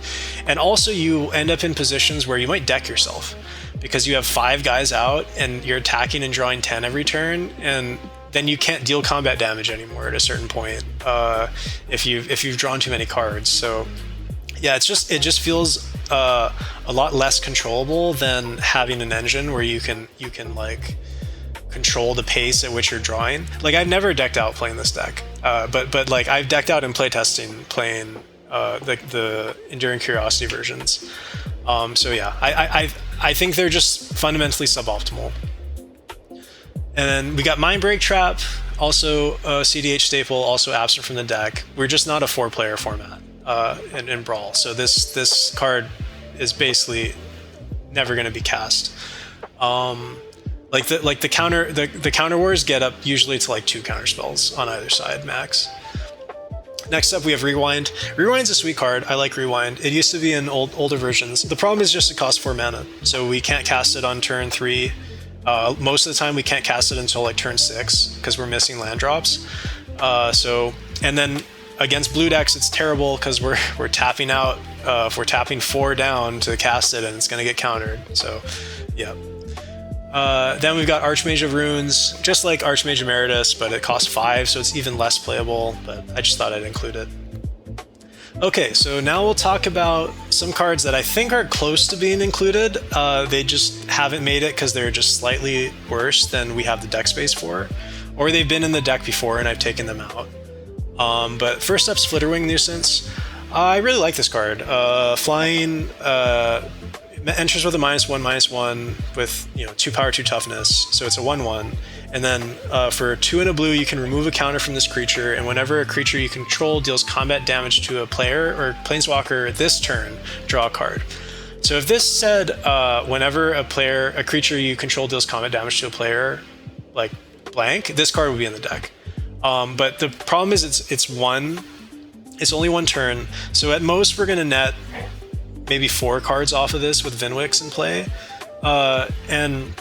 S1: And also you end up in positions where you might deck yourself because you have 5 guys out and you're attacking and drawing 10 every turn, and then you can't deal combat damage anymore at a certain point if you've drawn too many cards. So yeah, it just feels a lot less controllable than having an engine where you can like control the pace at which you're drawing. Like, I've never decked out playing this deck, but like I've decked out in playtesting playing the Enduring Curiosity versions. So yeah, I think they're just fundamentally suboptimal. And then we got Mindbreak Trap, also a CDH staple, also absent from the deck. We're just not a 4-player format in Brawl, so this card is basically never going to be cast. Like the counter wars get up usually to like 2 counter spells on either side max. Next up, we have Rewind. Rewind's a sweet card. I like Rewind. It used to be in older versions. The problem is just it costs 4 mana, so we can't cast it on turn 3. Most of the time, we can't cast it until like turn 6 because we're missing land drops. And then against blue decks, it's terrible because we're tapping out. If we're tapping 4 down to cast it, and it's going to get countered. So, yeah. Then we've got Archmage of Runes, just like Archmage Emeritus, but it costs 5, so it's even less playable, but I just thought I'd include it. Okay, so now we'll talk about some cards that I think are close to being included. They just haven't made it because they're just slightly worse than we have the deck space for, or they've been in the deck before and I've taken them out. But first up's Flitterwing Nuisance. I really like this card. Flying... enters with a -1/-1 with 2 power, 2 toughness, so it's a 1/1. And then for 2 and a blue, you can remove a counter from this creature, and whenever a creature you control deals combat damage to a player or planeswalker this turn, draw a card. So if this said whenever a creature you control deals combat damage to a player, like blank, this card would be in the deck. But the problem is it's only 1 turn, so at most we're gonna net maybe 4 cards off of this with Vnwxt in play, and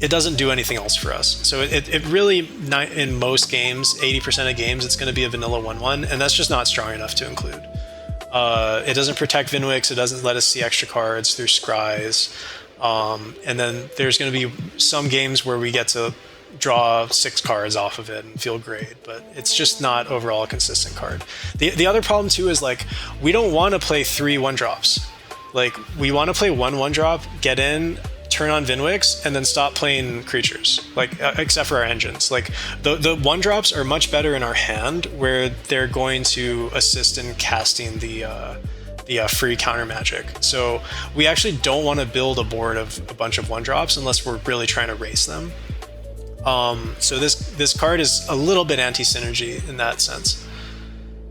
S1: it doesn't do anything else for us. So it really, in most games, 80% of games, it's going to be a vanilla 1/1, and that's just not strong enough to include. It doesn't protect Vnwxt, it doesn't let us see extra cards through scries, and then there's going to be some games where we get to draw 6 cards off of it and feel great, but it's just not overall a consistent card. The other problem too is like we don't want to play 3 1-drops. Like, we want to play 1 1-drop, get in, turn on Vnwxt, and then stop playing creatures, like except for our engines. Like the 1-drops are much better in our hand, where they're going to assist in casting the free counter magic. So we actually don't want to build a board of a bunch of 1-drops unless we're really trying to race them. So this card is a little bit anti-synergy in that sense.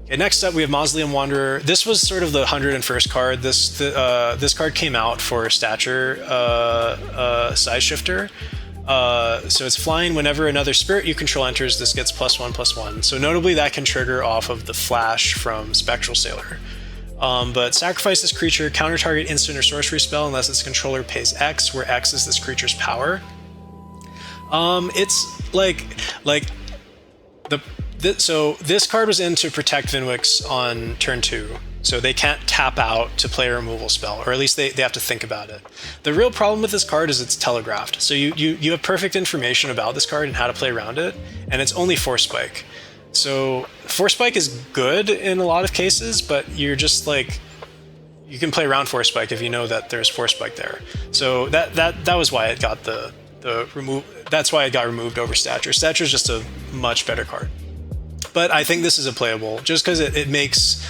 S1: Okay, next up we have Mausoleum Wanderer. This was sort of the 101st card. This card came out for Stature Size Shifter. So it's flying. Whenever another spirit you control enters, this gets +1/+1. So notably that can trigger off of the flash from Spectral Sailor. But sacrifice this creature, counter target instant or sorcery spell unless its controller pays X, where X is this creature's power. It's so this card was in to protect Vnwxt on turn 2. So they can't tap out to play a removal spell, or at least they have to think about it. The real problem with this card is it's telegraphed. So you have perfect information about this card and how to play around it, and it's only Force Spike. So Force Spike is good in a lot of cases, but you're just like, you can play around Force Spike if you know that there's Force Spike there. So that was why it got the remove. That's why it got removed over Stature. Stature is just a much better card. But I think this is a playable, just because it makes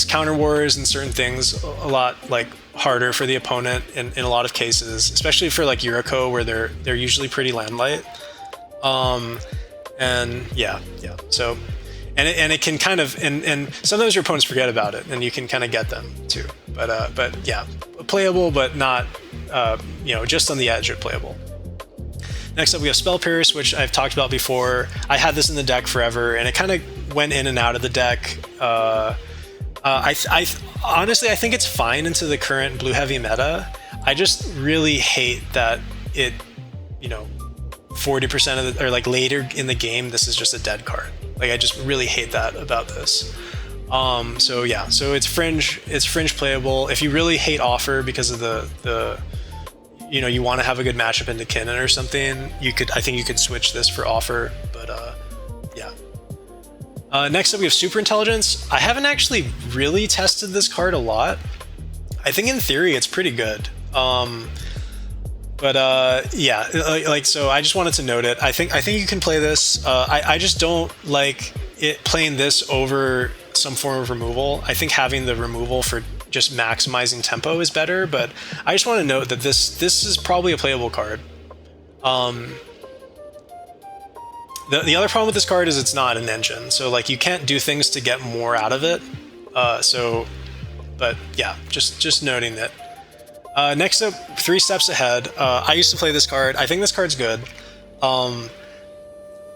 S1: counter wars and certain things a lot like harder for the opponent in a lot of cases, especially for like Yuriko, where they're usually pretty land light. And yeah. So, and it can kind of, and sometimes your opponents forget about it, and you can kind of get them too. But yeah, playable, but not just on the edge of playable. Next up, we have Spell Pierce, which I've talked about before. I had this in the deck forever, and it kind of went in and out of the deck. Honestly, I think it's fine into the current blue heavy meta. I just really hate that it, 40% of the, or like later in the game, this is just a dead card. Like, I just really hate that about this. So yeah, so it's fringe playable. If you really hate Offer because of the you want to have a good matchup into Kinnan or something, I think you could switch this for Offer, but yeah. Next up we have Super Intelligence. I haven't actually really tested this card a lot. I think in theory it's pretty good. Yeah, so I just wanted to note it. I think you can play this. I just don't like it playing this over some form of removal. I think having the removal for just maximizing tempo is better, but I just want to note that this is probably a playable card. The other problem with this card is it's not an engine, so like you can't do things to get more out of it. But yeah, just noting that. Next up, 3 steps ahead. I used to play this card. I think this card's good.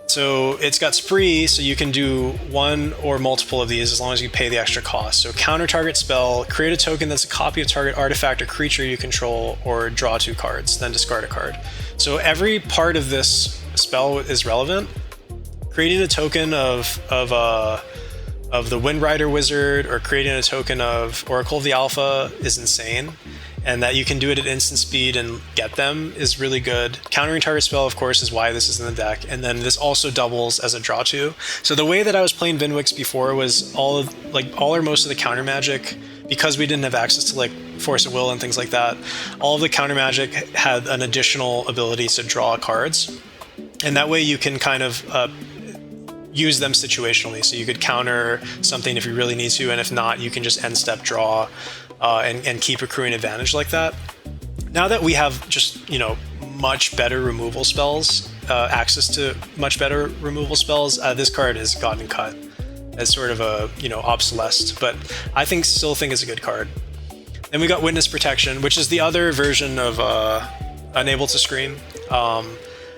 S1: So it's got Spree, so you can do one or multiple of these as long as you pay the extra cost. So counter target spell, create a token that's a copy of target artifact or creature you control, or draw 2 cards, then discard a card. So every part of this spell is relevant. Creating a token of the Wind Rider Wizard, or creating a token of Oracle of the Alpha is insane. And that you can do it at instant speed and get them is really good. Countering target spell, of course, is why this is in the deck. And then this also doubles as a draw 2. So the way that I was playing Vnwxt before was all or most of the counter magic, because we didn't have access to like Force of Will and things like that, all of the counter magic had an additional ability to draw cards. And that way you can kind of use them situationally. So you could counter something if you really need to, and if not, you can just end step draw. And keep accruing advantage like that. Now that we have just, much better removal spells, access to much better removal spells, this card has gotten cut as sort of a, obsolesced, but I still think it's a good card. Then we got Witness Protection, which is the other version of Unable to Scream.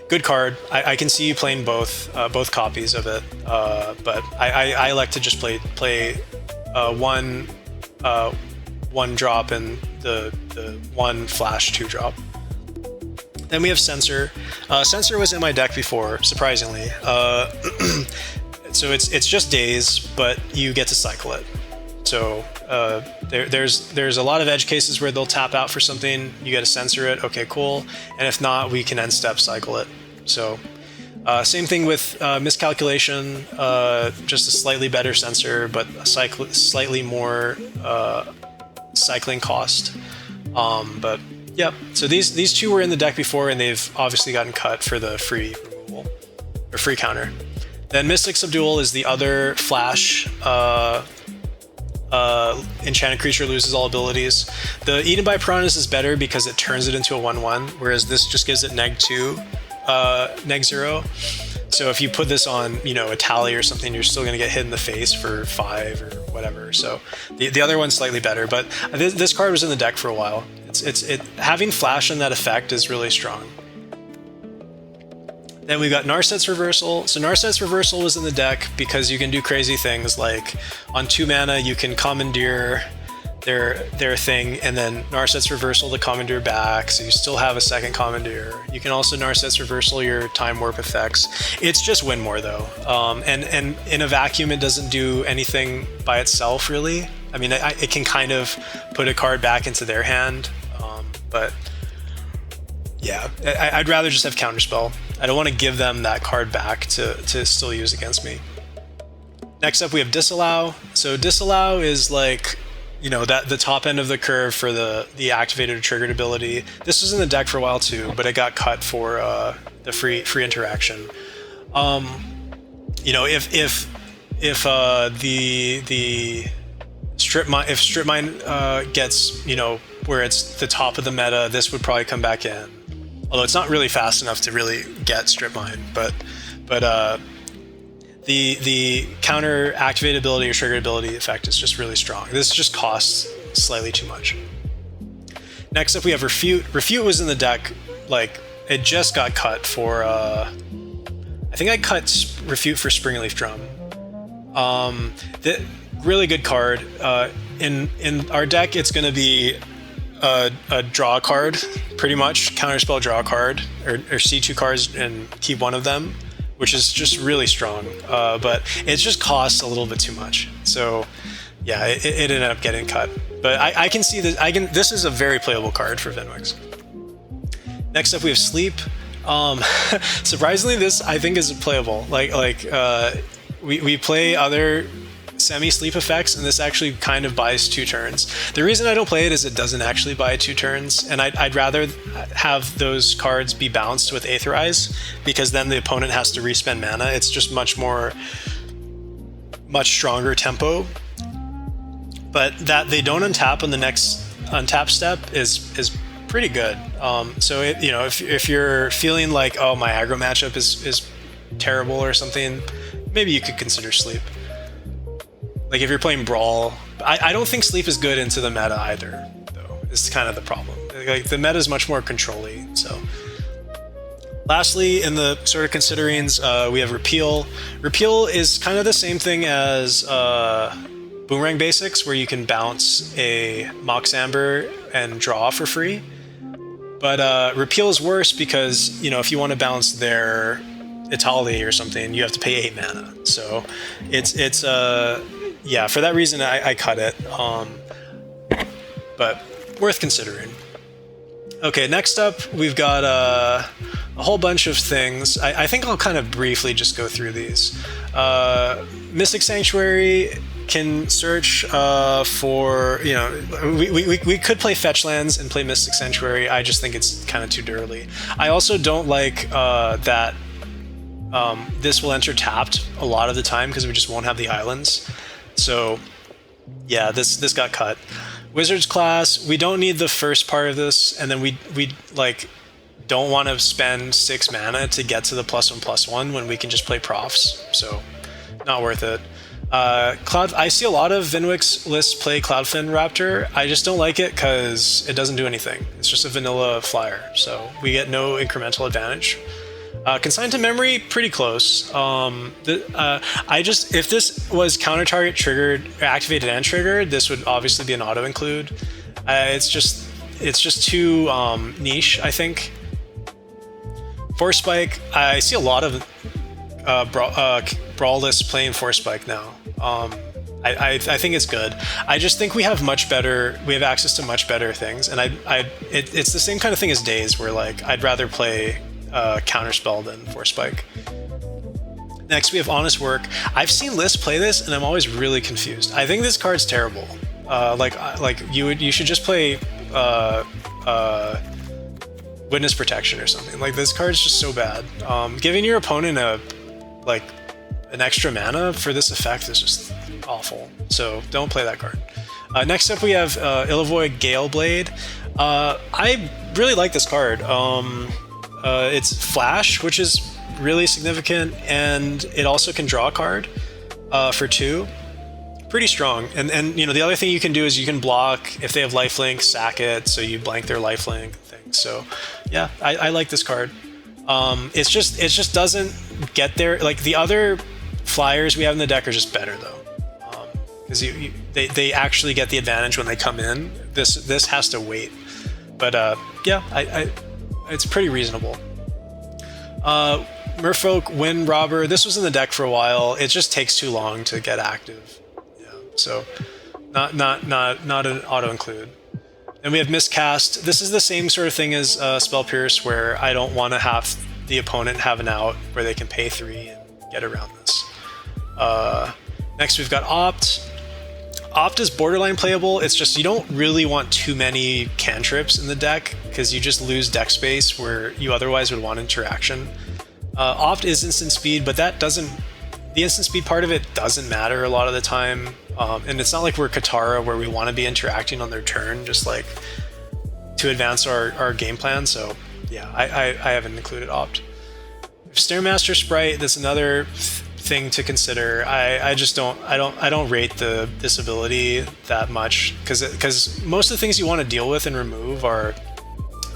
S1: Good card. I can see you playing both copies of it, but I like to just play one drop and the 1 flash 2 drop. Then we have Censor. Censor was in my deck before, surprisingly. So it's just days, but you get to cycle it. So there's a lot of edge cases where they'll tap out for something, you get to censor it, okay, cool. And if not, we can end step cycle it. So same thing with Miscalculation, just a slightly better censor, but slightly more cycling cost. But yeah, so these 2 were in the deck before, and they've obviously gotten cut for the free removal or free counter. Then Mystic Subdual is the other flash enchanted creature loses all abilities. The Eaten by Piranhas is better because it turns it into a 1/1, whereas this just gives it -2 neg 0. So if you put this on, you know, a tally or something, you're still going to get hit in the face for 5 or whatever. So the other one's slightly better, but this card was in the deck for a while. Having flash on that effect is really strong. Then we've got Narset's Reversal. So Narset's Reversal was in the deck because you can do crazy things like on 2 mana you can commandeer their thing, and then Narset's Reversal to commandeer back, so you still have a second commandeer. You can also Narset's Reversal your time warp effects. It's just win more though, and in a vacuum it doesn't do anything by itself really. I mean, it can kind of put a card back into their hand, but yeah, I'd rather just have Counterspell. I don't want to give them that card back to still use against me. Next up we have Disallow. So Disallow is like, you know, that the top end of the curve for the activated or triggered ability. This was in the deck for a while too, but it got cut for the free interaction. You know, if the Strip Mine gets, you know, where it's the top of the meta, this would probably come back in. Although it's not really fast enough to really get Strip Mine, but the counter activate ability or trigger ability effect is just really strong. This just costs slightly too much. Next up we have Refute. Refute was in the deck, like, it just got cut for, I think I cut Refute for Springleaf Drum. The really good card. In our deck it's going to be a draw card, pretty much, counterspell draw card, or see 2 cards and keep one of them, which is just really strong, but it just costs a little bit too much. So yeah, it ended up getting cut. But I can see that this is a very playable card for Vnwxt. Next up we have Sleep. Surprisingly, this I think is playable. We play other semi-sleep effects, and this actually kind of buys 2 turns. The reason I don't play it is it doesn't actually buy 2 turns, and I'd rather have those cards be bounced with Aetherize, because then the opponent has to respend mana. It's just much stronger tempo. But that they don't untap on the next untap step is pretty good. So you know, if you're feeling like, oh, my aggro matchup is terrible or something, maybe you could consider Sleep. Like if you're playing Brawl, I don't think Sleep is good into the meta either, though. It's kind of the problem. Like the meta is much more control-y, so. Lastly, in the sort of considerings, we have Repeal. Repeal is kind of the same thing as Boomerang Basics, where you can bounce a Mox Amber and draw for free. But Repeal is worse because, you know, if you want to bounce their Italy or something, you have to pay 8 mana. So it's yeah, for that reason I cut it, but worth considering. Okay, next up we've got a whole bunch of things. I think I'll kind of briefly just go through these. Mystic Sanctuary can search for, you know, we could play Fetch Lands and play Mystic Sanctuary. I just think it's kind of too dirty. I also don't like that this will enter tapped a lot of the time because we just won't have the islands. So yeah, this got cut. Wizards class, we don't need the first part of this, and then we like don't want to spend 6 mana to get to the +1/+1 when we can just play profs. So not worth it. I see a lot of Vnwxt lists play Cloudfin Raptor. I just don't like it because it doesn't do anything. It's just a vanilla flyer, so we get no incremental advantage. Consigned to Memory, pretty close. If this was counter target triggered, activated and triggered, this would obviously be an auto include. It's just too niche, I think. Force Spike, I see a lot of Brawl lists playing Force Spike now. I think it's good. I just think we have access to much better things, and it's the same kind of thing as Daze, where like I'd rather play Counterspell than Force Spike. Next we have Honest Work. I've seen lists play this and I'm always really confused. I think this card's terrible. You should just play Witness Protection or something. Like this card's just so bad. Giving your opponent an extra mana for this effect is just awful. So don't play that card. Next up we have Illavoid Gale Blade. I really like this card. It's flash, which is really significant, and it also can draw a card for 2. Pretty strong. And you know, the other thing you can do is you can block if they have lifelink, sack it, so you blank their lifelink thing. So yeah, I like this card. It just doesn't get there. Like the other flyers we have in the deck are just better though, because they actually get the advantage when they come in. This has to wait. But yeah, it's pretty reasonable. Merfolk, Wind Robber. This was in the deck for a while. It just takes too long to get active. Yeah, so not an auto include. And we have Miscast. This is the same sort of thing as Spell Pierce, where I don't want to have the opponent have an out where they can pay 3 and get around this. Next we've got Opt. Opt is borderline playable. It's just you don't really want too many cantrips in the deck because you just lose deck space where you otherwise would want interaction. Opt is instant speed, but that doesn't. The instant speed part of it doesn't matter a lot of the time, and it's not like we're Katara where we want to be interacting on their turn just like to advance our game plan. So yeah, I haven't included Opt. Stairmaster Sprite. That's another thing to consider. I don't rate this ability that much because most of the things you want to deal with and remove are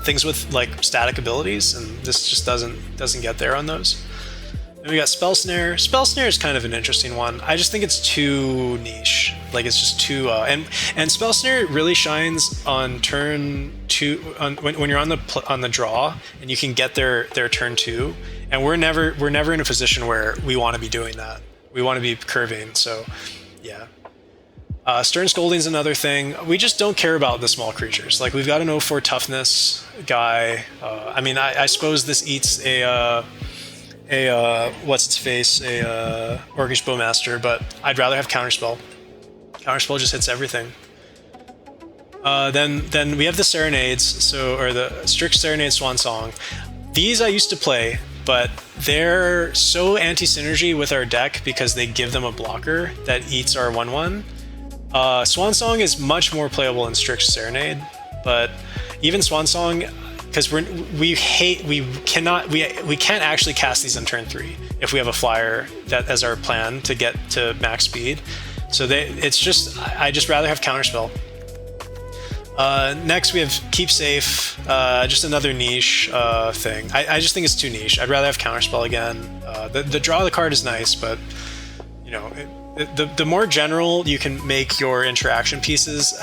S1: things with like static abilities, and this just doesn't get there on those. Then we got Spell Snare. Spell Snare is kind of an interesting one. I just think it's too niche. Like it's just too and Spell Snare really shines on turn 2 when you're on the draw and you can get their turn 2. And we're never in a position where we want to be doing that. We want to be curving. So yeah. Stern Scolding's another thing. We just don't care about the small creatures. Like we've got an 0-4 toughness guy. I mean, I suppose this eats a what's its face, a Orcish Bowmaster, but I'd rather have Counterspell. Counterspell just hits everything. Then we have the Serenades, or the Strict Serenade Swan Song. These I used to play, but they're so anti-synergy with our deck because they give them a blocker that eats our 1/1. Swan Song is much more playable in Strict Serenade, but even Swan Song, because we can't actually cast these on turn 3 if we have a flyer that as our plan to get to max speed. So I just rather have Counterspell. Next we have Keep Safe, just another niche thing. I just think it's too niche. I'd rather have Counterspell again. The draw of the card is nice, but you know, the more general you can make your interaction pieces,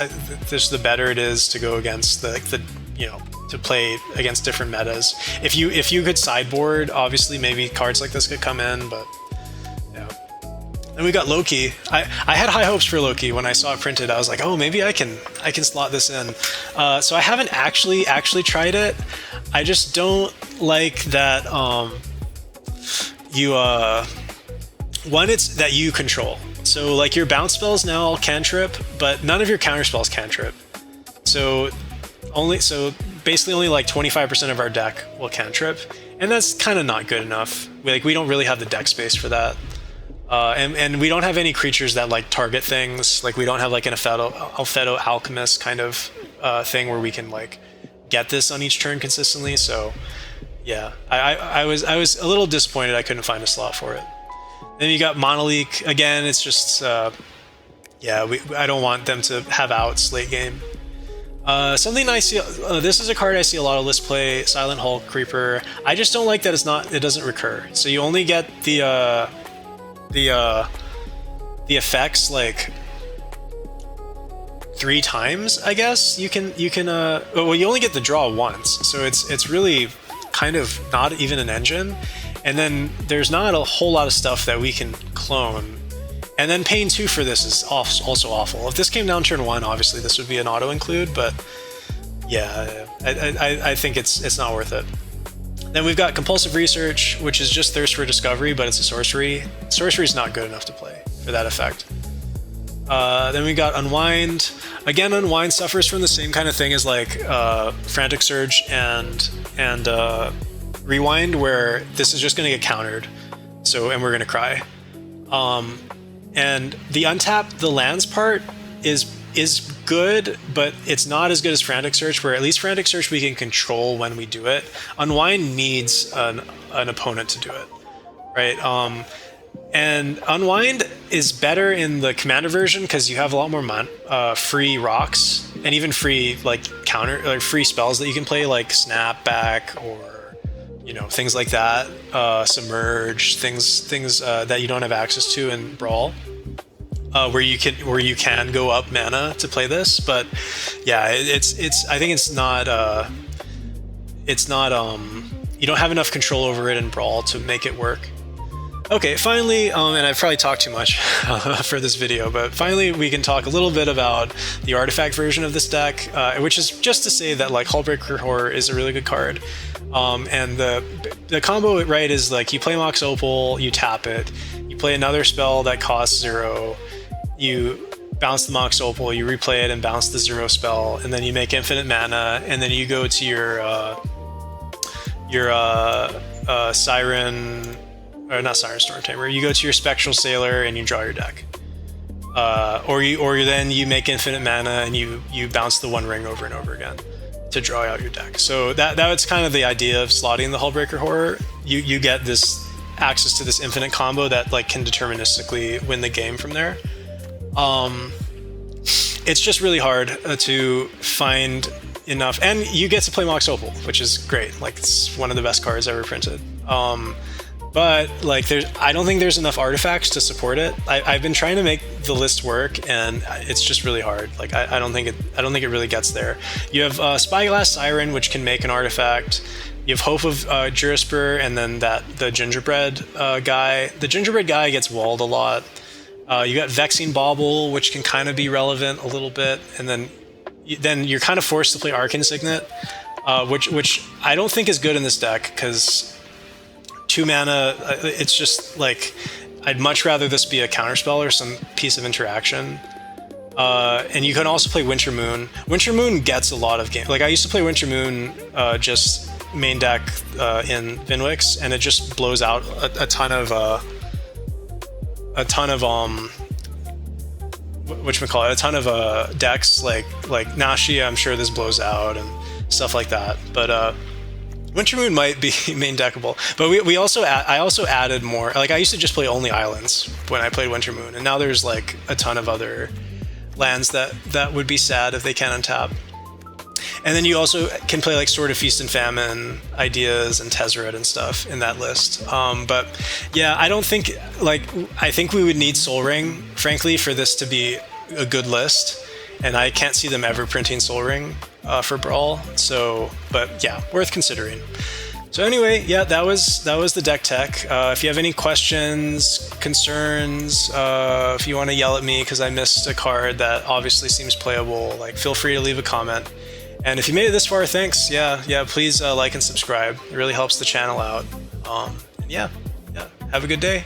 S1: just the better it is to go against the you know, to play against different metas. If you could sideboard, obviously maybe cards like this could come in, but yeah. Then we got Loki. I had high hopes for Loki when I saw it printed. I was like, oh, maybe I can slot this in. So I haven't actually tried it. I just don't like that it's that you control. So like your bounce spells now all cantrip, but none of your counter spells cantrip. So basically only like 25% of our deck will cantrip, and that's kind of not good enough. We don't really have the deck space for that. And we don't have any creatures that like target things. Like we don't have like an Alphedo Alchemist kind of thing where we can like get this on each turn consistently. So yeah, I was a little disappointed I couldn't find a slot for it. Then you got Monolith again. It's just yeah, I don't want them to have outs late game. Something I see. This is a card I see a lot of list play. Silent Hulk Creeper. I just don't like that it doesn't recur. So you only get the effects like 3 times, I guess. You can well, you only get the draw once, so it's really kind of not even an engine. And then there's not a whole lot of stuff that we can clone. And then paying 2 for this is also awful. If this came down turn 1, obviously this would be an auto include, but yeah, I think it's not worth it. Then we've got Compulsive Research, which is just Thirst for Discovery, but it's a sorcery. Sorcery is not good enough to play for that effect. Then we got Unwind. Again, Unwind suffers from the same kind of thing as like Frantic Surge and Rewind, where this is just going to get countered. And we're going to cry. And the untap the lands part is good, but it's not as good as Frantic Search, where at least Frantic Search we can control when we do it. Unwind needs an opponent to do it, right? And Unwind is better in the Commander version because you have a lot more free rocks and even free free spells that you can play, like Snapback or things like that, Submerge, things that you don't have access to in Brawl. Where you can go up mana to play this, but yeah, I think it's not you don't have enough control over it in Brawl to make it work. Okay, finally, and I've probably talked too much for this video, but finally we can talk a little bit about the artifact version of this deck, which is just to say that like Hullbreaker Horror is a really good card. And the combo, right, is like you play Mox Opal, you tap it, you play another spell that costs 0, you bounce the Mox Opal, you replay it and bounce the 0 spell, and then you make infinite mana, and then you go to your Siren, or not Siren Storm Tamer, you go to your Spectral Sailor and you draw your deck. Or then you make infinite mana and you bounce the One Ring over and over again to draw out your deck. So that's kind of the idea of slotting the Hullbreaker Horror. You get this access to this infinite combo that like can deterministically win the game from there. It's just really hard to find enough, and you get to play Mox Opal, which is great. Like, it's one of the best cards ever printed. But like, I don't think there's enough artifacts to support it. I've been trying to make the list work, and it's just really hard. Like, I don't think it really gets there. You have Spyglass Siren, which can make an artifact. You have Hope of Jurispur, and then the Gingerbread guy. The Gingerbread guy gets walled a lot. You got Vexing Bauble, which can kind of be relevant a little bit, and then you're kind of forced to play Arcane Signet, which I don't think is good in this deck because 2 mana. It's just like, I'd much rather this be a counterspell or some piece of interaction. And you can also play Winter Moon. Winter Moon gets a lot of game. Like, I used to play Winter Moon just main deck in Vnwxt, and it just blows out a ton of whatchamacallit, a ton of decks like Nashi. I'm sure this blows out and stuff like that, but Winter Moon might be main deckable. But I also added more. Like, I used to just play only islands when I played Winter Moon, and now there's like a ton of other lands that would be sad if they can't untap. And then you also can play like Sword of Feast and Famine, Ideas, and Tezzeret and stuff in that list. But yeah, I think we would need Sol Ring, frankly, for this to be a good list. And I can't see them ever printing Sol Ring for Brawl. So, but yeah, worth considering. So anyway, yeah, that was the deck tech. If you have any questions, concerns, if you want to yell at me because I missed a card that obviously seems playable, like, feel free to leave a comment. And if you made it this far, thanks. Yeah, please like and subscribe. It really helps the channel out. Yeah, have a good day.